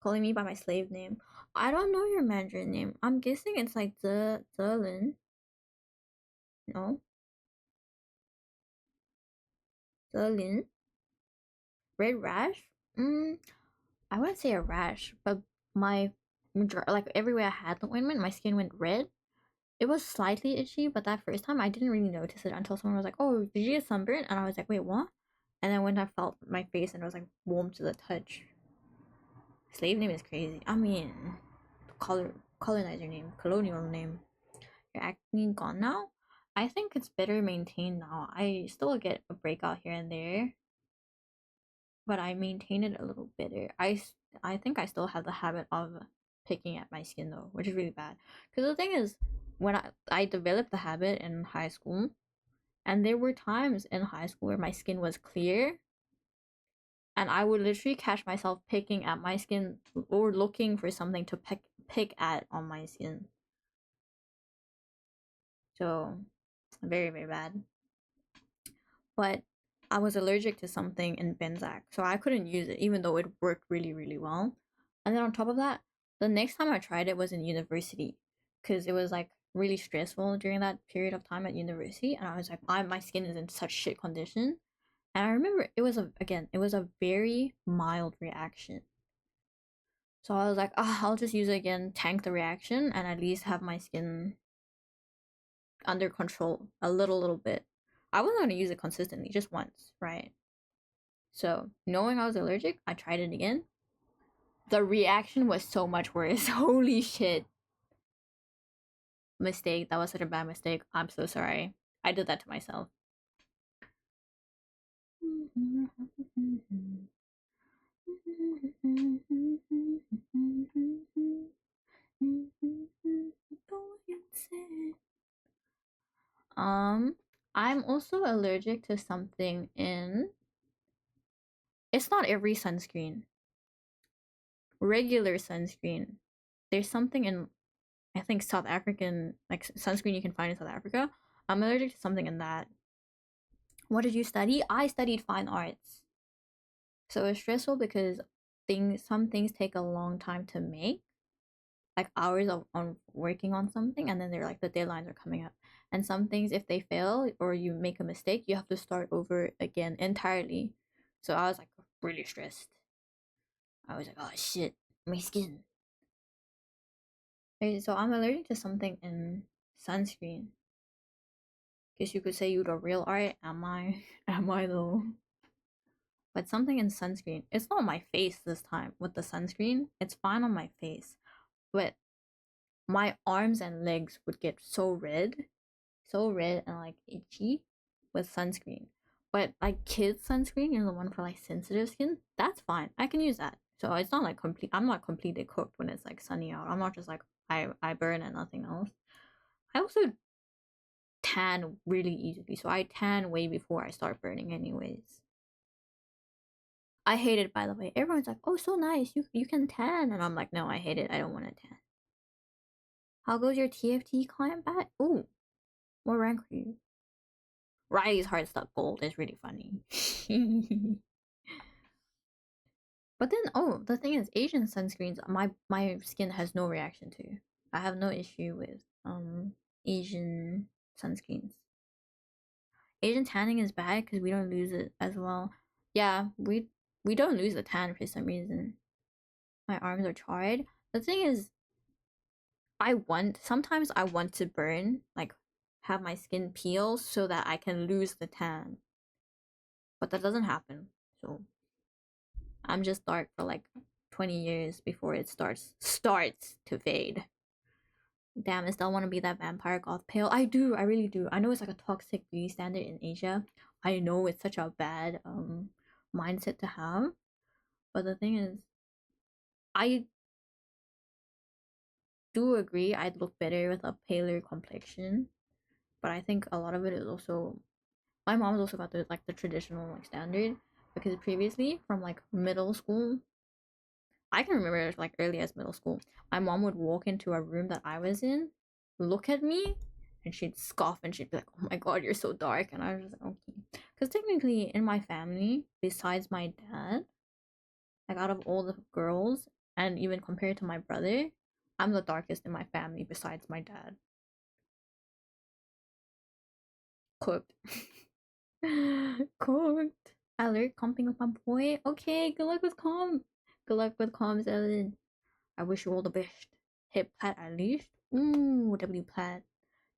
Calling me by my slave name. I don't know your Mandarin name. I'm guessing it's like Zelin. No, Zelin. Red rash. I wouldn't say a rash, but my like everywhere I had the ointment, my skin went red. It was slightly itchy, but that first time I didn't really notice it until someone was like, "Oh, did you get sunburn?" And I was like, "Wait, what?" And then when I felt my face and it was like warm to the touch. Slave name is crazy. I mean, colonizer name, colonial name. Your acne gone now? I think it's better maintained now. I still get a breakout here and there, but I maintain it a little better. I think I still have the habit of picking at my skin though, which is really bad. Because the thing is, when I developed the habit in high school, and there were times in high school where my skin was clear, and I would literally catch myself picking at my skin or looking for something to pick at on my skin. So very bad. But I was allergic to something in Benzac, so I couldn't use it, even though it worked really well. And then on top of that, the next time I tried it was in university, because it was like really stressful during that period of time at university, and I was like, my skin is in such shit condition. And I remember it was a very mild reaction. So I was like, I'll just use it again, tank the reaction, and at least have my skin under control a little bit. I wasn't gonna use it consistently, just once, right? So knowing I was allergic, I tried it again. The reaction was so much worse. Holy shit. Mistake. That was such a bad mistake. I'm so sorry. I did that to myself. Um, I'm also allergic to something in. It's not every sunscreen. Regular sunscreen. There's something in, I think, South African, like sunscreen you can find in South Africa. I'm allergic to something in that. What did you study? I studied fine arts. So it's stressful because some things take a long time to make, like hours of on working on something, and then they're like the deadlines are coming up. And some things, if they fail or you make a mistake, you have to start over again entirely. So I was like really stressed. I was like, oh shit, my skin. Okay, so I'm allergic to something in sunscreen. Guess you could say you're the real art. Am I? Am I though? But something in sunscreen. It's not on my face this time with the sunscreen. It's fine on my face. But my arms and legs would get so red and like itchy with sunscreen. But like kids sunscreen, the one for like sensitive skin, that's fine. I can use that. So it's not like complete. I'm not completely cooked when it's like sunny out. I'm not just like I burn and nothing else. I also tan really easily, so I tan way before I start burning, anyways. I hate it, by the way. Everyone's like, "Oh, so nice. You can tan," and I'm like, "No, I hate it. I don't want to tan." How goes your TFT client back? Ooh, What rank are you? Riley's hard stuck gold is really funny. But then, oh, the thing is, Asian sunscreens, my skin has no reaction to. I have no issue with Asian sunscreens. Asian tanning is bad because we don't lose it as well. Yeah, we don't lose the tan for some reason. My arms are charred. The thing is, sometimes I want to burn, like have my skin peel so that I can lose the tan. But that doesn't happen. So I'm just dark for like 20 years before it starts to fade. Damn, I still want to be that vampire goth pale. I do, I really do. I know it's like a toxic beauty standard in Asia. I know it's such a bad mindset to have. But the thing is, I do agree I'd look better with a paler complexion. But I think a lot of it is also my mom's also got the traditional like standard because previously from like middle school, I can remember like early as middle school, my mom would walk into a room that I was in, look at me, and she'd scoff and she'd be like, "Oh my god, you're so dark," and I was just like, okay, because technically in my family, besides my dad, like out of all the girls, and even compared to my brother, I'm the darkest in my family besides my dad. Cooked. Cooked. Alert comping with my boy. Okay, good luck with comp. Good luck with comms, Ellen. I wish you all the best. Hit plat at least. Ooh, W plat.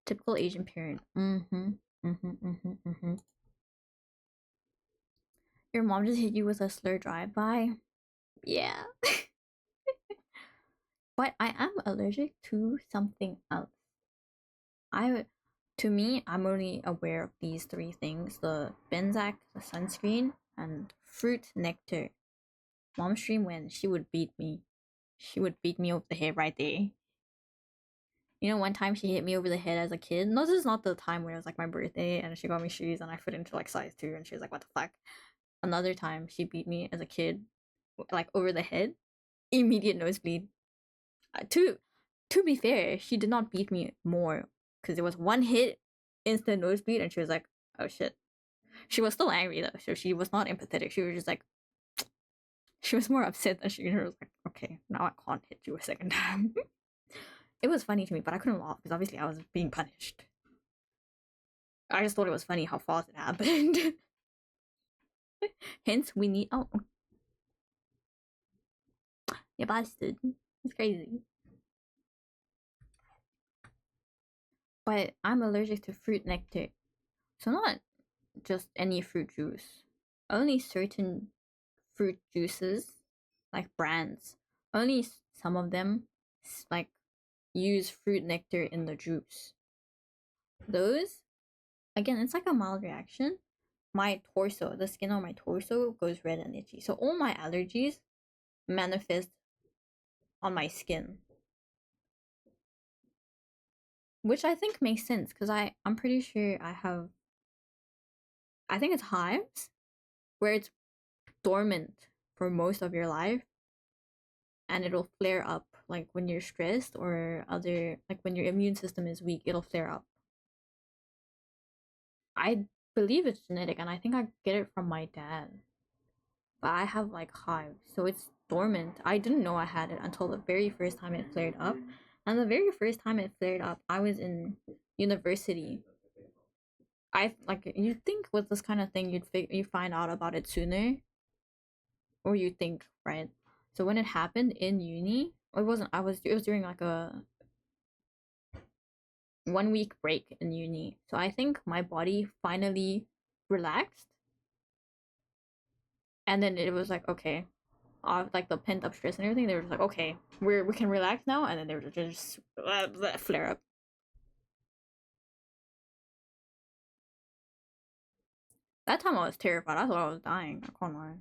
Typical Asian parent. Mm-hmm. Mm-hmm. Mm-hmm. Mm-hmm. Your mom just hit you with a slur drive-by. Yeah. But I am allergic to something else. I to me, I'm only aware of these three things: the Benzac, the sunscreen, and fruit nectar. Mom stream when she would beat me. She would beat me over the head right there. You know, one time she hit me over the head as a kid. No, this is not the time where it was like my birthday and she got me shoes and I fit into like size 2 and she was like, what the fuck? Another time she beat me as a kid, like over the head. Immediate nosebleed. To be fair, she did not beat me more because it was one hit, instant nosebleed, and she was like, oh shit. She was still angry though, so she was not empathetic. She was just like, she was more upset than she was like, okay, now I can't hit you a second time. It was funny to me, but I couldn't laugh because obviously I was being punished. I just thought it was funny how fast it happened. Hence, we need. Oh, you bastard. It's crazy. But I'm allergic to fruit nectar. So, not just any fruit juice, only certain fruit juices, like brands. Only some of them, like, use fruit nectar in the juice. Those, again, it's like a mild reaction. My torso, the skin on my torso goes red and itchy. So, all my allergies manifest on my skin, which I think makes sense because I'm pretty sure I think it's hives where it's dormant for most of your life and it'll flare up like when you're stressed or other like when your immune system is weak, it'll flare up. I believe it's genetic and I think I get it from my dad. But I have like hives, so it's dormant. I didn't know I had it until the very first time it flared up. And the very first time it flared up, I was in university. I like you'd think with this kind of thing you find out about it sooner, or you think right. So when it happened in uni, it wasn't. It was during like a 1 week break in uni. So I think my body finally relaxed, and then it was like okay, like the pent up stress and everything. They were just like okay, we can relax now, and then they were just flare up. That time I was terrified. I thought I was dying. I can't lie.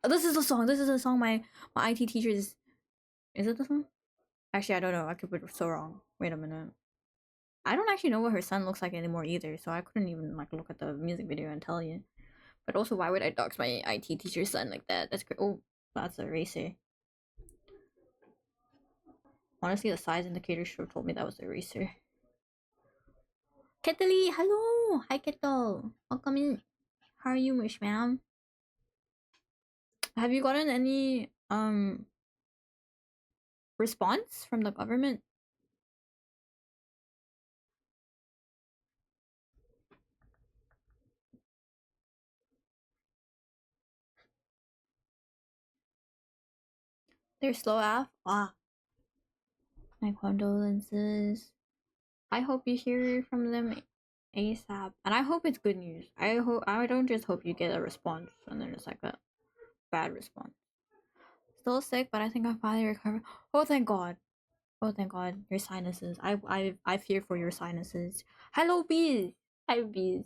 Oh, this is the song. This is the song my IT teacher is. Is it the song? Actually, I don't know. I could be so wrong. Wait a minute. I don't actually know what her son looks like anymore either, so I couldn't even like look at the music video and tell you. But also, why would I dox my IT teacher's son like that? That's great. Oh, that's a racer. Honestly, the size indicator should have told me that was the eraser. Kettley, hello! Hi, Kettle. Welcome in. How are you, Mish ma'am? Have you gotten any response from the government? They're slow af. Ah, my condolences. I hope you hear from them ASAP, and I hope it's good news. I don't just hope you get a response and then it's like a bad response. Still sick, but I think I'm finally recovering. Oh, thank God. Oh, thank God. Your sinuses. I fear for your sinuses. Hello, bees. Hi, bees.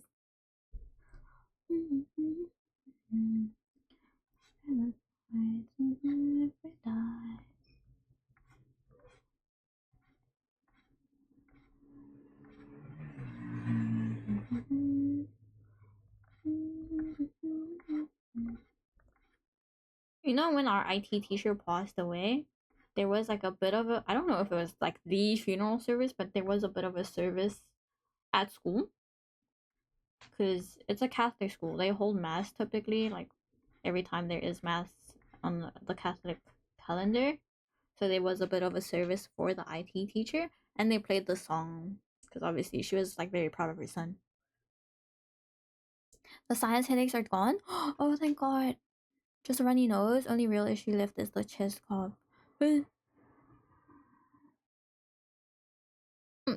You know, when our IT teacher passed away, there was like a bit of a, I don't know if it was like the funeral service, but there was a bit of a service at school because it's a Catholic school. They hold mass typically, like every time there is mass on the Catholic calendar. So there was a bit of a service for the IT teacher, and they played the song because obviously she was like very proud of her son. The sinus headaches are gone. Oh, thank God! Just a runny nose. Only real issue left is the chest cough. Is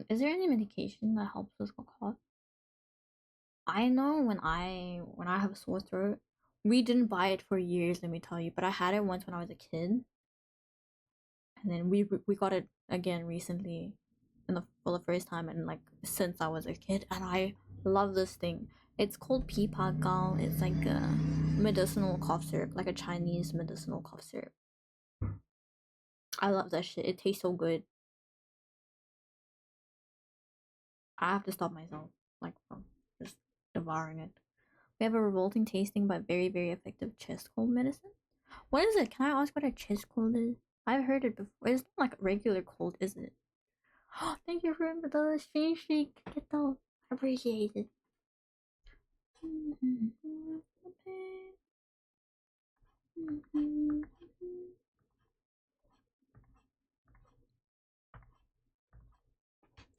there any medication that helps with the cough? I know when I have a sore throat, we didn't buy it for years. Let me tell you, but I had it once when I was a kid, and then we got it again recently, for the first time, and like since I was a kid, and I love this thing. It's called pipa gal. It's like a medicinal cough syrup, like a Chinese medicinal cough syrup. I love that shit. It tastes so good. I have to stop myself, like from just devouring it. We have a revolting tasting but very, very effective chest cold medicine. What is it? Can I ask what a chest cold is? I've heard it before. It's not like a regular cold, is it? Thank you for the stream shake. Get the appreciate it.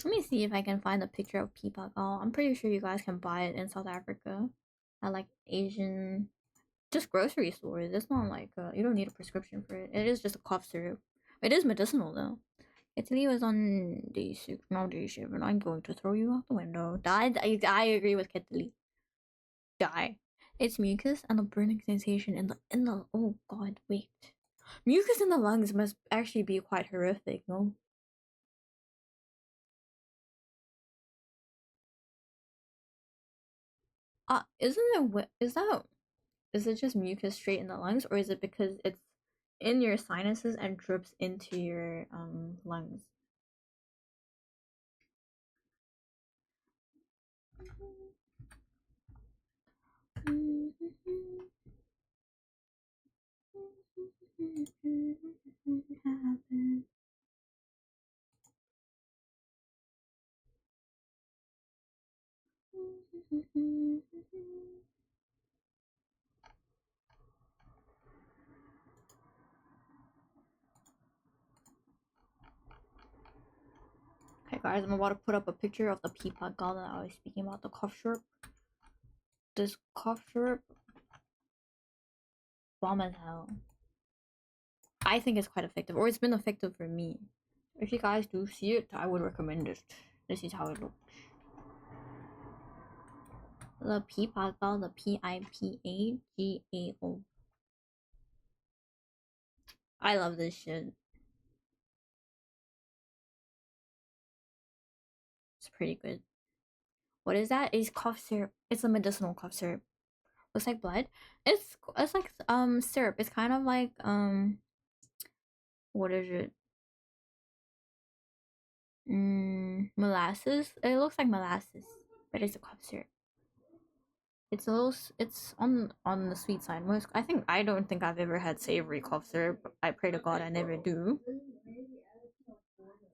Let me see if I can find a picture of peacock. Oh, I'm pretty sure you guys can buy it in South Africa at like Asian, just grocery stores. It's not like you don't need a prescription for it. It is just a cough syrup. It is medicinal though. Italy was on day 6, no day 7. I'm going to throw you out the window. I agree with Italy. Die. It's mucus and a burning sensation in the oh god, wait. Mucus in the lungs must actually be quite horrific, no? Isn't it is it just mucus straight in the lungs, or is it because it's in your sinuses and drips into your lungs? Okay, guys, I'm about to put up a picture of the peapod gall that I was speaking about, the cough syrup. This cough syrup, bomb as hell. I think it's quite effective, or it's been effective for me. If you guys do see it, I would recommend it. This is how it looks. The Pipagao, the Pipagao. I love this shit. It's pretty good. What is that? It's cough syrup. It's a medicinal cough syrup. Looks like blood. It's like syrup. It's kind of like what is it? Molasses. It looks like molasses, but it's a cough syrup. It's a little. It's on the sweet side. I don't think I've ever had savory cough syrup. I pray to God I never do.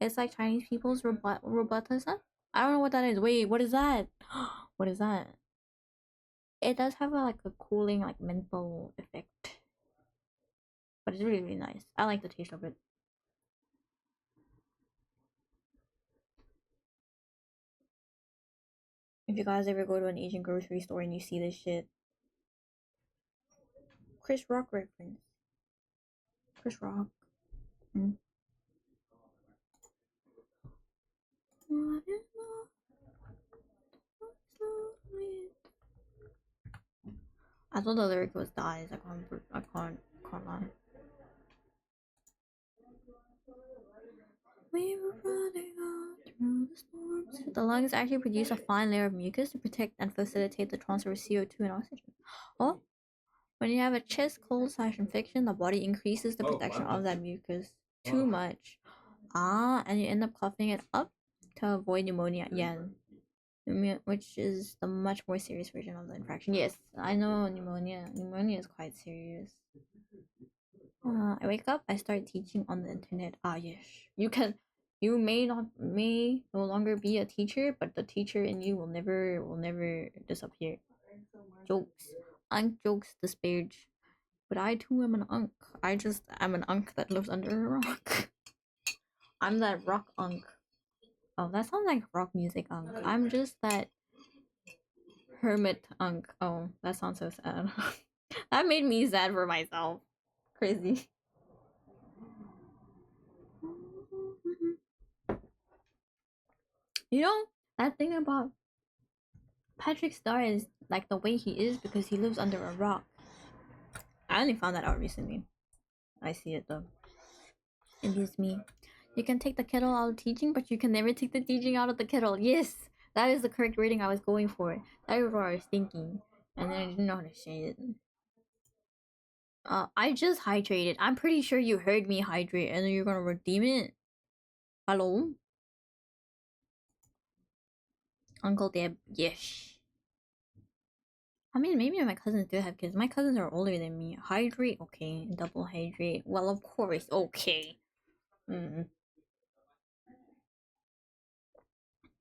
It's like Chinese people's robotism. I don't know what that is. Wait, what is that? What is that? It does have like a cooling, like menthol effect, but it's really nice. I like the taste of it. If you guys ever go to an Asian grocery store and you see this shit, Chris Rock reference. Chris Rock. Mm. I thought the lyric was dies. I can't lie. We were running on through the storms. The lungs actually produce a fine layer of mucus to protect and facilitate the transfer of CO2 and oxygen. Oh, when you have a chest cold/infection, the body increases the protection of that mucus too much. And you end up coughing it up to avoid pneumonia again, which is the much more serious version of the infection. Yes, I know pneumonia. Pneumonia is quite serious. I wake up, I start teaching on the internet. Yes. You may no longer be a teacher, but the teacher in you will never disappear. Jokes. Unk jokes disparage. But I too am an unk. I'm an unk that lives under a rock. I'm that rock unk. Oh, that sounds like rock music unk. I'm just that hermit unk. Oh, that sounds so sad. That made me sad for myself. Crazy. You know, that thing about Patrick Star is like the way he is because he lives under a rock. I only found that out recently. I see it though. It is me. You can take the kettle out of teaching, but you can never take the teaching out of the kettle. Yes, that is the correct rating I was going for. That is what I was thinking, and then I didn't know how to say it. I just hydrated. I'm pretty sure you heard me hydrate, and then you're gonna redeem it. Hello, Uncle Deb. Yes. I mean, maybe my cousins do have kids. My cousins are older than me. Hydrate, okay. Double hydrate. Well, of course, okay. Mm.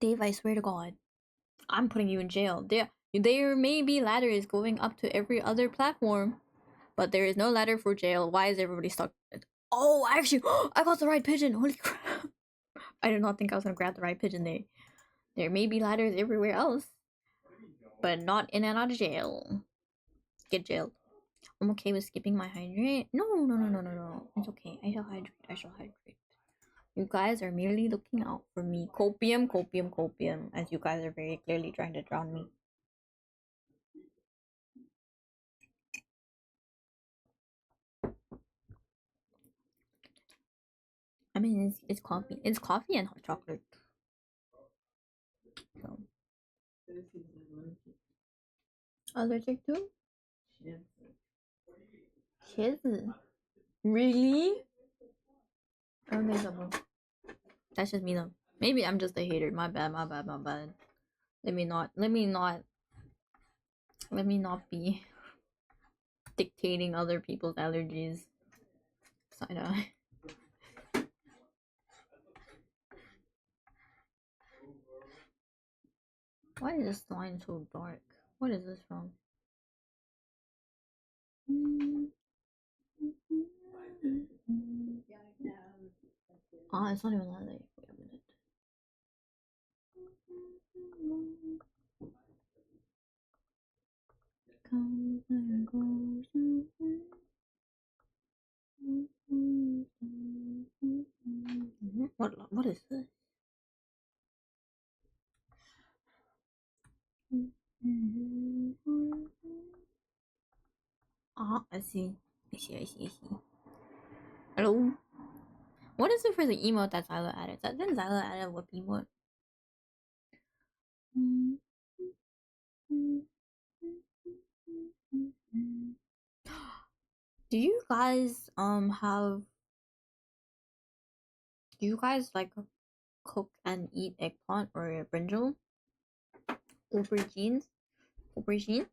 Dave, I swear to God, I'm putting you in jail. There may be ladders going up to every other platform, but there is no ladder for jail. Why is everybody stuck? Oh, actually, I got the right pigeon. Holy crap! I did not think I was gonna grab the right pigeon there. There may be ladders everywhere else, but not in and out of jail. Get jailed. I'm okay with skipping my hydrate. No, no, no, no, no, no. It's okay. I shall hydrate. I shall hydrate. You guys are merely looking out for me. Copium, copium, copium. As you guys are very clearly trying to drown me. I mean, it's coffee. It's coffee and hot chocolate. So. Allergic to? Cheese. Really? I don't think so. That's just me though. Maybe I'm just a hater. My bad, my bad, my bad. Let me not be dictating other people's allergies. Side eye. Why is this line so dark? What is this from? It's not even that late. Wait a minute. Comes and goes. What is this? I see. I see. I see. I see. Hello. What is it for the emote that Zylo added? Didn't Zylo add a whip emote? Do you guys have? Do you guys like cook and eat eggplant or brinjal? Aubergines? Aubergine?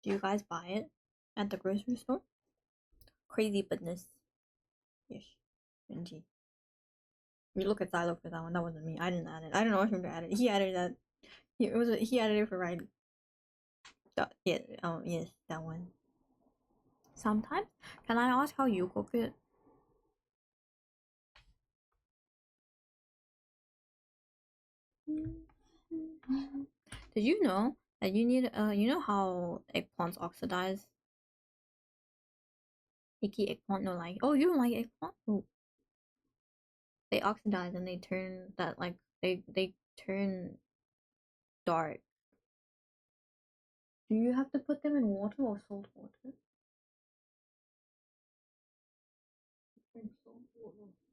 Do you guys buy it at the grocery store? Crazy business. Yes. Benji. You look at Silo for that one. That wasn't me. I didn't add it. I don't know him to add it. He added that. He added it for Riley. Yeah. Oh yes, that one. Sometimes. Can I ask how you cook it? Did you know that you need you know how eggplants oxidize? Icky eggplant no like. Oh, you don't like eggplant? Oh, they oxidize and they turn that like they turn dark. Do you have to put them in water or salt water?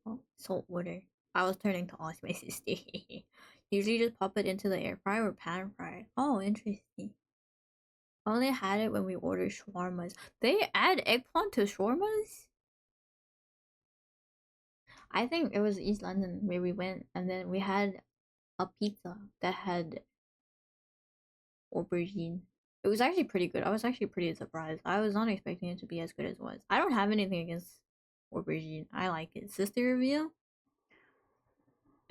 Oh, salt water. I was turning to ask my sister. Usually just pop it into the air fryer or pan fry. Oh, interesting. I only had it when we ordered shawarmas. They add eggplant to shawarmas? I think it was East London where we went, and then we had a pizza that had aubergine. It was actually pretty good. I was actually pretty surprised. I was not expecting it to be as good as it was. I don't have anything against aubergine. I like it. Sister reveal?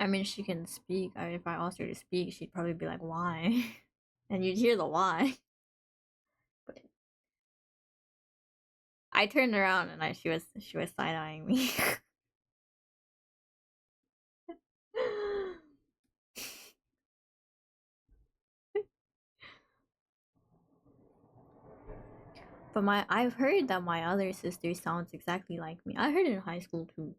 I mean, she can speak. If I asked her to speak, she'd probably be like, "Why?" And you'd hear the why. But I turned around and she was side eyeing me. But I've heard that my other sister sounds exactly like me. I heard it in high school too.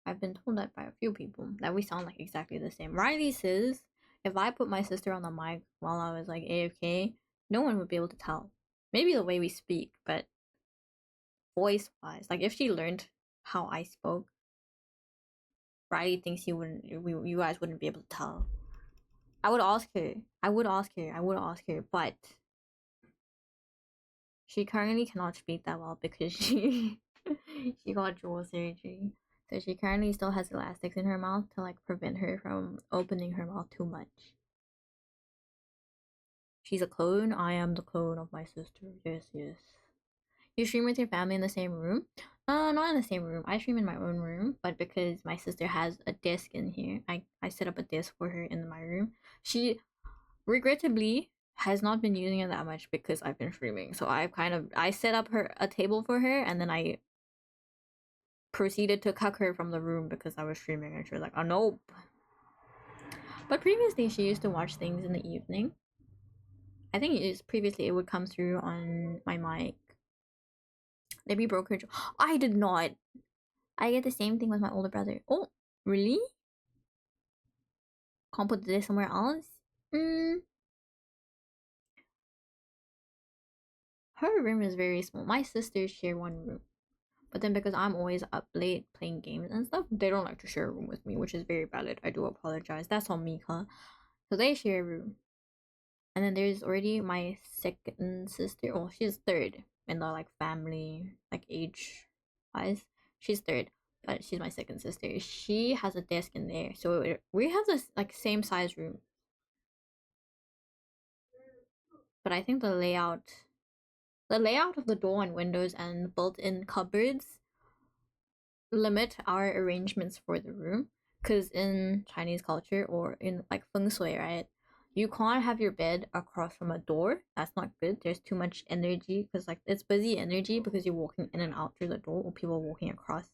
I've been told that by a few people that we sound like exactly the same. Riley says if I put my sister on the mic while I was like AFK, no one would be able to tell. Maybe the way we speak, but voice wise, like if she learned how I spoke, Riley thinks you guys wouldn't be able to tell. I would ask her. But she currently cannot speak that well because she got jaw surgery. So she currently still has elastics in her mouth to like prevent her from opening her mouth too much. She's a clone. I am the clone of my sister. Yes, yes. You stream with your family in the same room? Not in the same room. I stream in my own room, but because my sister has a desk in here, I set up a desk for her in my room. She regrettably has not been using it that much because I've been streaming. So I set up a table for her and then I proceeded to cuck her from the room because I was streaming and she was like, "Oh nope." But previously she used to watch things in the evening. I think previously it would come through on my mic. Maybe broke her jaw. I did not. I get the same thing with my older brother. Oh, really? Can't put this somewhere else? Mm, her room is very small. My sisters share one room. But then because I'm always up late playing games and stuff, they don't like to share a room with me, which is very valid. I do apologize. That's on Mika. So they share a room. And then there's already my second sister. Well, she's third in the like family, like age wise. She's third, but she's my second sister. She has a desk in there. So we have this like same size room. But I think the layout of the door and windows and built-in cupboards limit our arrangements for the room, because in Chinese culture or in like feng shui, right, you can't have your bed across from a door. That's not good. There's too much energy because like it's busy energy because you're walking in and out through the door or people walking across.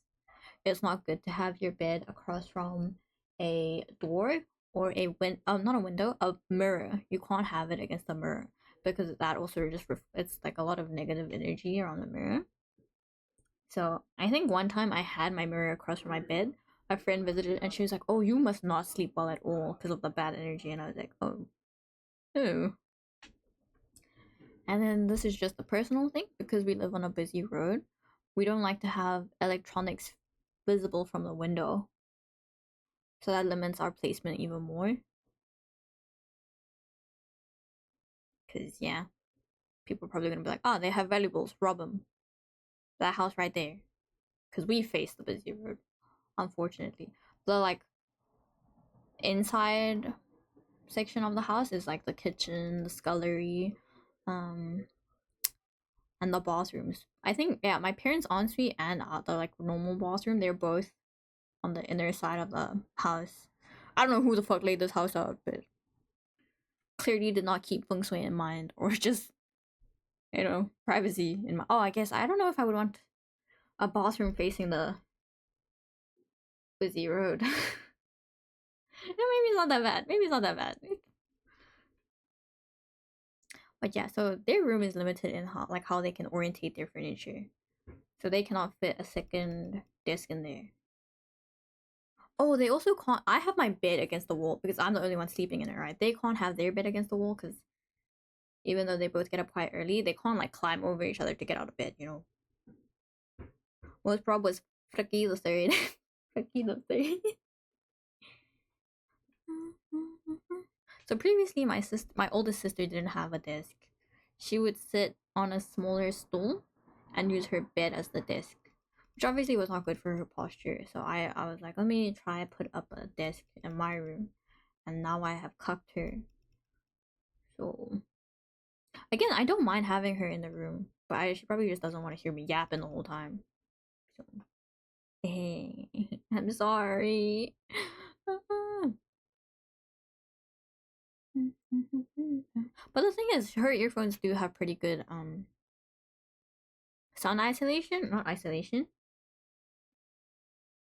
It's not good to have your bed across from a door or not a window, a mirror. You can't have it against the mirror because that also just it's like a lot of negative energy around the mirror. So I think one time I had my mirror across from my bed. A friend visited and she was like, "Oh, you must not sleep well at all because of the bad energy." And I was like, "Oh, oh." And then this is just a personal thing because we live on a busy road. We don't like to have electronics visible from the window, so that limits our placement even more. Because yeah, people are probably gonna be like, "Oh, they have valuables, rob them." That house right there, because we face the busy road. Unfortunately, the like inside section of the house is like the kitchen, the scullery, um, and the bathrooms. I think yeah, my parents' ensuite and the like normal bathroom, they're both on the inner side of the house. I don't know who the fuck laid this house out, but clearly did not keep feng shui in mind, or just privacy in mind. Oh, I guess I don't know if I would want a bathroom facing the busy road. No, maybe it's not that bad. Maybe it's not that bad. But yeah, so their room is limited in how they can orientate their furniture. So they cannot fit a second desk in there. Oh, they also can't. I have my bed against the wall because I'm the only one sleeping in it, right? They can't have their bed against the wall because even though they both get up quite early, they can't like climb over each other to get out of bed, you know? Most prob was Fricky the third. Fricky the third. So previously, my oldest sister, didn't have a desk. She would sit on a smaller stool and use her bed as the desk, which obviously was not good for her posture. So I was like, let me try put up a desk in my room, and now I have cucked her. So again, I don't mind having her in the room, but she probably just doesn't want to hear me yapping the whole time. So hey, I'm sorry. But the thing is, her earphones do have pretty good sound isolation, not isolation.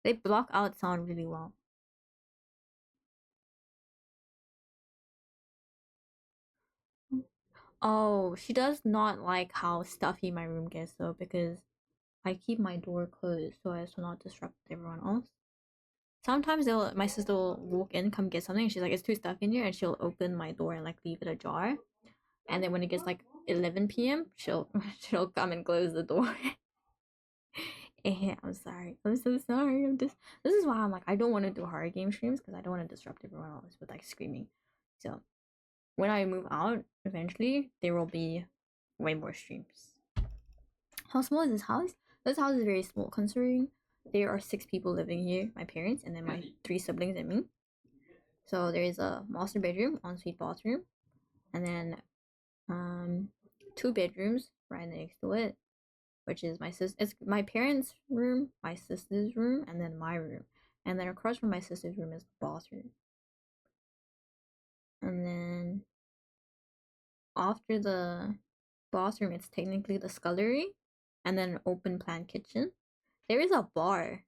They block out sound really well. Oh, she does not like how stuffy my room gets though, because I keep my door closed so as to not disrupt everyone else. Sometimes my sister will walk in, come get something, and she's like, "It's too stuffy in here," and she'll open my door and like leave it ajar. And then when it gets like 11 p.m., she'll come and close the door. I'm sorry. I'm so sorry. This is why I'm like, I don't want to do horror game streams because I don't want to disrupt everyone else with like screaming. So when I move out, eventually there will be way more streams. How small is this house? This house is very small considering there are 6 people living here, my parents and then my 3 siblings and me. So there is a master bedroom, ensuite bathroom, and then 2 bedrooms right next to it, which is it's my parents' room, my sister's room, and then my room. And then across from my sister's room is the bathroom. And then after the bathroom, it's technically the scullery, and then an open plan kitchen. There is a bar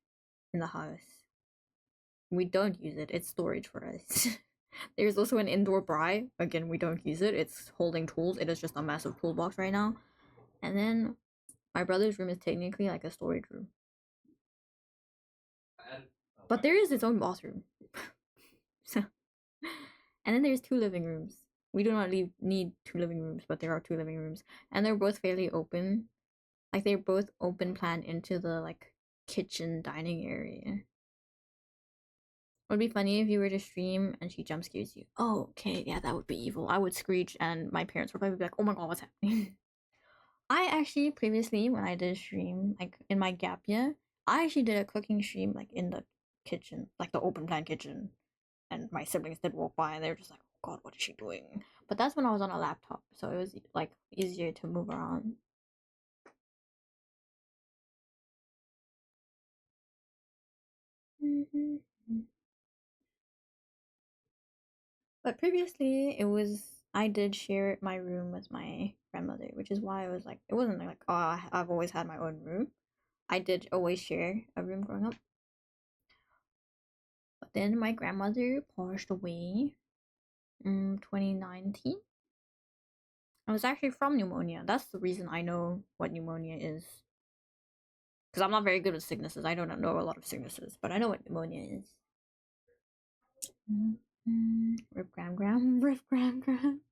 in the house. We don't use it. It's storage for us. There's also an indoor braai. Again, we don't use it. It's holding tools. It is just a massive toolbox right now. And then my brother's room is technically like a storage room. But there is its own bathroom. So, and then there's 2 living rooms. We do not need 2 living rooms, but there are 2 living rooms, and they're both fairly open. Like they're both open plan into the like kitchen dining area. It would be funny if you were to stream and she jump scares you. Oh, okay, yeah, that would be evil. I would screech, and my parents would probably be like, "Oh my god, what's happening?" I actually previously, when I did stream, like in my gap year, I actually did a cooking stream like in the kitchen, like the open plan kitchen, and my siblings did walk by and they were just like, "Oh god, what is she doing?" But that's when I was on a laptop, so it was like easier to move around. But previously, I did share my room with my grandmother, which is why I was like, it wasn't like, oh, I've always had my own room. I did always share a room growing up. But then my grandmother passed away in 2019. I was actually from pneumonia. That's the reason I know what pneumonia is. Because I'm not very good with sicknesses. I don't know a lot of sicknesses, but I know what pneumonia is. Rip gram gram, rip gram gram.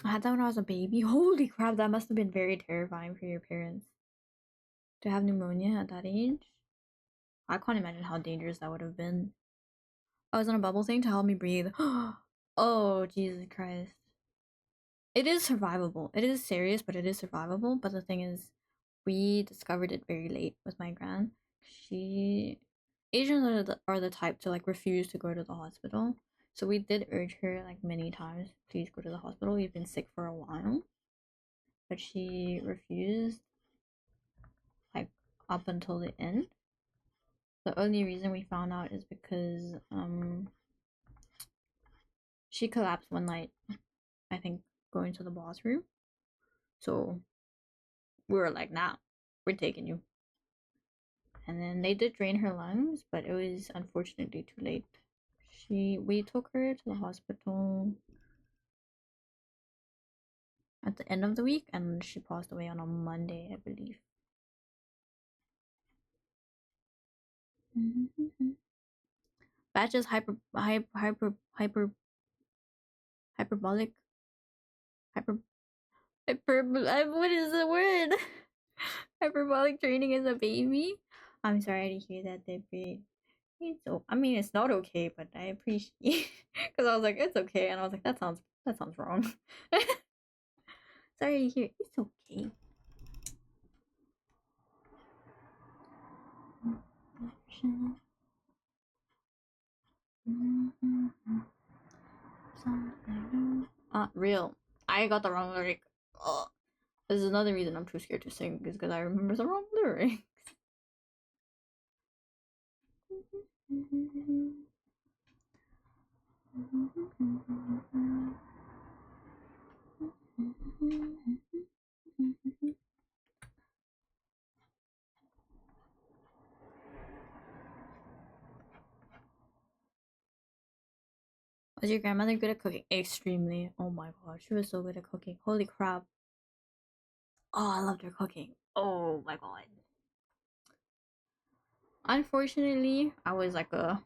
I had that when I was a baby. Holy crap, that must have been very terrifying for your parents to have pneumonia at that age. I can't imagine how dangerous that would have been. I was on a bubble thing to help me breathe. Oh, Jesus Christ. It is survivable. It is serious, but it is survivable. But the thing is, we discovered it very late with my gran. She Asians are the type to like refuse to go to the hospital. So we did urge her like many times, please go to the hospital. We've been sick for a while, but she refused like up until the end. The only reason we found out is because she collapsed one night, I think, going to the bathroom. So we were like, nah, we're taking you. And then they did drain her lungs, but it was unfortunately too late. We took her to the hospital at the end of the week, and she passed away on a Monday, I believe. Batch's hyperbolic hyper what is the word? Hyperbolic training as a baby. I'm sorry to hear that, Debbie. I mean, it's not okay, but I appreciate because I was like, it's okay, and I was like, that sounds wrong. Sorry to hear. It's okay. Real. I got the wrong lyric. Ugh. This is another reason I'm too scared to sing, is because I remember the wrong lyrics. Was your grandmother good at cooking? Extremely. Oh my god, she was so good at cooking. Holy crap. Oh, I loved her cooking. Oh my god. Unfortunately, I was not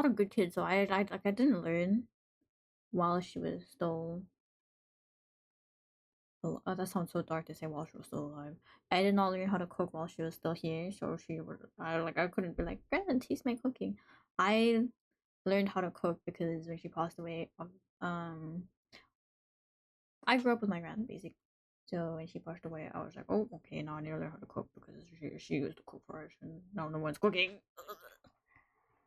a good kid, so I didn't learn while she was still. Oh, that sounds so dark to say while she was still alive. I did not learn how to cook while she was still here, so I couldn't be like, Grandma, taste my cooking. I learned how to cook because when she passed away, I grew up with my grandma basically. So when she passed away, I was like, oh, okay, now I need to learn how to cook because she used to cook for us, and now no one's cooking.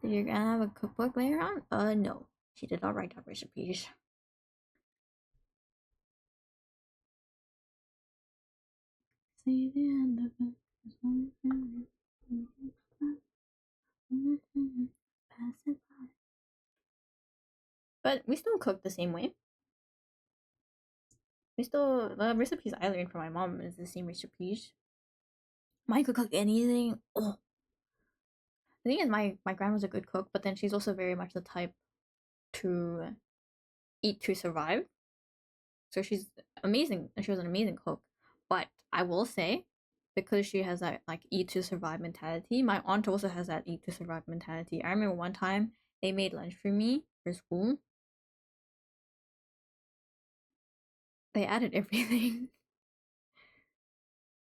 Did your grandma have a cookbook later on? No, she did not write down recipes. See the end of it. Pass it by. But we still cook the same way. The recipes I learned from my mom is the same recipes. Mine could cook anything. Oh, the thing is, my grandma's a good cook, but then she's also very much the type to eat to survive. So she's amazing, and she was an amazing cook. But I will say, because she has that like eat to survive mentality, my aunt also has that eat to survive mentality. I remember one time they made lunch for me for school. They added everything.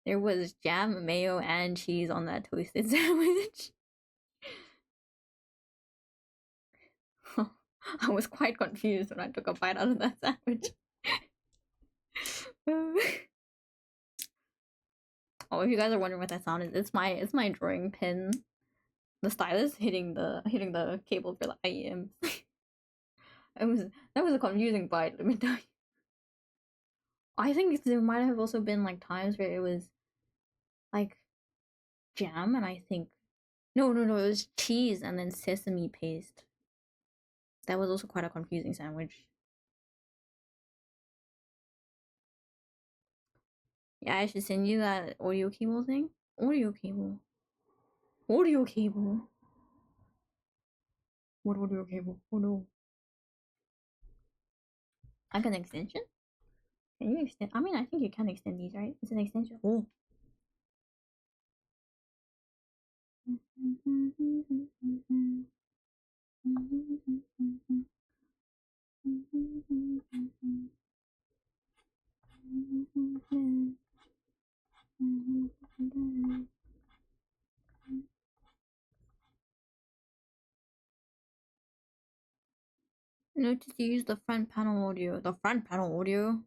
There was jam, mayo, and cheese on that toasted sandwich. I was quite confused when I took a bite out of that sandwich. Oh, if you guys are wondering what that sound is, it's my drawing pen, the stylus hitting the cable for the IEM. It was that was a confusing bite. Let me tell you. I think there might have also been like times where it was like jam, and I think no, it was cheese and then sesame paste. That was also quite a confusing sandwich. Yeah, I should send you that audio cable thing. Audio cable. Audio cable. What audio cable? Oh no. Like an extension? Can you extend? I mean, I think you can extend these, right? It's an extension. Oh. Notice you use the front panel audio. The front panel audio?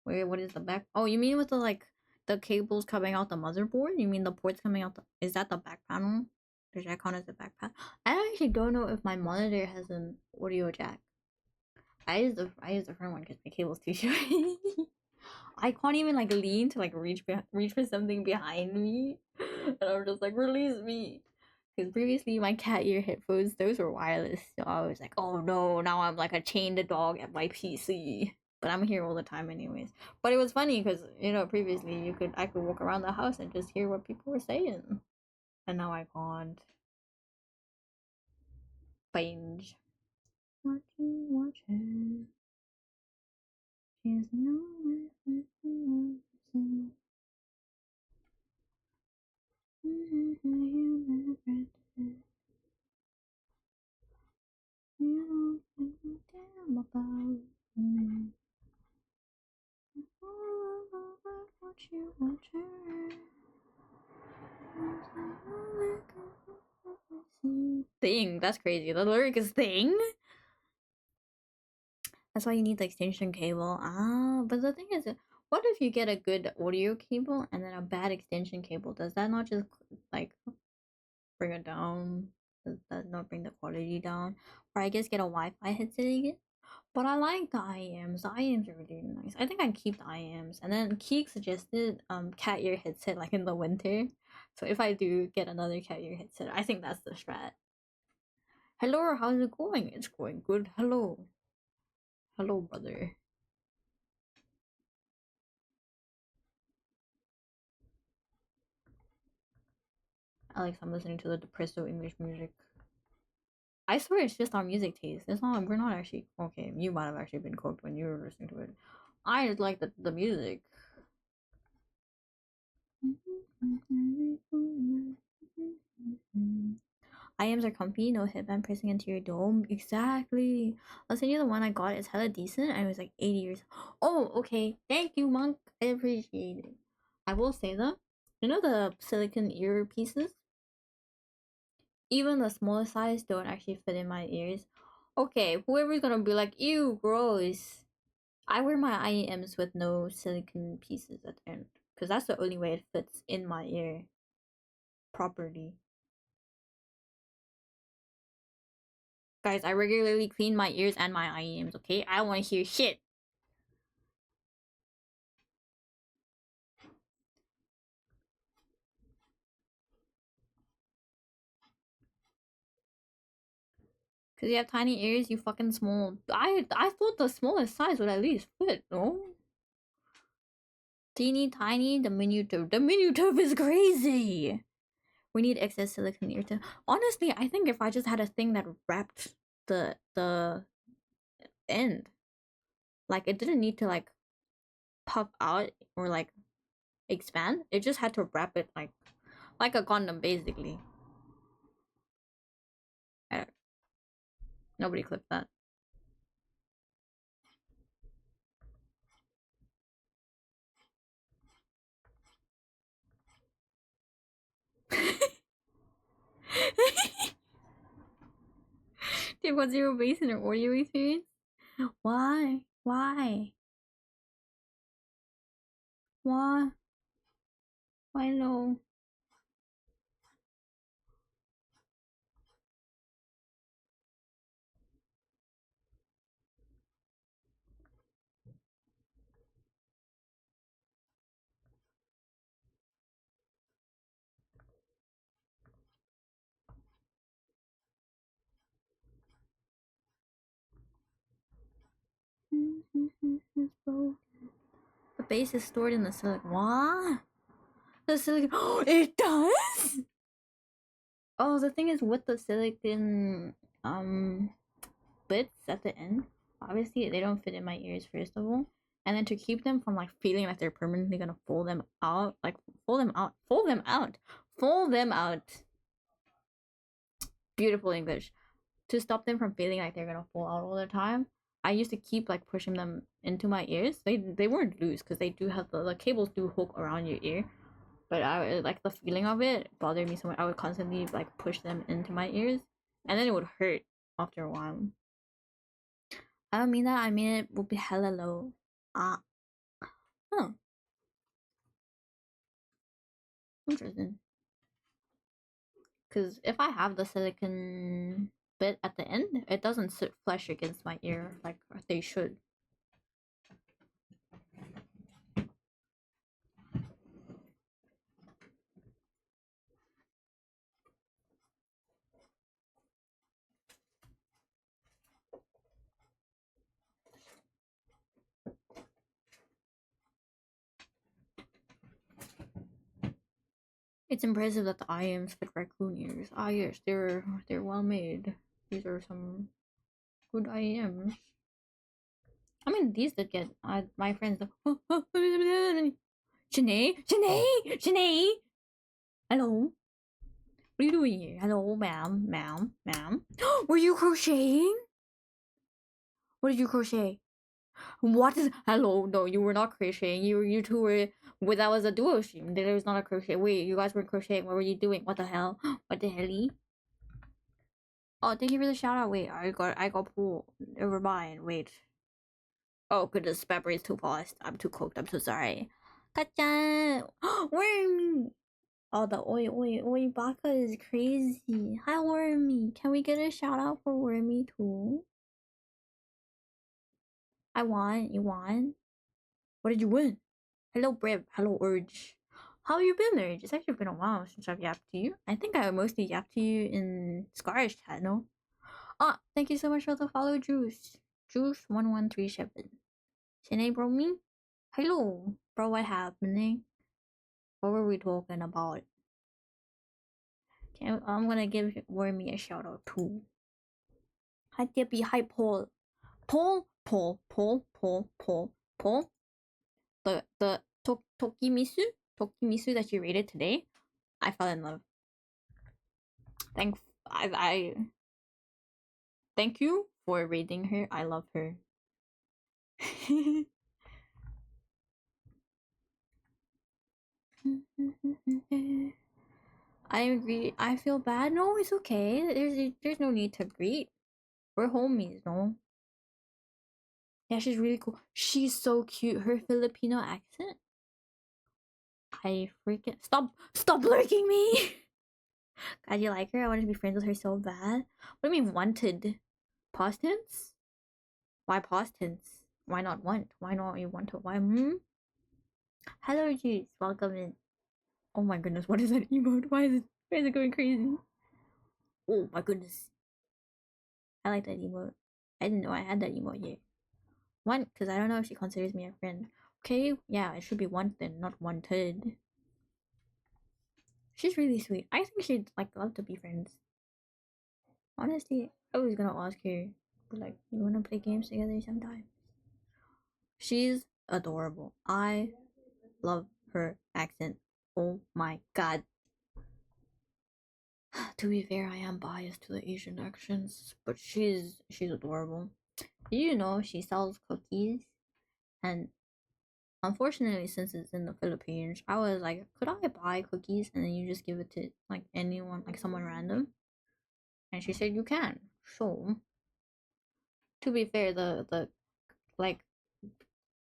Wait, what is the back? Oh, you mean with the like the cables coming out the motherboard? You mean the ports coming out the is that the back panel? Does that count as the back panel? I actually don't know if my monitor has an audio jack. I use the front one because my cable's too short. I can't even like lean to like reach for something behind me, and I'm just like release me. Because previously my cat ear headphones those were wireless, so I was like, oh no, now I'm like a chained dog at my PC. But I'm here all the time anyways. But it was funny because previously I could walk around the house and just hear what people were saying, and now I can't. Binge. Watching. She's the only person I've seen. You never did. You don't give a damn about me. What you watching? Thing, that's crazy. The lyric is thing. That's why you need the extension cable. Ah, but the thing is, what if you get a good audio cable and then a bad extension cable? Does that not just like bring it down? Does that not bring the quality down? Or I guess get a Wi-Fi headset again? But I like the IEMs. The IEMs are really nice. I think I keep the IEMs. And then Keek suggested cat ear headset like in the winter. So if I do get another cat ear headset, I think that's the strat. Hello, how's it going? It's going good. Hello. Hello, brother. Alex, I'm listening to the depresso English music. I swear it's just our music taste. It's not we're not actually okay, you might have actually been cooked when you were listening to it. I just like the music. IMs are comfy, no headband pressing into your dome. Exactly. I'll send you the one I got. It's hella decent and it was like 80 years. Oh, okay. Thank you, Monk. I appreciate it. I will say though, you know the silicone ear pieces? Even the smallest size don't actually fit in my ears. Okay, whoever's gonna be like, ew, gross. I wear my IEMs with no silicone pieces at the end. Because that's the only way it fits in my ear properly. Guys, I regularly clean my ears and my IEMs, okay? I don't want to hear shit. Because you have tiny ears, you fucking small. I thought the smallest size would at least fit, no? Teeny tiny, diminutive. Diminutive is crazy! We need excess silicone ear to. Honestly, I think if I just had a thing that wrapped the end, like it didn't need to like pop out or like expand. It just had to wrap it like a condom, basically. Nobody clipped that. Dude, what's zero base in your audio experience? Why? Why? Why? Why no? The base is stored in the silicon. What? The silicon. Oh, it does. Oh, the thing is with the silicon bits at the end. Obviously, they don't fit in my ears first of all, and then to keep them from like feeling like they're permanently gonna fold them out, like fold them out, fold them out, fold them out. Beautiful English. To stop them from feeling like they're gonna fall out all the time, I used to keep like pushing them into my ears. They weren't loose because they do have the cables do hook around your ear, but I like the feeling of it bothered me so much. I would constantly like push them into my ears, and then it would hurt after a while. I don't mean that. I mean it will be hella low. Ah, huh. Interesting. Because if I have the silicon bit at the end, it doesn't sit flush against my ear like they should. It's impressive that the IMs fit raccoon ears. Ah yes, they're well made. These are some good IMs. I mean, these did get my friends. Shanae, Shanae, Shanae. Hello. What are you doing here? Hello, ma'am. Were you crocheting? What did you crochet? What is? Hello, no, you were not crocheting. You two were. Well, that was a duo stream. There was not a crochet. Wait, you guys were crocheting. What were you doing? What the hell? What the helly? Oh, thank you for the shout out. Wait, I got pulled. Never mind. Wait. Oh goodness, pepper is too fast. I'm too cooked. I'm so sorry. Kacha, wormy. Oh, the oi baka is crazy. Hi wormy. Can we get a shout out for wormy too? I want. You want? What did you win? Hello, Brib. Hello, Urge. How you been, Urge? It's actually been a while since I've yapped to you. I think I mostly yapped to you in Scar's chat, no? Ah, thank you so much for the follow, Juice. Juice1137. Shanae, bro, me? Hello. Bro, what happening? What were we talking about? I'm gonna give Wormy a shout out too. Hi, Dippy. Hi, Paul. Paul. The Tokimisu that you rated today. I fell in love. I thank you for rating her. I love her. I agree. I feel bad. No, it's okay. There's no need to greet. We're homies, no? Yeah, she's really cool. She's so cute. Her Filipino accent. I freaking stop lurking me. God, you like her? I wanted to be friends with her so bad. What do you mean wanted? Past tense? Why past tense? Why not want? Why not you want to? Why? Hello, Juice. Welcome in. Oh my goodness, what is that emote? Why is it going crazy? Oh my goodness. I like that emote. I didn't know I had that emote yet. One, because I don't know if she considers me a friend. Okay, yeah, it should be wanted, not wanted. She's really sweet. I think she'd like love to be friends. Honestly, I was gonna ask her, like, you wanna play games together sometime? She's adorable. I love her accent. Oh my god. To be fair, I am biased to the Asian accents, but she's adorable. You know, she sells cookies, and unfortunately, since it's in the Philippines, I was like, could I buy cookies and then you just give it to like anyone, like someone random? And she said you can. So, to be fair, the like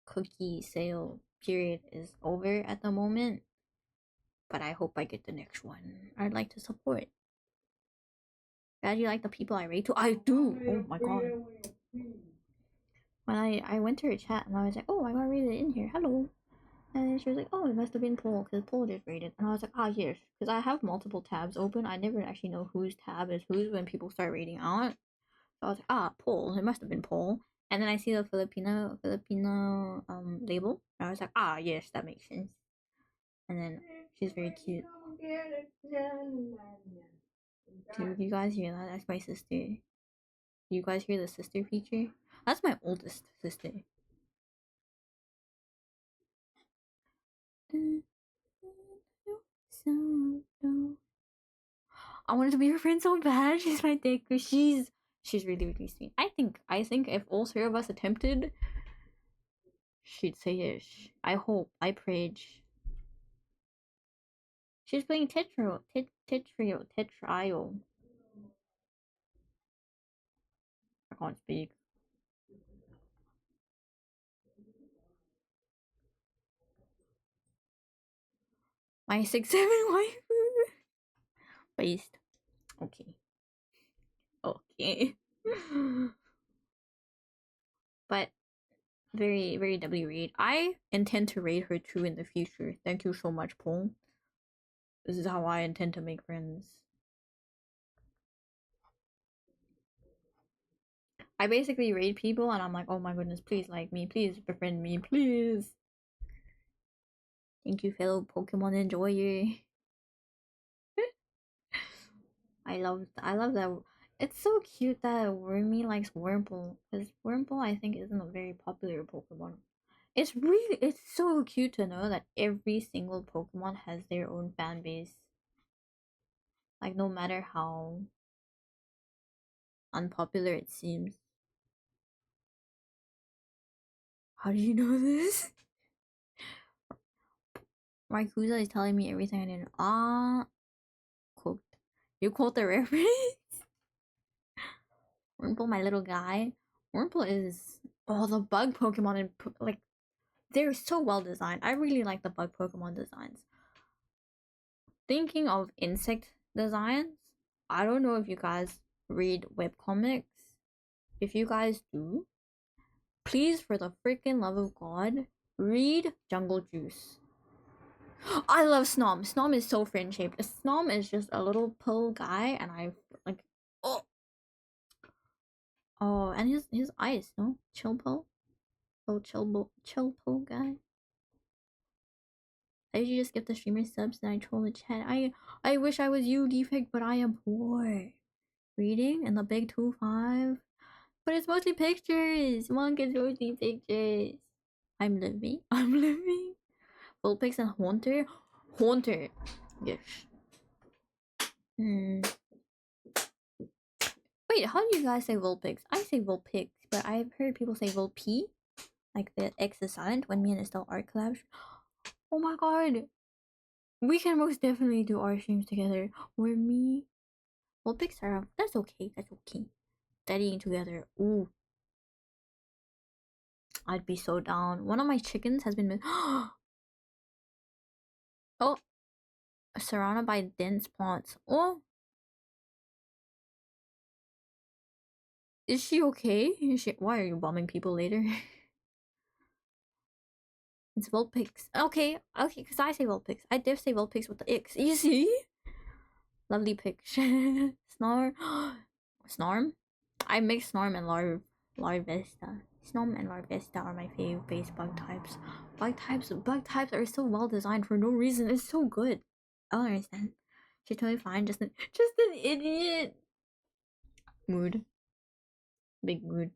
cookie sale period is over at the moment, but I hope I get the next one. I'd like to support. Glad you like the people I rate to. I do. Oh my god. When I went to her chat and I was like, oh, I got rated in here. Hello. And then she was like, oh, it must have been Paul because Paul just rated. And I was like, ah, yes. Because I have multiple tabs open. I never actually know whose tab is whose when people start rating out. So I was like, ah, Paul. It must have been Paul. And then I see the Filipino label. And I was like, ah, yes, that makes sense. And then she's very cute. Do you guys hear that? That's my sister. Do you guys hear the sister feature? That's my oldest sister. I wanted to be her friend so bad. She's my dick. She's really sweet. I think if all three of us attempted, she'd say yes. I hope. I prayed. She's playing Tetrio. I can't speak. My 6-7 waifu. Based. Okay. Okay. But very, very W raid. I intend to raid her too in the future. Thank you so much, Paul. This is how I intend to make friends. I basically raid people and I'm like, oh my goodness, please like me, please befriend me, please. Thank you, fellow Pokemon enjoyer. I love that. It's so cute that Wormy likes Wurmple because Wurmple I think isn't a very popular Pokemon. It's so cute to know that every single Pokemon has their own fan base. Like no matter how unpopular it seems. How do you know this? Raykuza is telling me everything I didn't. Quote. You quote the reference? Wurmple, my little guy. Wurmple is the bug Pokemon and like they're so well designed. I really like the bug Pokemon designs. Thinking of insect designs, I don't know if you guys read webcomics. If you guys do, please, for the freaking love of God, read Jungle Juice. I love Snom. Snom is so friend shaped. Snom is just a little pill guy, and I like. Oh, and his eyes, no chill pill. Oh, chill pill guy. I usually just give the streamer subs and I troll the chat. I wish I was you, Defect, but I am poor. Reading in the big 2-5. But it's mostly pictures. Manga is mostly pictures. I'm living. I'm living. Vulpix and Haunter. Haunter. Yes. Wait, how do you guys say Vulpix? I say Vulpix, but I've heard people say Vulp. Like the X is silent when me and Estelle art collab. Oh my god. We can most definitely do our streams together. Or me. Vulpix are that's okay. That's okay. Studying together. Ooh. I'd be so down. One of my chickens has been oh, surrounded by dense plants. Oh, is she okay? Why are you bombing people later? It's Vulpix. Okay, because I say Vulpix. I dare say Vulpix with the X. You see? Lovely picture. Snarm. Snarm? I mix Snarm and Larvesta. Snom and Larvesta are my favorite base bug types. Bug types are so well designed for no reason. It's so good. I don't understand. She's totally fine. Just an idiot. Mood. Big mood.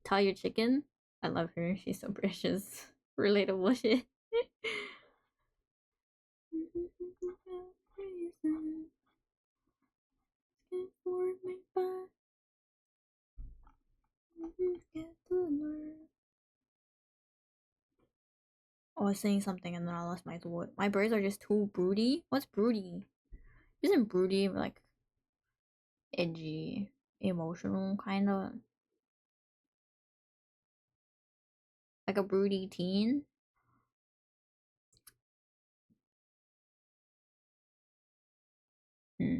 Tell your chicken. I love her. She's so precious. Relatable shit. Oh, I was saying something and then I lost my thought. My birds are just too broody. What's broody? Isn't broody like edgy, emotional, kind of like a broody teen? Hmm.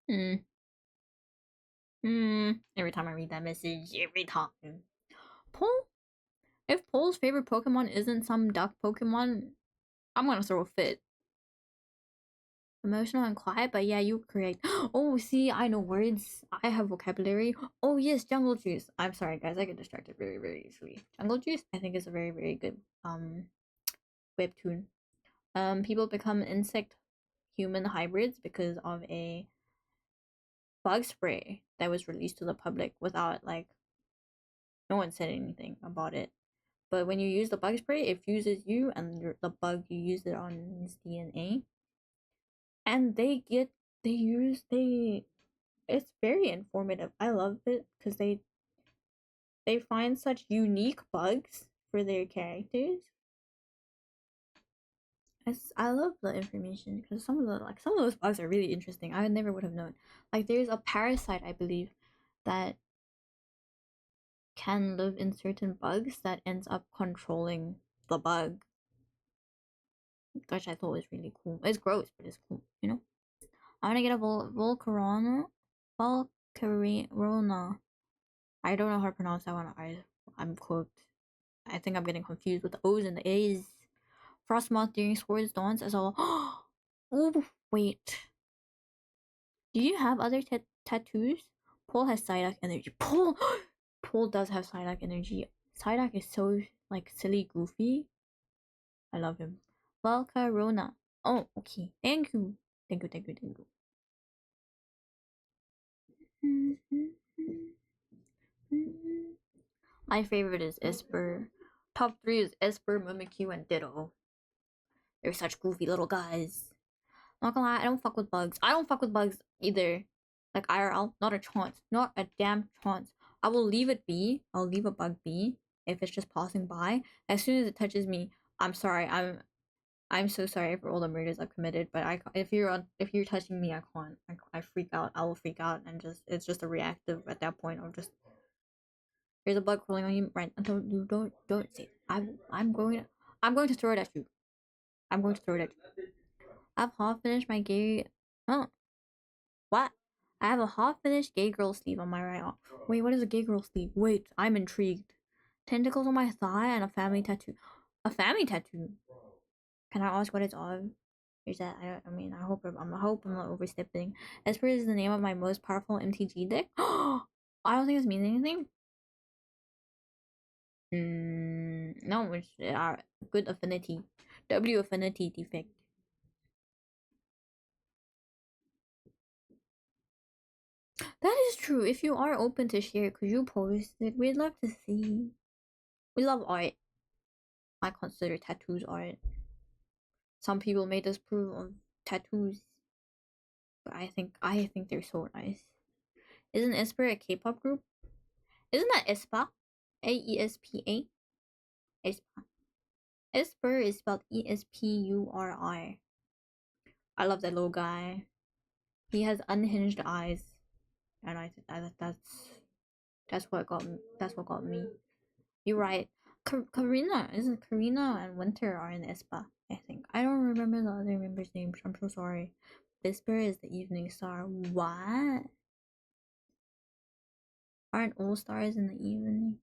Hmm. Hmm. Every time I read that message, every time. Paul? If Paul's favorite Pokemon isn't some duck Pokemon, I'm gonna throw a fit. Emotional and quiet, but yeah, you're correct. Oh, see, I know words. I have vocabulary. Oh yes, Jungle Juice. I'm sorry, guys. I get distracted very, very easily. Jungle Juice, I think, is a very, very good webtoon. People become insect human hybrids because of a bug spray that was released to the public without like no one said anything about it. But when you use the bug spray, it fuses you and the bug you use it on his DNA, and they it's very informative. I love it because they find such unique bugs for their characters. I love the information because some of those bugs are really interesting. I never would have known. Like there's a parasite I believe that can live in certain bugs that ends up controlling the bug. which I thought was really cool. It's gross, but it's cool, you know? I want to get a Volcarona. I don't know how to pronounce that one. I'm cooked. I think I'm getting confused with the O's and the A's. Frostmoth during Swords Dawns as well. Oh, wait. Do you have other tattoos? Paul has Psyduck energy. Paul does have Psyduck energy. Psyduck is so like silly goofy. I love him. Valcarona. Oh, okay. Thank you. Thank you, thank you, thank you. My favorite is Esper. Top 3 is Esper, Mimikyu, and Ditto. They're such goofy little guys. Not gonna lie, I don't fuck with bugs. I don't fuck with bugs either. Like IRL, not a chance. Not a damn chance. I will leave it be. I'll leave a bug be if it's just passing by. As soon as it touches me, I'm sorry. I'm so sorry for all the murders I've committed. But if you're touching me, I can't. I freak out. I will freak out and just it's just a reactive at that point. I'll just there's a bug crawling on you right until you don't say it. I'm going to throw it at you. I'm going to throw it at you. I've half finished my gay. Oh, what? I have a half finished gay girl sleeve on my right arm. Wait, what is a gay girl sleeve? Wait, I'm intrigued. Tentacles on my thigh and a family tattoo. A family tattoo. Can I ask what it's of? Is that I mean I hope I'm not overstepping. Esper is the name of my most powerful MTG deck. I don't think this means anything. No, it's good affinity. W affinity defect. That is true. If you are open to share, could you post it? We'd love to see. We love art. I consider tattoos art. Some people may disapprove of tattoos, but I think they're so nice. Isn't Esper a K-pop group? Isn't that Espa? Aespa? Espa. Esper is spelled Espuri. I love that little guy. He has unhinged eyes, and that's what got me. That's what got me. You're right. Karina isn't Karina and Winter are in Espa. I think I don't remember the other members' names. I'm so sorry. Vesper is the evening star. What? Aren't all stars in the evening?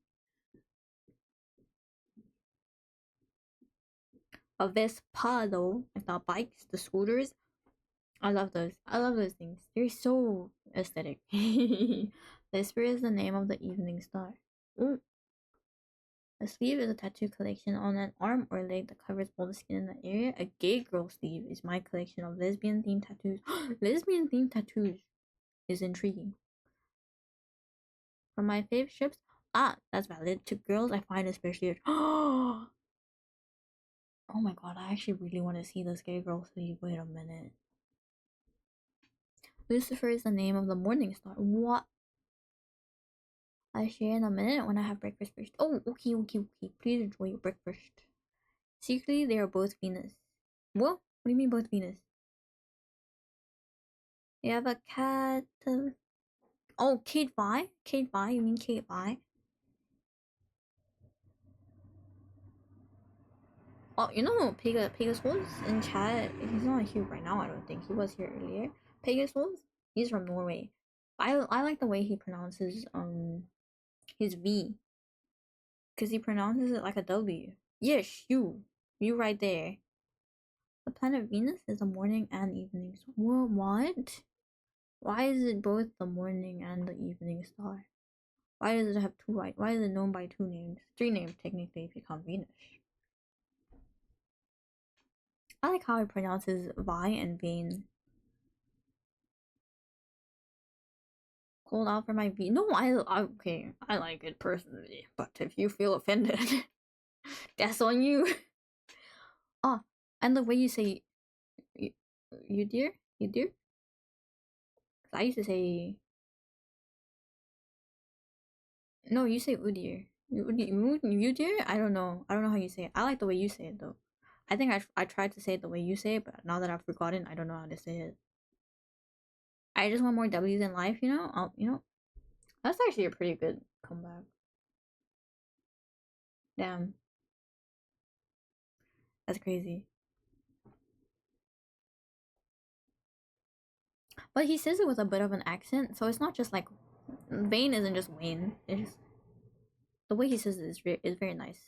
A Vespa though, like the bikes, the scooters. I love those. I love those things. They're so aesthetic. Vesper is the name of the evening star. Ooh. A sleeve is a tattoo collection on an arm or leg that covers all the skin in the area. A gay girl sleeve is my collection of lesbian themed tattoos. Lesbian themed tattoos is intriguing. For my fave ships, that's valid. To girls, I find especially. Oh my god, I actually really want to see this gay girl sleeve. Wait a minute. Lucifer is the name of the morning star. What? I share in a minute when I have breakfast first. Oh, okay. Please enjoy your breakfast. Secretly, they are both Venus. What? What do you mean both Venus? You have a cat. Oh, Kate Vi? Kate Vi? You mean Kate Vi? Oh, you know Pegasus was in chat. He's not here right now. I don't think he was here earlier. Pegasus. He's from Norway. I like the way he pronounces his V because he pronounces it like a W. Yes, you right there. The planet Venus is the morning and evening star. What? Why is it both the morning and the evening star? Why does it have two? Why is it known by two names? Three names technically if you count Venus. I like how he pronounces Vi and Vane. Called out for my V. No, okay. I like it personally, but if you feel offended, that's on you. Oh, and the way you say you dear, you dear. I used to say no. You say udir. You dear. I don't know. I don't know how you say it. I like the way you say it though. I think I tried to say it the way you say it, but now that I've forgotten, I don't know how to say it. I just want more W's in life, you know. That's actually a pretty good comeback. Damn, that's crazy. But he says it with a bit of an accent, so it's not just like Vane isn't just Wayne. It's the way he says it is very nice.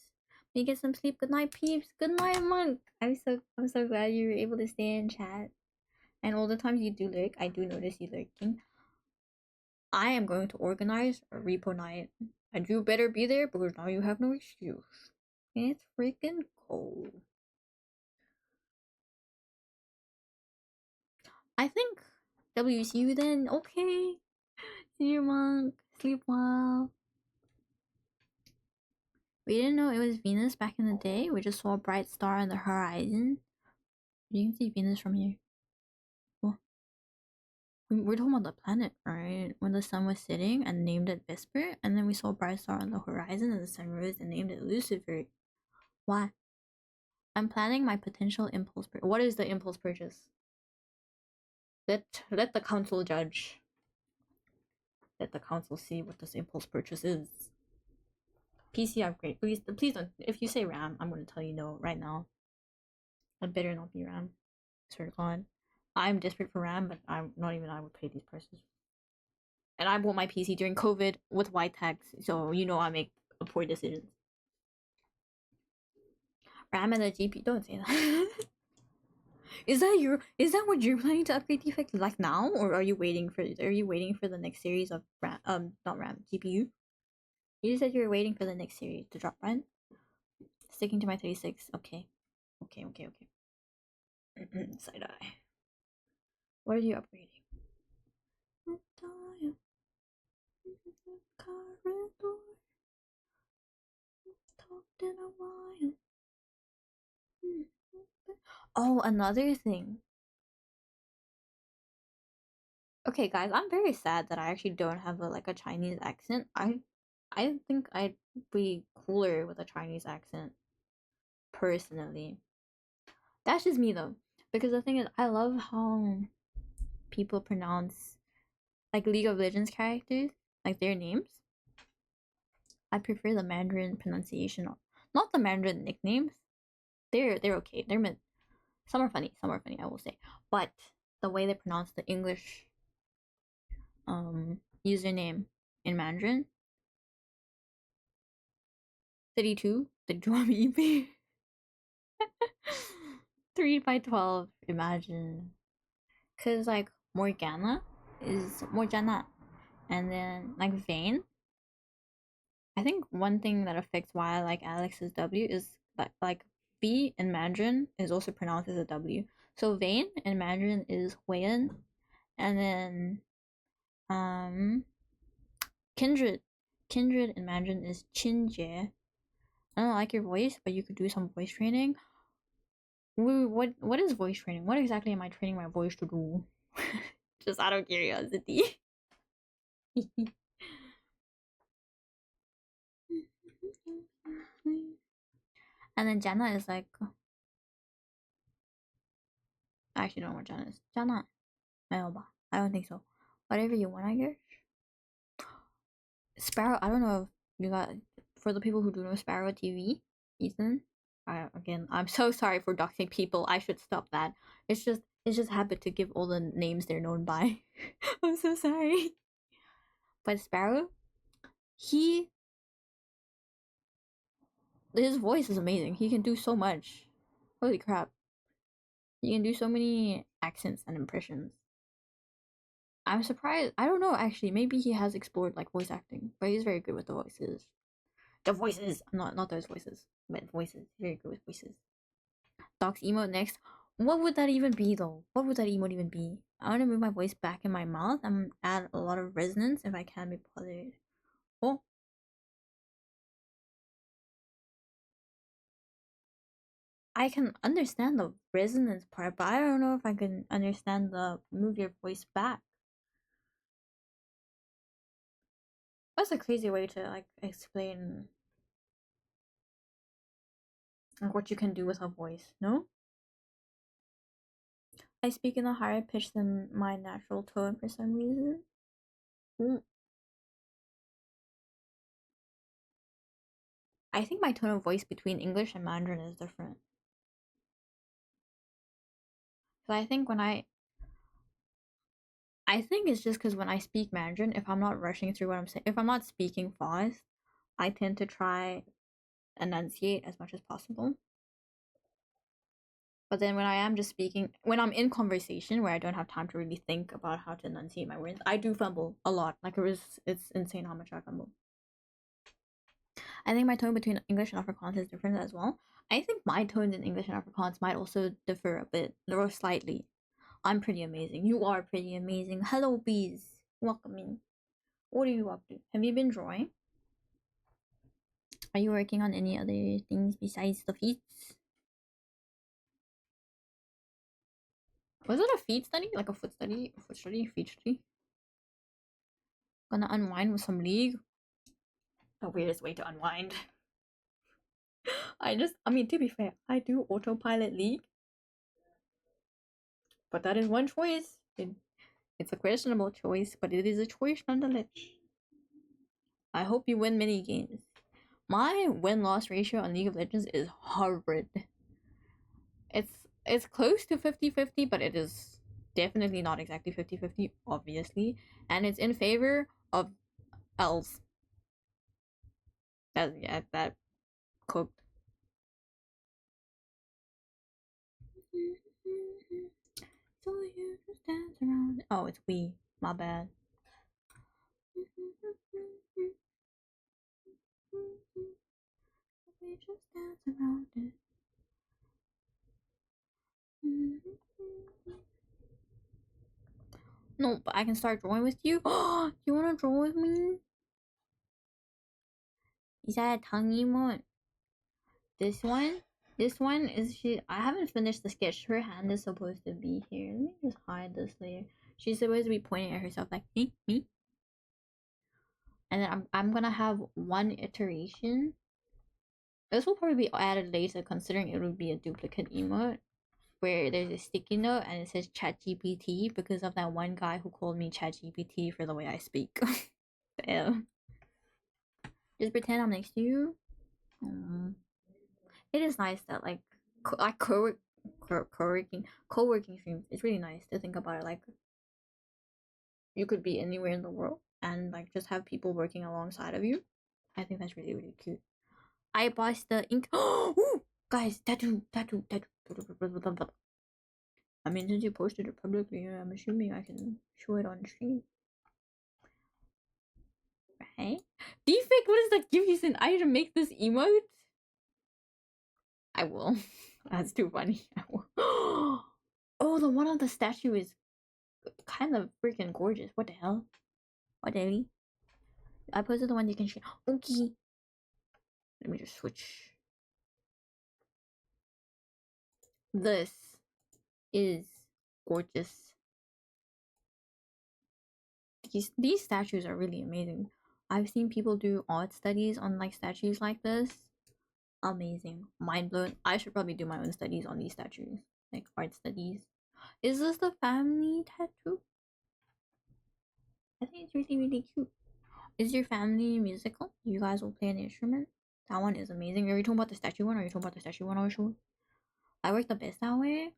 You get some sleep. Good night, peeps. Good night, monk. I'm so glad you were able to stay in chat. And all the times you do lurk, I do notice you lurking. I am going to organize a repo night, and you better be there because now you have no excuse. It's freaking cold. I think WCU then. Okay. See you, monk. Sleep well. We didn't know it was Venus back in the day. We just saw a bright star on the horizon. You can see Venus from here. Well, we're talking about the planet, right? When the sun was setting and named it Vesper, and then we saw a bright star on the horizon and the sun rose and named it Lucifer. Why? I'm planning my potential impulse purchase. What is the impulse purchase? Let the council judge. Let the council see what this impulse purchase is. PC upgrade. Please don't. If you say RAM, I'm gonna tell you no right now. It better not be RAM. Swear to God. I'm desperate for RAM, but I'm not even I would pay these prices. And I bought my PC during COVID with white tags, so you know I make a poor decisions. RAM and the GPU. Don't say that. Is that what you're planning to upgrade defect like now, or are you waiting for the next series of RAM? Not RAM, GPU. You said you were waiting for the next series to drop, right? Sticking to my 36. Okay. Side eye. What are you upgrading? Oh, another thing. Okay, guys, I'm very sad that I actually don't have a Chinese accent. I think I'd be cooler with a Chinese accent, personally. That's just me though, because the thing is, I love how people pronounce like League of Legends characters, like their names. I prefer the Mandarin pronunciation, not the Mandarin nicknames. They're okay. They're meant. Some are funny. Some are funny. I will say, but the way they pronounce the English username in Mandarin. 32. The Drum EP. 3 by 12. Imagine. Because, like, Morgana is Morgana. And then, like, Vane. I think one thing that affects why I like Alex's W is that, like, V in Mandarin is also pronounced as a W. So, Vane in Mandarin is Huiyan. And then, Kindred. Kindred in Mandarin is Qinjie. I don't like your voice, but you could do some voice training. What is voice training? What exactly am I training my voice to do? Just out of curiosity. And then Jenna is like, I actually don't know what Jenna is. Jenna, I don't think so. Whatever you want, I guess. Sparrow. I don't know if you got for the people who do know Sparrow TV. Ethan. I'm so sorry for doxing people. I should stop that. It's just habit to give all the names they're known by. I'm so sorry. But Sparrow, he his voice is amazing. He can do so much. Holy crap. He can do so many accents and impressions. I'm surprised. I don't know actually. Maybe he has explored like voice acting, but he's very good with the voices. The voices, not those voices, but voices. Very good with voices. Docs emote next. What would that even be though? What would that emote even be? I want to move my voice back in my mouth and add a lot of resonance if I can be bothered. Oh, I can understand the resonance part, but I don't know if I can understand the move your voice back. That's a crazy way to like explain like what you can do with a voice, no? I speak in a higher pitch than my natural tone for some reason. Mm. I think my tone of voice between English and Mandarin is different. So I think when I think it's just because when I speak Mandarin, if I'm not rushing through what I'm saying, if I'm not speaking fast, I tend to try enunciate as much as possible. But then when I am just speaking, when I'm in conversation where I don't have time to really think about how to enunciate my words, I do fumble a lot. Like it's insane how much I fumble. I think my tone between English and Afrikaans is different as well. I think my tones in English and Afrikaans might also differ a bit, or slightly. I'm pretty amazing. You are pretty amazing. Hello, bees. Welcome in. What are you up to? Have you been drawing? Are you working on any other things besides the feats? Was it a feet study? Like a foot study? A foot study? Feet study? Gonna unwind with some league? The weirdest way to unwind. I mean, to be fair, I do autopilot league, but that is one choice. It's a questionable choice, but it is a choice nonetheless. I hope you win many games. My win-loss ratio on League of Legends is horrid. It's close to 50-50, but it is definitely not exactly 50-50, obviously. And it's in favor of elves. That cooked. So you just dance around. Oh, it's we. My bad. We just dance around it. No, but I can start drawing with you. You wanna draw with me? Is that a tongue emote? This one? This one is she. I haven't finished the sketch. Her hand is supposed to be here. Let me just hide this layer. She's supposed to be pointing at herself like me, me. And then I'm gonna have one iteration. This will probably be added later, considering it would be a duplicate emote where there's a sticky note and it says ChatGPT because of that one guy who called me ChatGPT for the way I speak. Damn. Just pretend I'm next to you. It is nice that like co-working streams. It's really nice to think about it. Like you could be anywhere in the world and like just have people working alongside of you. I think that's really really cute. I bought the ink. Oh, guys, tattoo. I mean, since you posted it publicly, I'm assuming I can show it on stream, right? Defect, what does that give you since I to make this emote? I will. That's too funny. I will. Oh, the one on the statue is kind of freaking gorgeous. What the hell? What the hell? I posted the one you can share. Okay. Let me just switch. This is gorgeous. These statues are really amazing. I've seen people do art studies on like statues like this. Amazing. Mind blown. I should probably do my own studies on these statues. Like art studies. Is this the family tattoo? I think it's really, really cute. Is your family musical? You guys will play an instrument? That one is amazing. Are you talking about the statue one or are you talking about the statue one I was showing? I work the best that way.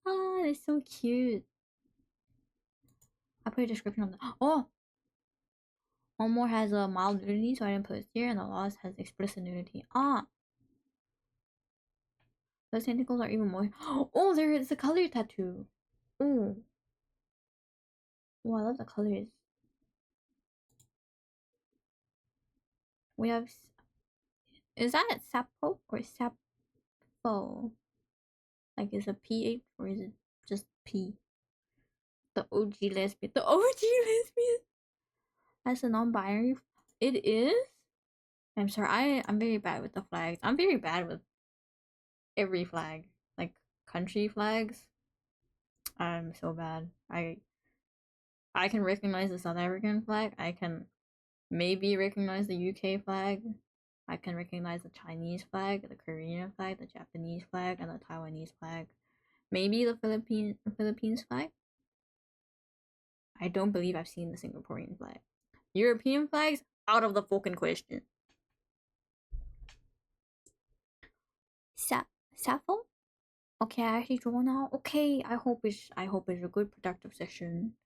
Ah, it's so cute. I put a description on the. Oh! One more has a mild nudity, so I didn't put it here, and the last has explicit nudity. Ah! Those tentacles are even more. Oh, there is a color tattoo. Oh. Oh, I love the colors. We have. Is that Sapo or Sapo? Like, is it PH or is it just P? The OG lesbian. The OG lesbian! As a non binary. It is? I'm sorry, I'm very bad with the flags. I'm very bad with every flag. Like, country flags. I'm so bad. I can recognize the South African flag. I can maybe recognize the UK flag. I can recognize the Chinese flag, the Korean flag, the Japanese flag, and the Taiwanese flag. Maybe the Philippines flag. I don't believe I've seen the Singaporean flag. European flags out of the fucking question. Sappho? Okay, I actually draw now. Okay, I hope it's a good productive session.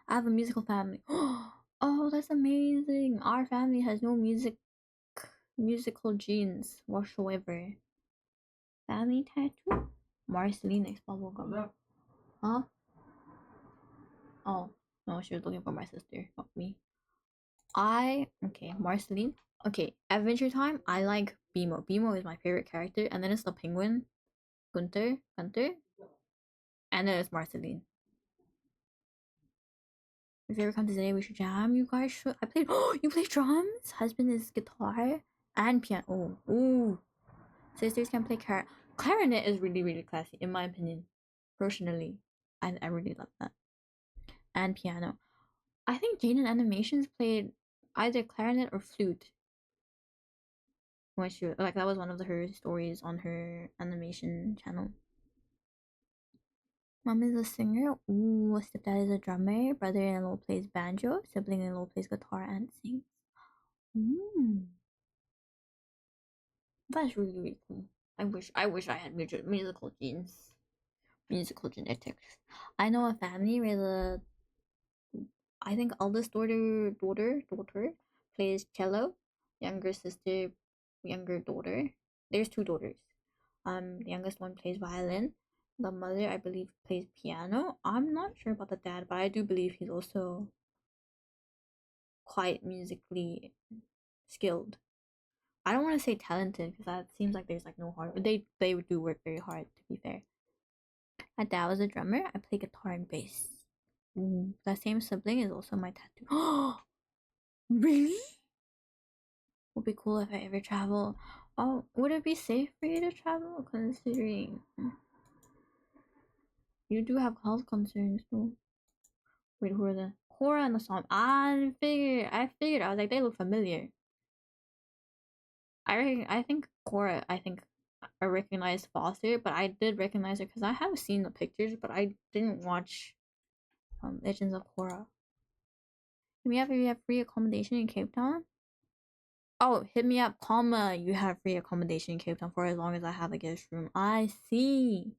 I have a musical family. Oh, that's amazing. Our family has no musical genes whatsoever. Family tattoo? Marceline X bubblegum. Huh? Oh, no, she was looking for my sister, not me. Okay, Marceline. Okay, Adventure Time. I like Bimo. Bimo is my favorite character, and then it's the penguin, Gunter, and then it's Marceline. If you ever come to today, we should jam. You guys should. I played. Oh, you play drums. Husband is guitar and piano. Oh, ooh. Sisters can play clarinet is really really classy in my opinion. Personally, I really love that. And piano. I think Jane in Animations played either clarinet or flute when she like that was one of her stories on her animation channel. Mom is a singer. Ooh, stepdad is a drummer. Brother-in-law plays banjo. Sibling-in-law plays guitar and sings. Ooh, that's really really cool. I wish I had musical genes, musical genetics. I know a family where the I think eldest daughter plays cello, younger sister, younger daughter. There's two daughters. The youngest one plays violin. The mother, I believe, plays piano. I'm not sure about the dad, but I do believe he's also quite musically skilled. I don't want to say talented because that seems like there's like no hard. They do work very hard to be fair. My dad was a drummer. I play guitar and bass. Ooh, that same sibling is also my tattoo. Oh, really? Would be cool if I ever travel. Oh, would it be safe for you to travel considering you do have health concerns though? Wait, who are the Cora and the song? I figured. I was like, they look familiar. I think Cora. I think I recognized Foster, but I did recognize her because I have seen the pictures, but I didn't watch Legends of Korra. Hit me up if you have free accommodation in Cape Town. Oh, hit me up, comma. You have free accommodation in Cape Town for as long as I have a guest room. I see.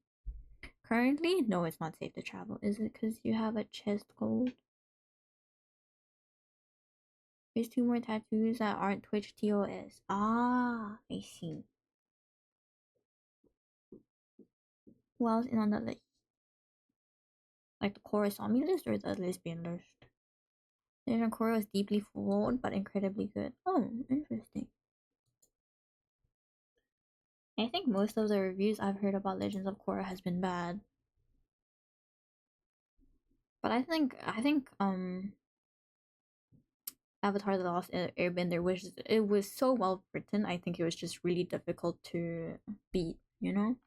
Currently, no, it's not safe to travel. Is it because you have a chest cold? There's two more tattoos that aren't Twitch TOS. Ah, I see. Who else is on the list? Like the chorus on me list or the lesbian list? Legend of Korra was deeply flawed but incredibly good. Oh, interesting. I think most of the reviews I've heard about Legends of Korra has been bad. But I think Avatar: The Lost Airbender was so well written. I think it was just really difficult to beat, you know?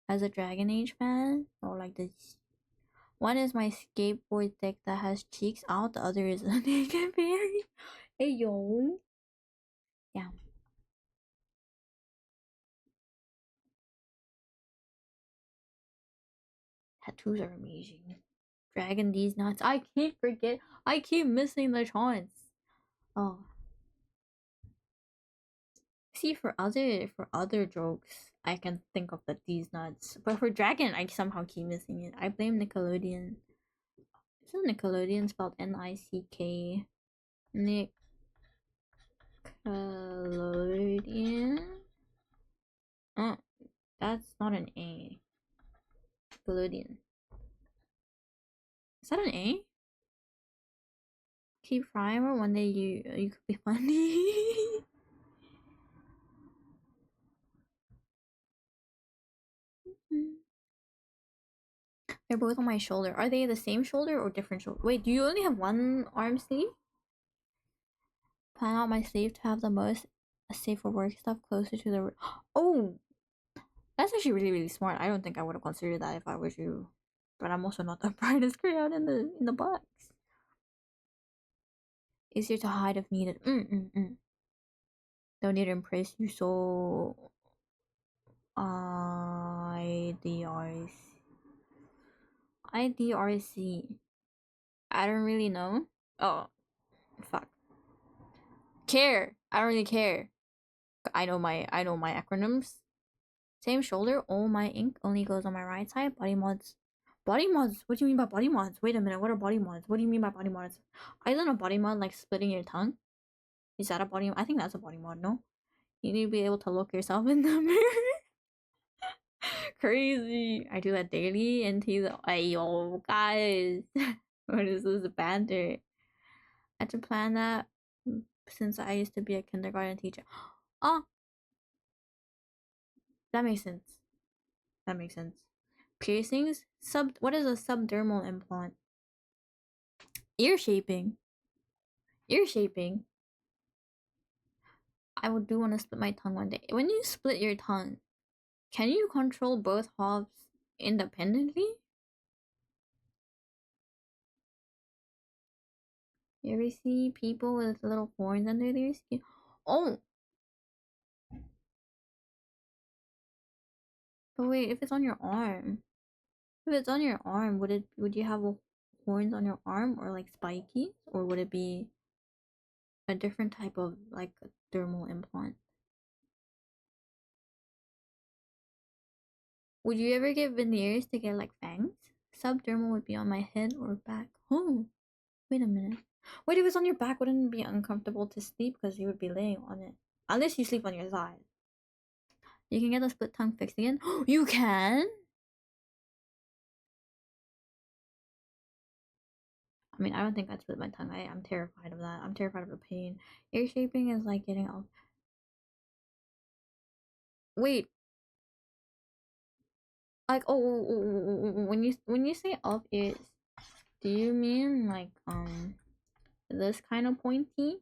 As a Dragon Age fan, or like this. One is my skateboard deck that has cheeks out, the other is a naked fairy. Hey yo. Yeah. Tattoos are amazing. Dragon these nuts. I keep missing the chance. Oh. See for other jokes, I can think of the these nuts. But for Dragon I somehow keep missing it. I blame Nickelodeon. Isn't Nickelodeon spelled Nick? Nickelodeon? Oh, that's not an A. Nickelodeon. Is that an A? Keep trying, or one day you could be funny. They're both on my shoulder. Are they the same shoulder or different shoulder? Wait, do you only have one arm sleeve? Plan out my sleeve to have the most safe for work stuff closer to the. Oh, that's actually really really smart. I don't think I would have considered that if I was you. But I'm also not the brightest crayon in the box. Easier to hide if needed. Don't need to impress you, so IDRC. IDRC. I don't really know. Oh, fuck. Care. I don't really care. I know my acronyms. Same shoulder. Oh, my ink only goes on my right side. Body mods. Body mods? What do you mean by body mods? Wait a minute. What are body mods? What do you mean by body mods? Isn't a body mod like splitting your tongue? Is that a body? I think that's a body mod. No, you need to be able to look yourself in the mirror. Crazy. I do that daily. And he's like, yo, guys, what is this banter? I had to plan that since I used to be a kindergarten teacher. Oh, that makes sense. That makes sense. Piercings. What is a subdermal implant? Ear shaping. Ear shaping. I would do want to split my tongue one day. When you split your tongue, can you control both halves independently? You ever see people with little horns under their skin? Oh, but wait, if it's on your arm, if it's on your arm, would you have horns on your arm or like spiky, or would it be a different type of like a dermal implant? Would you ever get veneers to get like fangs? Subdermal would be on my head or back. Oh, wait a minute. Wait, if it's on your back, wouldn't it be uncomfortable to sleep because you would be laying on it? Unless you sleep on your side. You can get the split tongue fixed again. You can? I mean, I don't think I'd split my tongue. I'm terrified of that. I'm terrified of the pain. Ear shaping is like getting off. Wait, like when you say off ears, do you mean like this kind of pointy?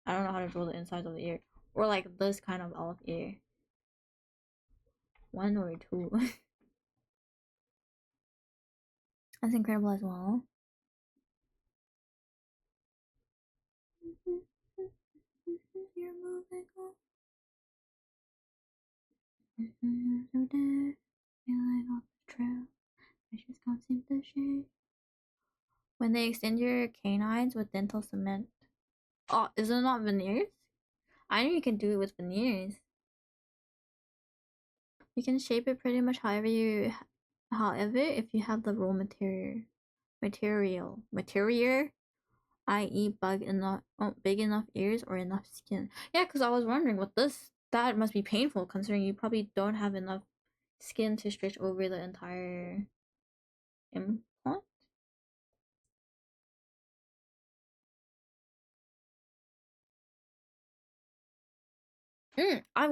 I don't know how to draw the insides of the ear, or like this kind of off ear. One or two. That's incredible as well. You're moving on. So dead. Feeling off the trail. I just can't seem to shake. When they extend your canines with dental cement. Oh, is it not veneers? I know you can do it with veneers. You can shape it pretty much however, if you have the raw material, i.e., big enough ears or enough skin. Yeah, because I was wondering with this, that must be painful considering you probably don't have enough skin to stretch over the entire implant. I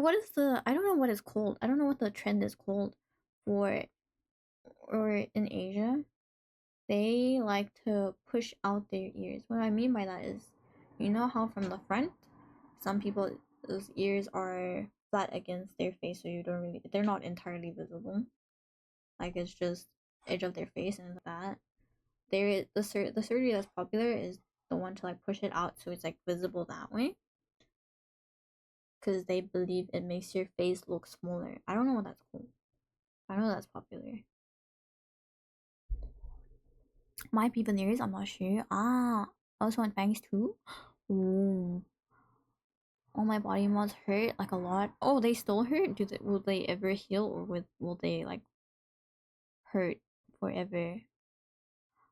don't know what it's called. I don't know what the trend is called for or in Asia. They like to push out their ears. What I mean by that is, you know how from the front, some people those ears are flat against their face, so they're not entirely visible. Like it's just edge of their face and that. The surgery that's popular is the one to like push it out so it's like visible that way, because they believe it makes your face look smaller. I don't know what that's called. I know that's popular. Might be veneers, I'm not sure. Ah, also want fangs too. Ooh. All my body mods hurt like a lot. Oh, they still hurt? Will they ever heal, or will they like hurt forever?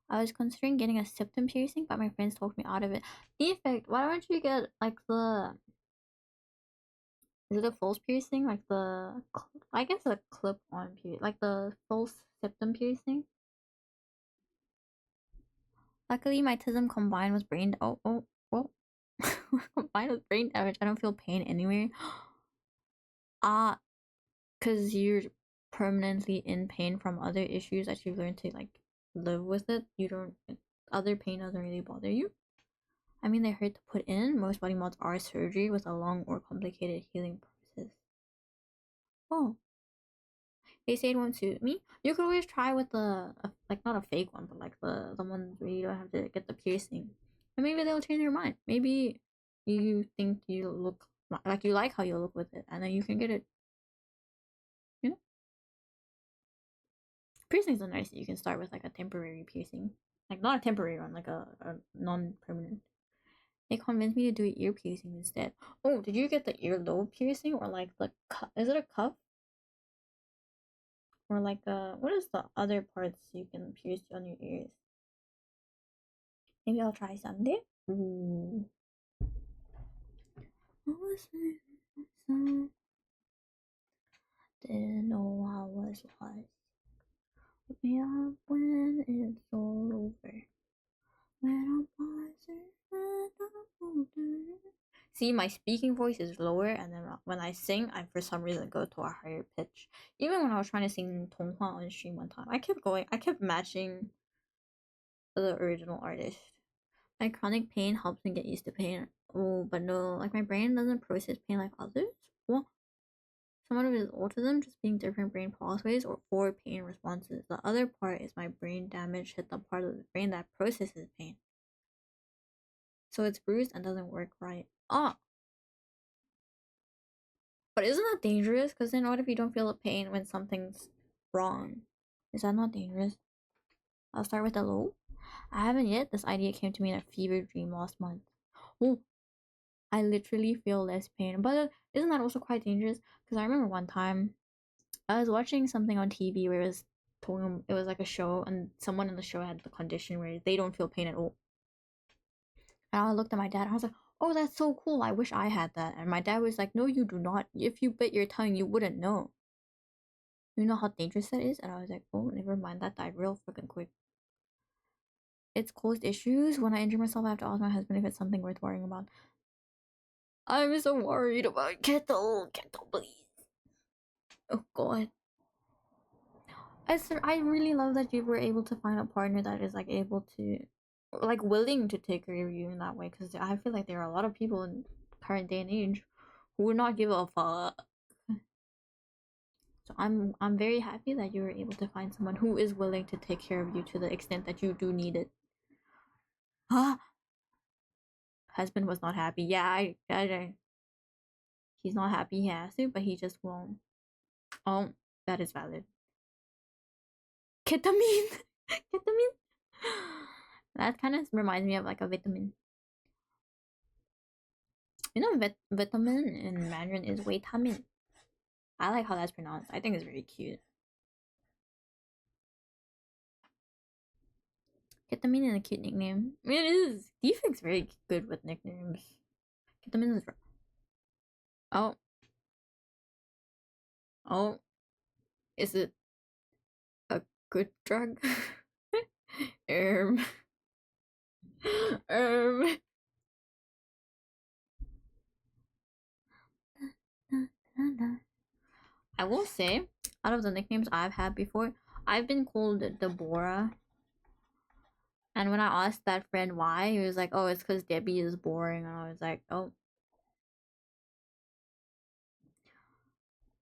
I was considering getting a septum piercing, but my friends talked me out of it. Defect, why don't you get like the is it a false piercing? Like I guess a clip on piercing, like the false septum piercing. Luckily, my tism combined with brain. Well, combined with brain damage, I don't feel pain anywhere. Ah, because you're permanently in pain from other issues that you've learned to like live with it. You don't other pain doesn't really bother you. I mean, they hurt to put in. Most body mods are surgery with a long or complicated healing process. Oh, they say it won't suit me. You could always try with like not a fake one, but like the one where you don't have to get the piercing, and maybe they'll change your mind. Maybe you think you look like you like how you look with it, and then you can get it. You know, piercings are nice. You can start with like a temporary piercing, like not a temporary one, like a non-permanent. They convinced me to do ear piercing instead. Oh, did you get the earlobe piercing or like the is it a cuff or like what is the other parts you can pierce on your ears? Maybe I'll try someday. Ooh. Didn't know I was lost. Put me up when it's all over. When I'm wiser and I'm older. See, my speaking voice is lower, and then when I sing, I for some reason go to a higher pitch. Even when I was trying to sing Tonghua on stream one time, I kept matching the original artist. My chronic pain helps me get used to pain. Oh, but no, like my brain doesn't process pain like others. Well, some of it is autism, just being different brain pathways or four pain responses. The other part is my brain damage hit the part of the brain that processes pain. So it's bruised and doesn't work right. Ah, but isn't that dangerous? Because then what if you don't feel the pain when something's wrong? Is that not dangerous? I'll start with the low. I haven't yet. This idea came to me in a fever dream last month. Oh, I literally feel less pain. But isn't that also quite dangerous? Because I remember one time I was watching something on TV where it was like a show, and someone in the show had the condition where they don't feel pain at all. And I looked at my dad and I was like, "Oh, that's so cool. I wish I had that." And my dad was like, "No, you do not. If you bit your tongue, you wouldn't know. You know how dangerous that is?" And I was like, "Oh, never mind. That died real freaking quick." It's caused issues. When I injure myself, I have to ask my husband if it's something worth worrying about. I'm so worried about Kettle. Kettle, please. Oh God. I really love that you were able to find a partner that is like able to, like willing to take care of you in that way. Because I feel like there are a lot of people in current day and age who would not give a fuck. So I'm very happy that you were able to find someone who is willing to take care of you to the extent that you do need it. Ah, husband was not happy. Yeah, he's not happy. He has to, but he just won't. Oh, that is valid. Ketamine, ketamine. That kind of reminds me of like a vitamin. You know, vitamin in Mandarin is vitamin. I like how that's pronounced. I think it's very cute. Ketamine is a cute nickname. It is. Defect's very good with nicknames. Ketamine is. Oh, oh. Is it a good drug? um. um. I will say, out of the nicknames I've had before, I've been called Deborah. And when I asked that friend why, he was like, "Oh, it's because Debbie is boring." And I was like, "Oh."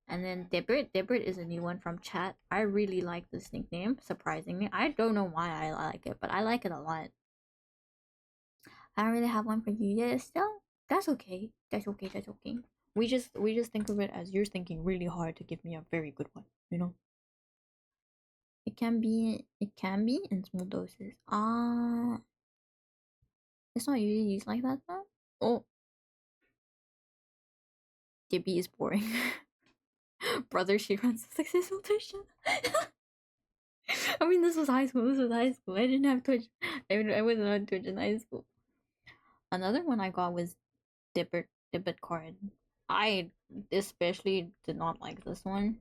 And then Debrit is a new one from chat. I really like this nickname, surprisingly. I don't know why I like it, but I like it a lot. I don't really have one for you yet still. That's okay. That's okay, that's okay. We just think of it as you're thinking really hard to give me a very good one, you know? It can be in small doses. It's not usually used like that though. Oh, Debbie is boring. Brother, she runs a successful tuition. I mean, this was high school. This was high school. I didn't have Twitch. I wasn't on Twitch in high school. Another one I got was debit card. I especially did not like this one.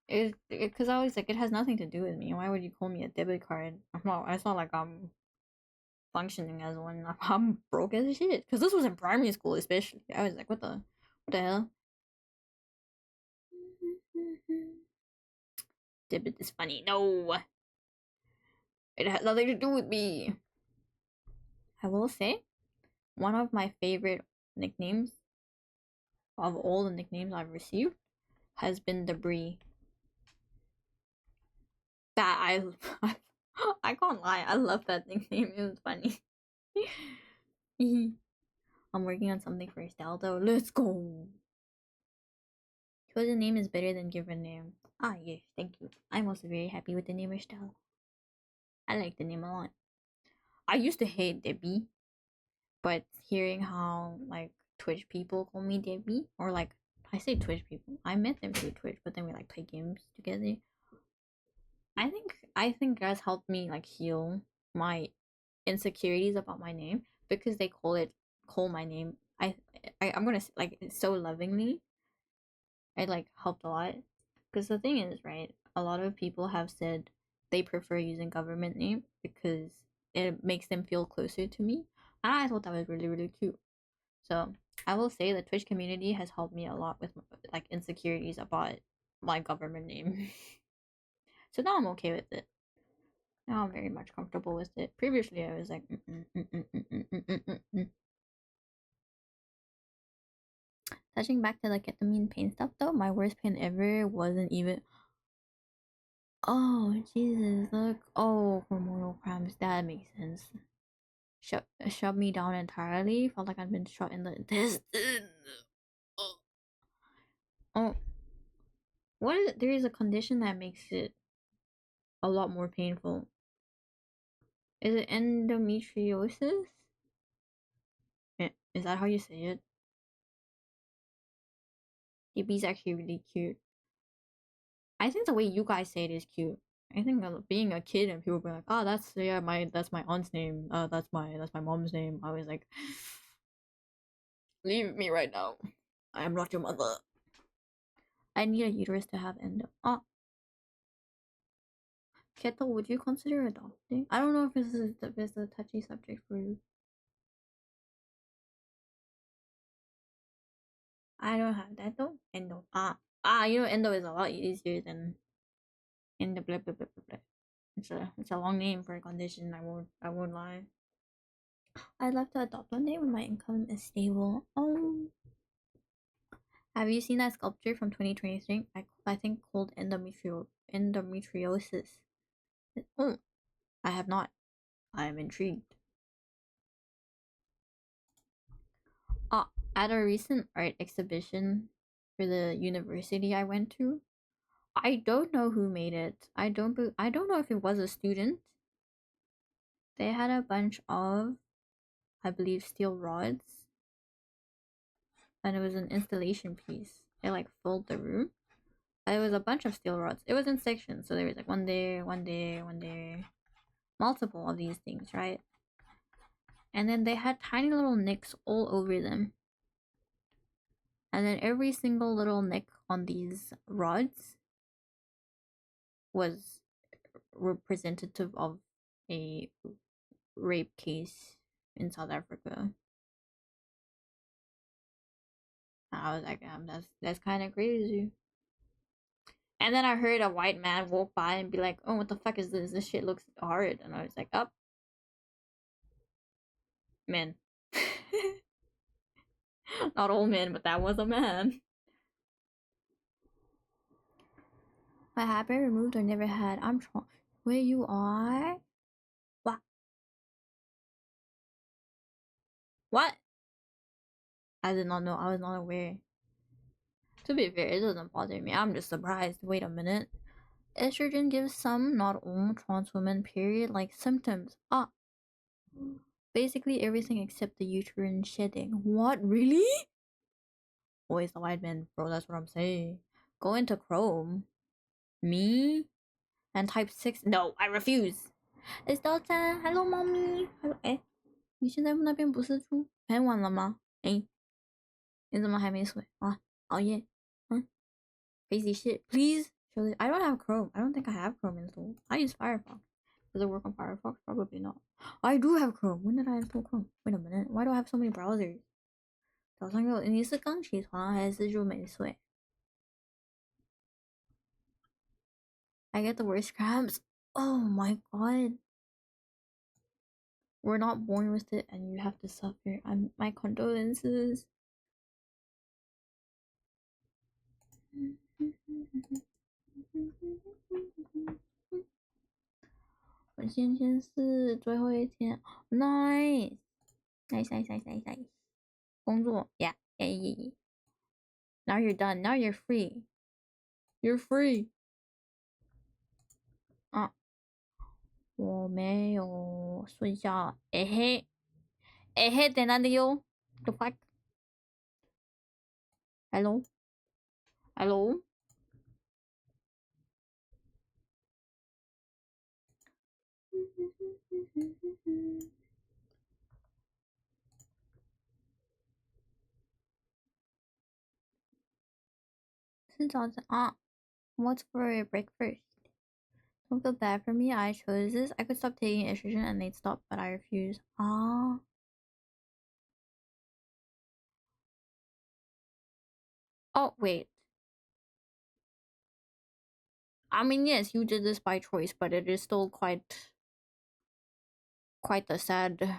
Because I was like, it has nothing to do with me. Why would you call me a debit card? I'm not. It's not like I'm functioning as one. I'm broke as shit. Because this was in primary school, especially. I was like, what the hell? Debit is funny. No, it has nothing to do with me. I will say, one of my favorite nicknames of all the nicknames I've received has been Debris. That I can't lie, I love that nickname. It was funny. I'm working on something for Estelle though. Let's go. Chosen name is better than given name. Ah yes, thank you. I'm also very happy with the name Estelle. I like the name a lot. I used to hate Debbie, But hearing how like Twitch people call me Debbie, or like I say Twitch people, I met them through Twitch, but then we like play games together. I think that's helped me like heal my insecurities about my name because they call my name. I'm gonna like so lovingly. It like helped a lot because the thing is, right? A lot of people have said they prefer using government name because it makes them feel closer to me, and I thought that was really really cute. So I will say the Twitch community has helped me a lot with like insecurities about my government name. So now I'm okay with it. Now I'm very much comfortable with it. Previously, I was like, touching back to the ketamine pain stuff though, my worst pain ever wasn't even. Oh Jesus! Look, oh hormonal cramps. That makes sense. Shut me down entirely. Felt like I'd been shot in the intestine. Oh, oh, what is it? There is a condition that makes it a lot more painful. Is it endometriosis? Is that how you say it? DB's actually really cute. I think the way you guys say it is cute. I think being a kid and people be like, "Oh, that's my aunt's name. That's my mom's name." I was like, "Leave me right now. I am not your mother. I need a uterus to have endo." Oh, Keto, would you consider adopting? I don't know if this is a touchy subject for you. I don't have that though. Endo. Endo is a lot easier than endo. Blah blah blah blah blah. It's a long name for a condition. I won't lie. I'd love to adopt one day when my income is stable. Oh, have you seen that sculpture from 2023? I think called endometriosis. Oh, I have not. I am intrigued. Uh, at a recent art exhibition for the university I went to, I don't know who made it. I don't know if it was a student. They had a bunch of, I believe, steel rods, and it was an installation piece. It like filled the room. It was a bunch of steel rods. It was in sections, so there was like one there, one there, one there, multiple of these things, right? And then they had tiny little nicks all over them. And then every single little nick on these rods was representative of a rape case in South Africa. I was like, that's kind of crazy. And then I heard a white man walk by and be like, "Oh, what the fuck is this? This shit looks hard." And I was like, "Up, men." Not all men, but that was a man. My habit removed or never had. I'm trying. Where you are? What? What? I did not know. I was not aware. To be fair, it doesn't bother me. I'm just surprised. Wait a minute. Estrogen gives some, not all, trans women period-like symptoms. Basically everything except the uterine shedding. What? Really? Always the white man, bro. That's what I'm saying. Go into Chrome. Me? And type 6. No, I refuse. It's Delta. Hello, mommy. Hello. 你现在那边不是出很晚了吗？你怎么还没睡啊？熬夜？crazy shit. Please. I don't have Chrome. I don't think I have Chrome installed. I use Firefox. Does it work on Firefox? Probably not. I do have Chrome. When did I install Chrome? Wait a minute. Why do I have so many browsers? 早上又你是刚起床还是就没睡 I get the worst cramps. Oh my god. We're not born with it and you have to suffer. My condolences. 我今天是最后一天，nice nice nice nice nice nice。工作，yeah yeah yeah yeah。Now you're done. Now you're free. You're free. 啊，我没有睡觉，嘿嘿。Hey, tenandio. The fuck? Hello? Hello? Since what's for breakfast? Don't feel bad for me. I chose this. I could stop taking estrogen and they'd stop, but I refuse. Ah. Oh, wait. I mean, yes, you did this by choice, but it is still quite a sad. If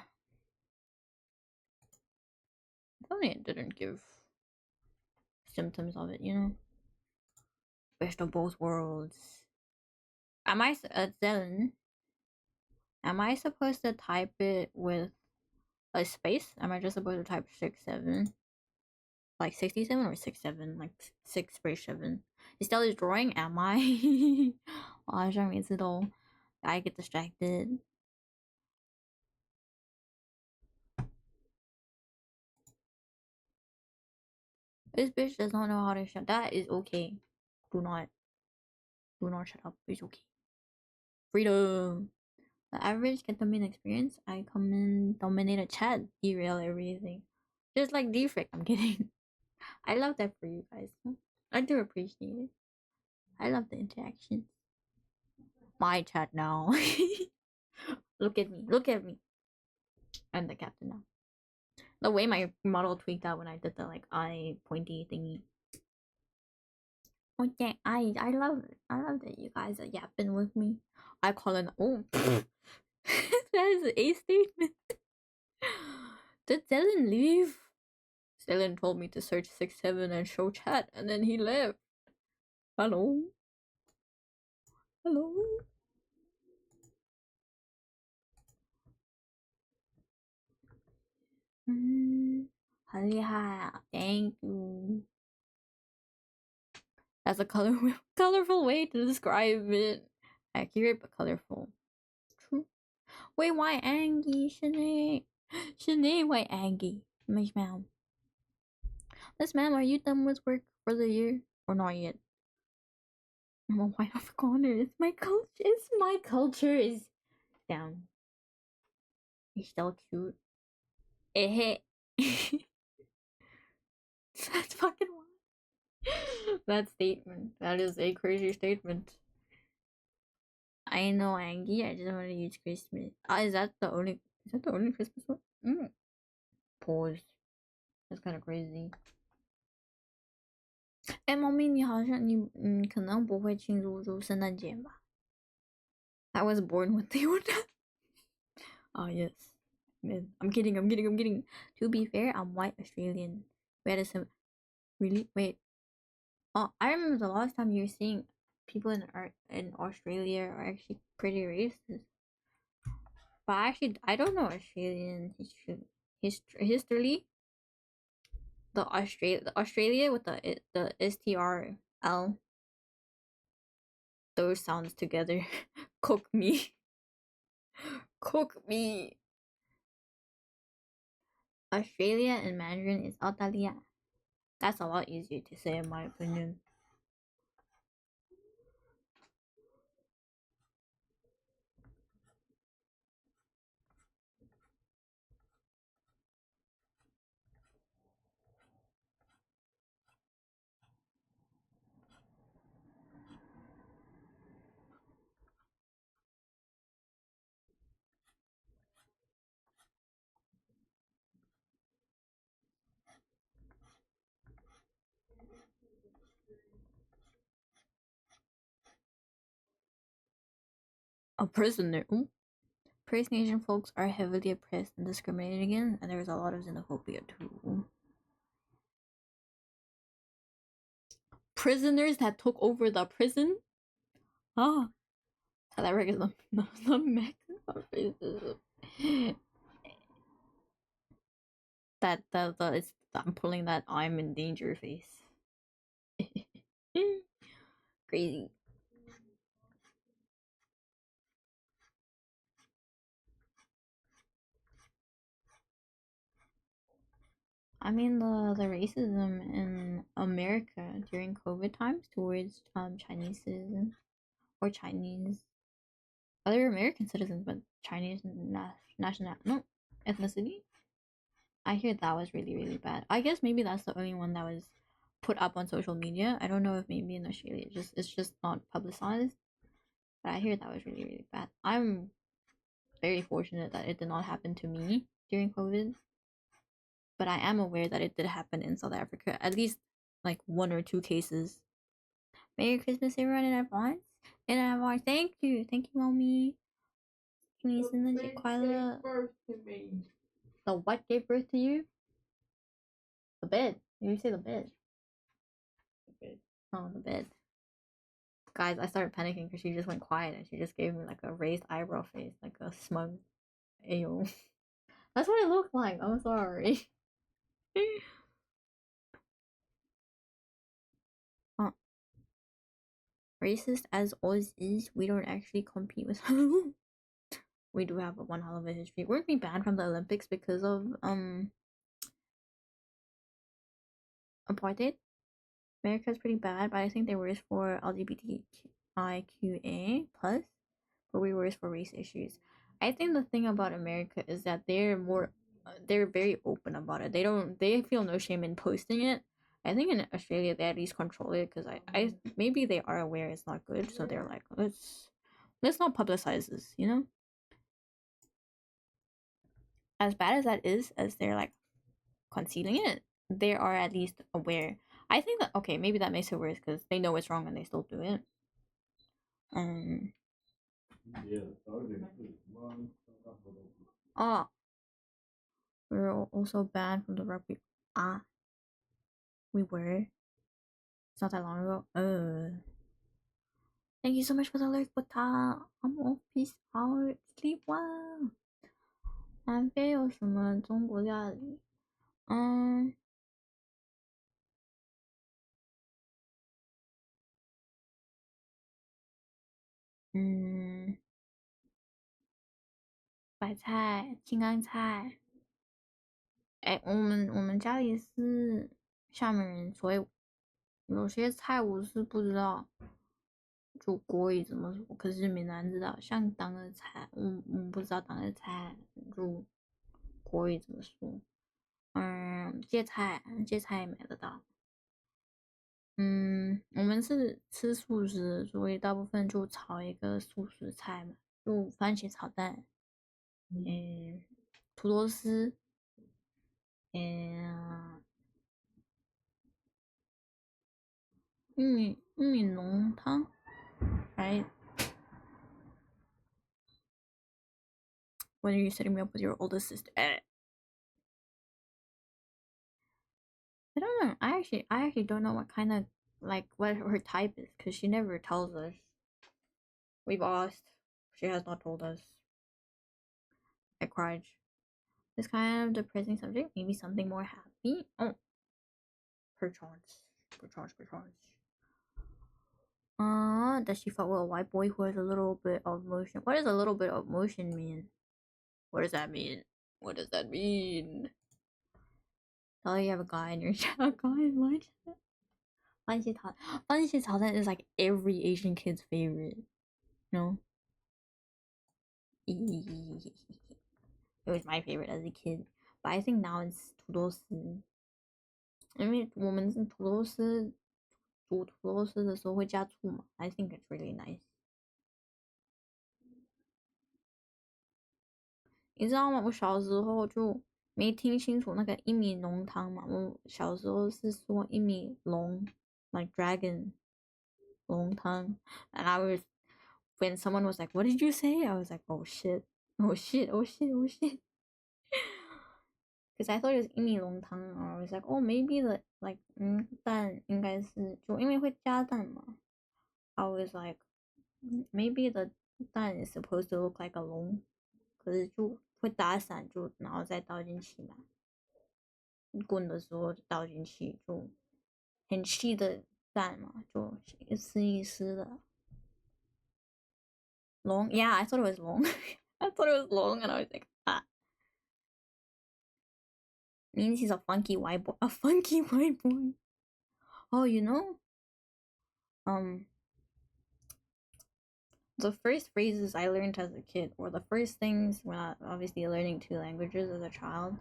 only it didn't give symptoms of it, you know? Best of both worlds. Am I, then, am I supposed to type it with a space? Am I just supposed to type 6-7? Like 67 or 6-7? Like 6-7. Estelle is drawing, am I? 我好像每次都 I get distracted. This bitch does not know how to shut. That is okay. Do not, do not shut up. It's okay. Freedom. The average ketamine experience, I come in, dominate a chat, derail everything. Just like defrick, I'm kidding. I love that for you guys. I do appreciate it. I love the interactions. My chat now. Look at me. Look at me. I'm the captain now. The way my model tweaked out when I did the like eye pointy thingy. Oh yeah, I love it. I love that you guys are yapping with me. I call it that is a statement. Did Dylan leave? Dylan told me to search 6-7 and show chat, and then he left. Hello? Hello? Mm, 很厉害 Thank you. That's a colorful way to describe it. Accurate but colorful. True. Wait, why Angie? Shanae? Shanae, why Angie? Miss Ma'am. Miss Ma'am, are you done with work for the year? Or not yet? I'm a white off corner. It's my culture. It's my culture is down. He's still cute. Eh. That's fucking wild. That statement. That is a crazy statement. I know, Angie. I just want to use Christmas. Is that the only? Is that the only Christmas one? Pause. That's kind of crazy. 哎，猫咪，你可能不会庆祝圣诞节吧？I was born when they were done. Ah, yes. Man, I'm kidding. I'm kidding. I'm kidding. To be fair, I'm white Australian. We had a really wait. Oh, I remember the last time you were seeing people in Australia are actually pretty racist. But actually, I don't know Australian history. The Australia with the STRL, those sounds together. Cook me. Cook me. Australia in Mandarin is Australia. That's a lot easier to say in my opinion. A prisoner. Ooh. First Nation folks are heavily oppressed and discriminated against, and there's a lot of xenophobia too. Prisoners that took over the prison? Ah. That reckons the maximum racism. It's I'm pulling that I'm in danger face. Crazy. I mean the racism in America during COVID times towards Chinese citizens or Chinese other American citizens, but Chinese national no ethnicity. I hear that was really bad. I guess maybe that's the only one that was put up on social media. I don't know if maybe in Australia it's just not publicized. But I hear that was really bad. I'm very fortunate that it did not happen to me during COVID. But I am aware that it did happen in South Africa. At least like one or two cases. Merry Christmas everyone in advance. In advance. Thank you, mommy. The what gave birth to you? The bed. You say the bed. The bed. Oh, the bed. Guys, I started panicking because she just went quiet and she just gave me like a raised eyebrow face, like a smug ayo. That's what it looked like. I'm sorry. uh, Racist as Oz is, we don't actually compete with we do have one hell of a history. Weren't we banned from the Olympics because of apartheid? America's pretty bad, but I think they're worse for LGBTIQA plus, but we're worse for race issues. I think the thing about America is that they're very open about it. They feel no shame in posting it. I think in Australia they at least control it because I maybe they are aware it's not good, so they're like let's not publicize this, you know. As bad as that is, as they're like concealing it, they are at least aware. I think that okay, maybe that makes it worse because they know it's wrong and they still do it. Um. Oh, we were also banned from the rugby. Ah, we were. It's not that long ago. Thank you so much for the alert, but I'm off. Peace out. Sleep well. 南非有什么中国料理？白菜、青江菜。哎，我们家里是厦门人，所以有些菜我是不知道，就国语怎么说，可是闽南知道。像当个菜，我不知道当个菜，就国语怎么说？芥菜买得到。我们是吃素食，所以大部分就炒一个素食菜嘛，就番茄炒蛋，土豆丝，嗯，玉米浓汤，right? When are you setting me up with your oldest sister? I don't know. I actually don't know what kind of like what her type is because she never tells us. We've asked. She has not told us. I cried. This kind of depressing subject. Maybe something more happy. Oh, perchance. That she fought with a white boy who has a little bit of motion. What does a little bit of motion mean? What does that mean? What does that mean? Tell you have a guy in your chat. A guy in my chat. 番茄炒蛋 is like every Asian kid's favorite. No? It was my favorite as a kid. But I think now it's 土豆丝。因为我们土豆丝煮土豆丝的时候会加醋嘛。I think it's really nice. 你知道吗？我小时候就没听清楚那个一米浓汤嘛。我小时候是说一米龙，like dragon 龙汤。And I was when someone was like, "What did you say?" I was like, "Oh shit, oh shit, oh shit, oh shit." Because I thought it was 一米浓汤 I was like, "Oh, maybe the like 蛋应该是就因为会加蛋嘛。I was like, maybe the 蛋 is supposed to look like a 龙，可是就会打散就然后再倒进去嘛。滚的时候就倒进去，就很细的蛋嘛，就一丝一丝的。long, yeah, I thought it was long. I thought it was long, and I was like, ah. means he's a funky white boy. A funky white boy. Oh, um, the first phrases I learned as a kid, or the first things when I obviously learning two languages as a child,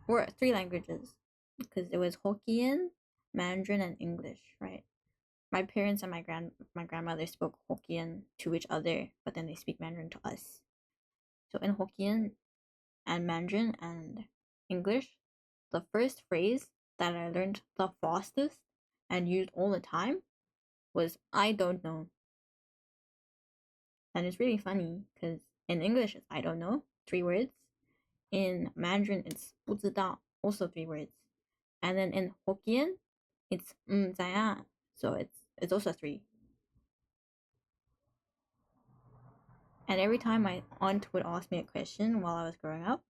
or three languages, because it was Hokkien, Mandarin, and English, right? My parents and my grandmother spoke Hokkien to each other, but then they speak Mandarin to us. So in Hokkien and Mandarin and English, the first phrase that I learned the fastest and used all the time was "I don't know." And it's really funny because in English it's "I don't know," 3 words. In Mandarin it's 不知道, also 3 words. And then in Hokkien it's 怎样, so it's also 3. And every time my aunt would ask me a question while I was growing up,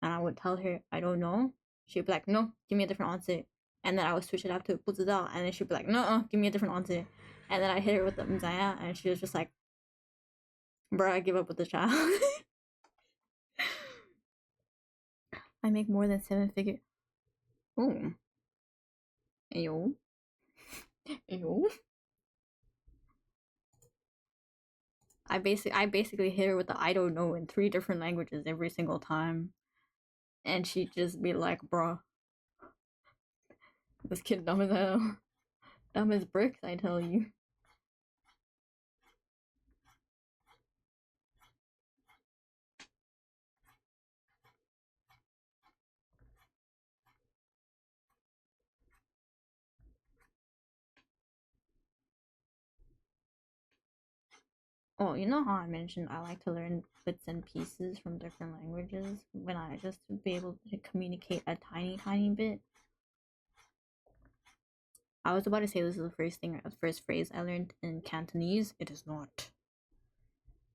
and I would tell her I don't know, she'd be like, "No, give me a different answer." And then I would switch it up to 不知道, and then she'd be like, "No, give me a different answer." And then I hit her with the 怎样, and she was just like, "Bro, I give up with the child." I make more than 7 figures. Oh, ayo, ayo. I basically hit her with the "I don't know" in 3 different languages every single time, and she'd just be like, "Bro, this kid dumb as hell, dumb as bricks, I tell you." Oh, you know how I mentioned I like to learn bits and pieces from different languages when I just to be able to communicate a tiny, tiny bit. I was about to say this is the first phrase I learned in Cantonese. It is not.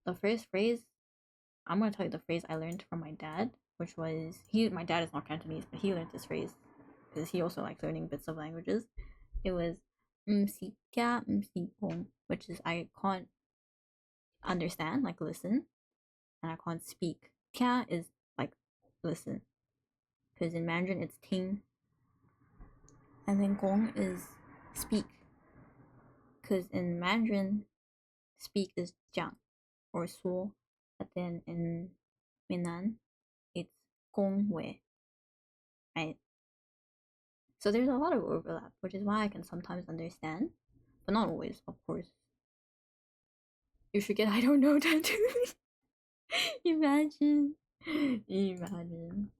The first phrase, I'm gonna tell you the phrase I learned from my dad, which was my dad is not Cantonese, but he learned this phrase because he also likes learning bits of languages. It was "msika msikong," which is I can't understand, like listen, and I can't speak. Kya is like listen, because in Mandarin it's ting, and then gong is speak, because in Mandarin speak is jiang or suo, but then in Minnan it's gong wei, right? So there's a lot of overlap, which is why I can sometimes understand, but not always, of course. You should get I don't know tattoos. Imagine, imagine.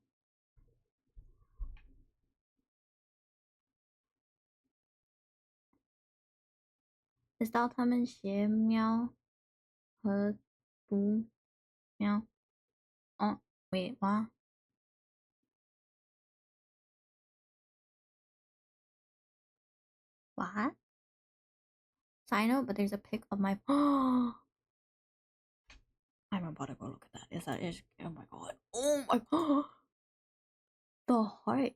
知道他们写喵和读喵。Oh, wait, what? What? Side note, but there's a pic of my. Oh, I'm about to go look at that. Is that it? Oh my god. Oh my god. The heart.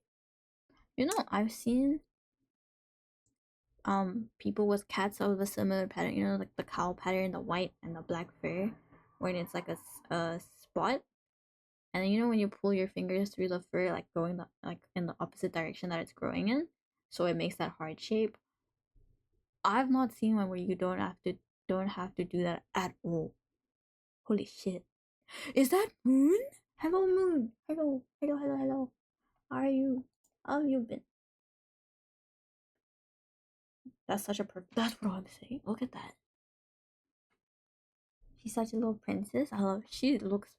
I've seen people with cats of a similar pattern. Like the cow pattern, the white and the black fur, when it's like a spot. And then when you pull your fingers through the fur, like going like in the opposite direction that it's growing in, so it makes that heart shape. I've not seen one where you don't have to do that at all. Holy shit. Is that Moon? Hello, Moon. Hello, hello, hello, hello. How are you? How have you been? That's such a perfect. That's what I'm saying. Look at that. She's such a little princess. I love. She looks.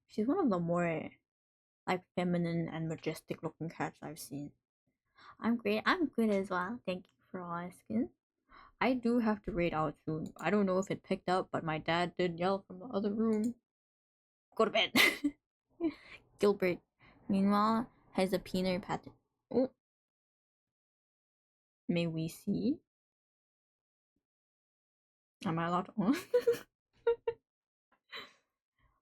She's one of the more like feminine and majestic looking cats I've seen. I'm great. I'm good as well. Thank you for asking. I do have to raid out soon. I don't know if it picked up, but my dad did yell from the other room. Go to bed. Gilbert, meanwhile, has a peanut pattern. Oh, may we see? Am I allowed to on?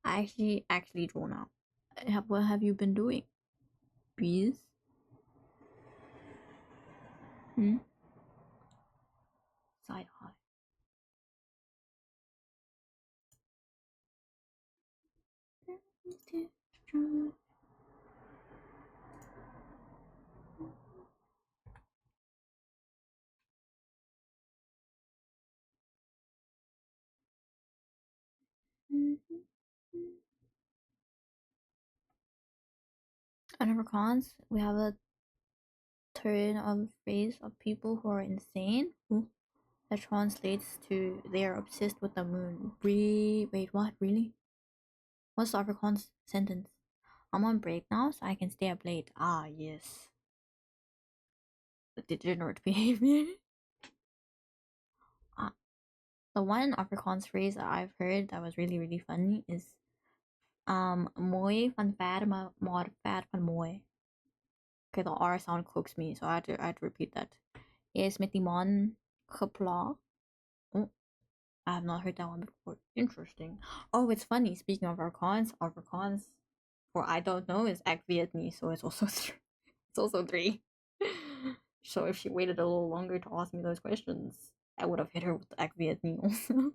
I actually drawn out. What have you been doing? Bees? Hmm? Side eye. On Afrikaans, we have a turn of phrase of people who are insane. That translates to they are obsessed with the moon. Wait, what? Really? What's the Afrikaans sentence? I'm on break now, so I can stay up late. Ah, yes. The degenerate behavior. Ah, the one Afrikaans phrase that I've heard that was really, really funny is mooi van ver, maar ver van mooi. Okay, the R sound cooks me, so I had to repeat that. Is met die man gepla. Oh, I have not heard that one before. Interesting. Oh, it's funny. Speaking of Afrikaans for I don't know is Ek Vietnamese, so it's also it's also three. So if she waited a little longer to ask me those questions, I would have hit her with the Ek Vietnamese also.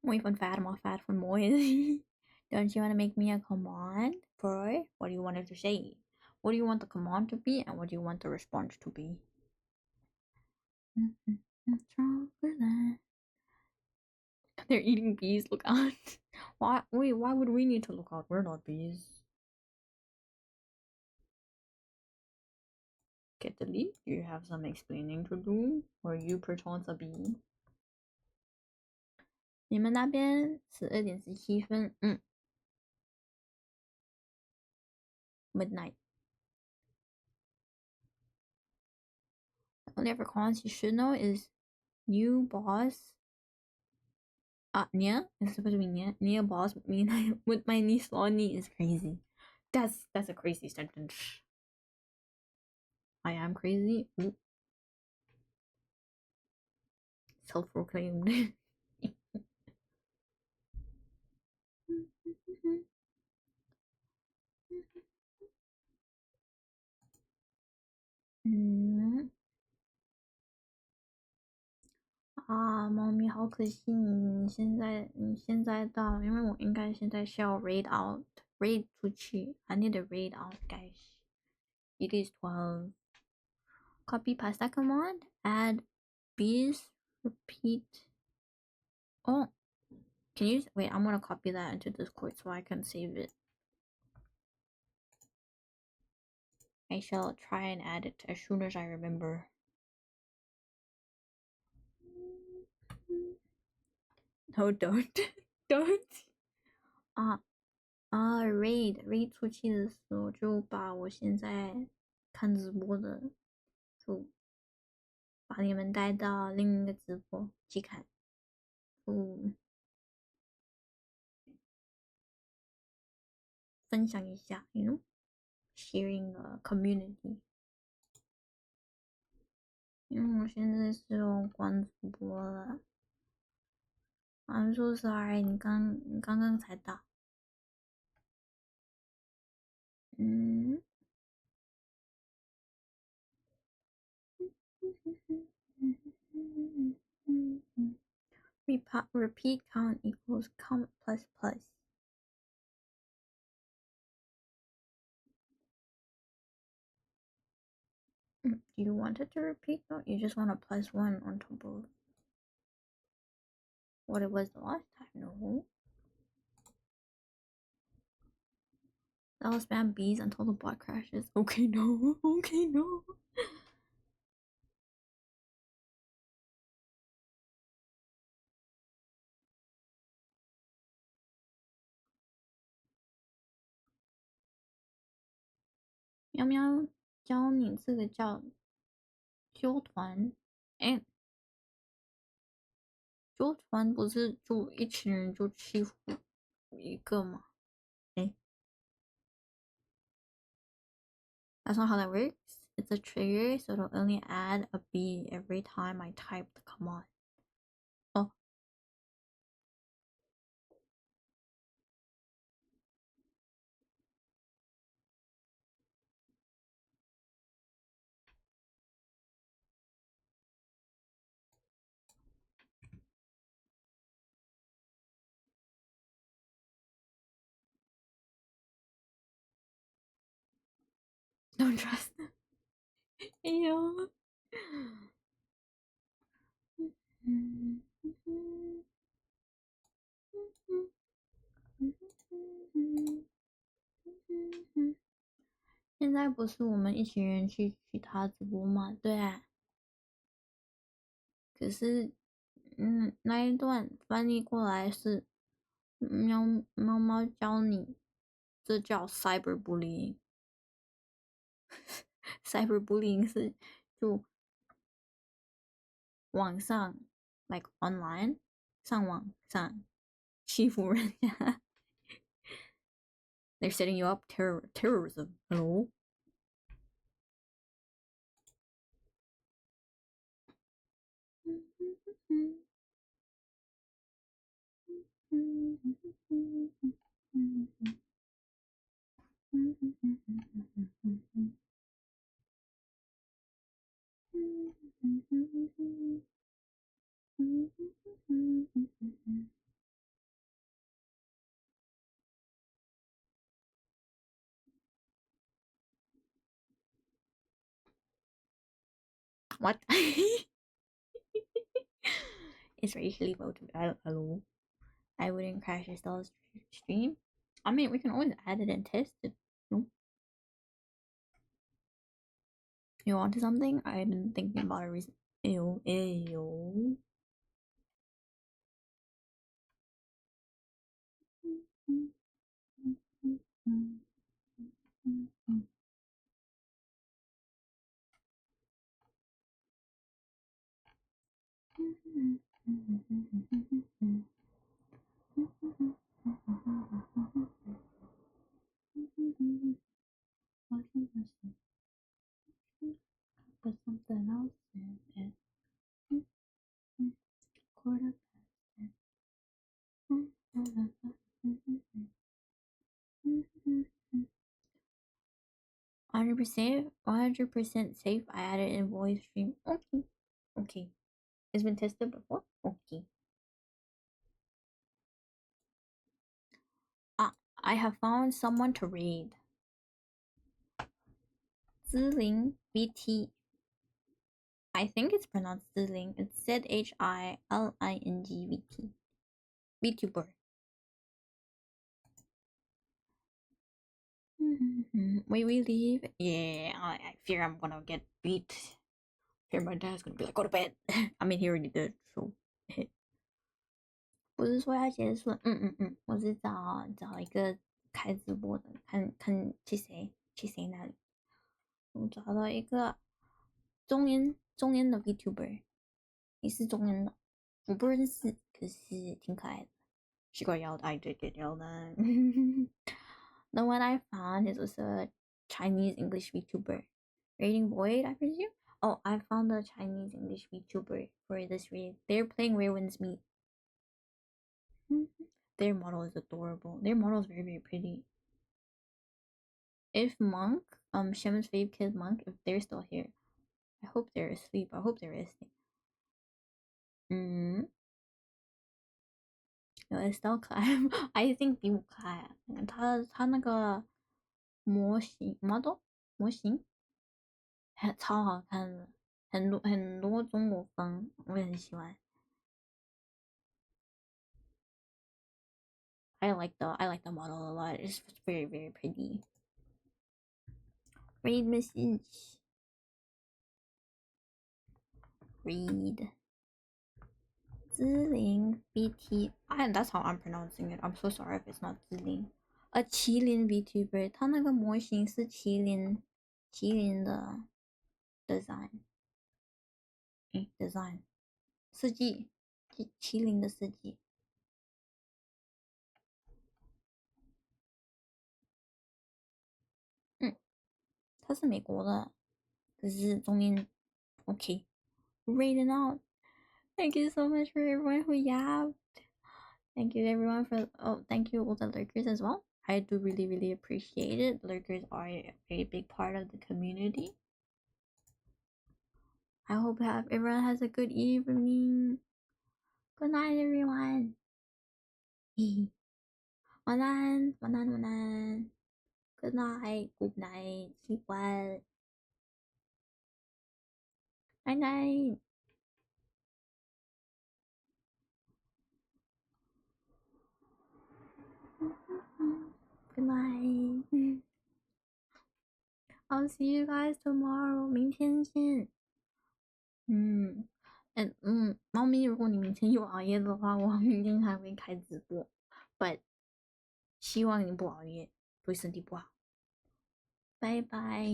Muy fun fat, more fat for more. Don't you want to make me a command, boy? What do you want it to say? What do you want the command to be, and what do you want the response to be? Stronger than. They're eating bees. Look out! Why? Wait. Why would we need to look out? We're not bees. Get the leap. You have some explaining to do, or you perchance a bee. 你们那边12:17，midnight. The only Afrikaans you should know is new boss. Nia is supposed to be Nia boss with me with my niece Lonnie is crazy. That's a crazy sentence. I am crazy. Self-proclaimed.啊，猫咪好可惜你现在到，因为我应该现在是要 raid 出去。I need to raid out, guys. It is 12. Copy pasta command. Add bees. Repeat. Oh, can you wait? I'm gonna copy that into Discord so I can save it. I shall try and add it as soon as I remember. No, don't. Don't. raid 出去的时候就把我现在看直播的，就把你们带到另一个直播去看，就分享一下，you know，sharing a community。因为我现在是要关主播了，I'm so sorry，你刚刚才到，repeat count equals count plus plus. Do you want it to repeat? No, you just want a plus one on top of what it was the last time. No. I'll spam bees until the bot crashes. Okay, no. Okay, no. Meow meow 教你这个叫纠团，哎，纠团不是就一群人就欺负一个吗？哎，that's not how that works. It's a trigger, so it'll only add a B every time I type the command. Oh, Don't trust them. Ew.现在不是我们一群人去他直播吗？对啊，可是，那一段翻译过来是猫猫教你，这叫 cyberbullying。cyberbullying 是就网上 like online 上网上欺负人家。They're setting you up terrorism. Hello. What? It's racially motivated. Hello. I wouldn't crash a stall stream. I mean, we can always add it and test it. No? You want something? I've been thinking about it recently. Ew, ew. Put something else in it. Quarter past it. 100% safe. I added in voice stream. Okay. Okay. It's been tested before? Okay. Ah, I have found someone to read. Ziling VT. I think it's pronounced Ziling. It's ZHILING VTuber. Wait, we leave? Yeah, I fear I'm gonna get beat. Fear my dad's gonna be like, go to bed. I mean, he already did, so. 不是说要结束，我是找一个开直播的，看去谁那里，我找到一个中年的 VTuber，也是中年的，我不认识，可是挺可爱的，是个腰带对对腰带。The one I found is also a Chinese English VTuber, reading Void, I presume. Oh, I found a Chinese English VTuber for this read. They're playing Where Winds Meet. Their model is adorable. Their model is very, very pretty. If Monk, Shem's fave kid Monk, if they're still here, I hope they're asleep. I hope they're resting. 有 Estelle 可爱，I think 比我可爱。他那个model 模型超好看的，很多中国风，我也很喜欢。I like the model a lot. It's very, very pretty. Read message. Read. Ziling VT. That's how I'm pronouncing it. I'm so sorry if it's not Ziling. A 麒麟 VTuber. 它那个模型是麒麟的 design. Design 设计，麒麟的设计。它是美国的，可是中间 OK。Rating out. Thank you so much for everyone who yapped. Thank you everyone for thank you all the lurkers as well. I do really, really appreciate it. Lurkers are a very big part of the community. I hope everyone has a good evening. Good night, everyone. 晚安，晚安，晚安。Good night, good night, sleep well. Night night. Good night. I'll see you guys tomorrow. 明天见。猫咪，如果你明天有熬夜的话，我明天还会开直播。But 希望你不熬夜，对身体不好。拜拜。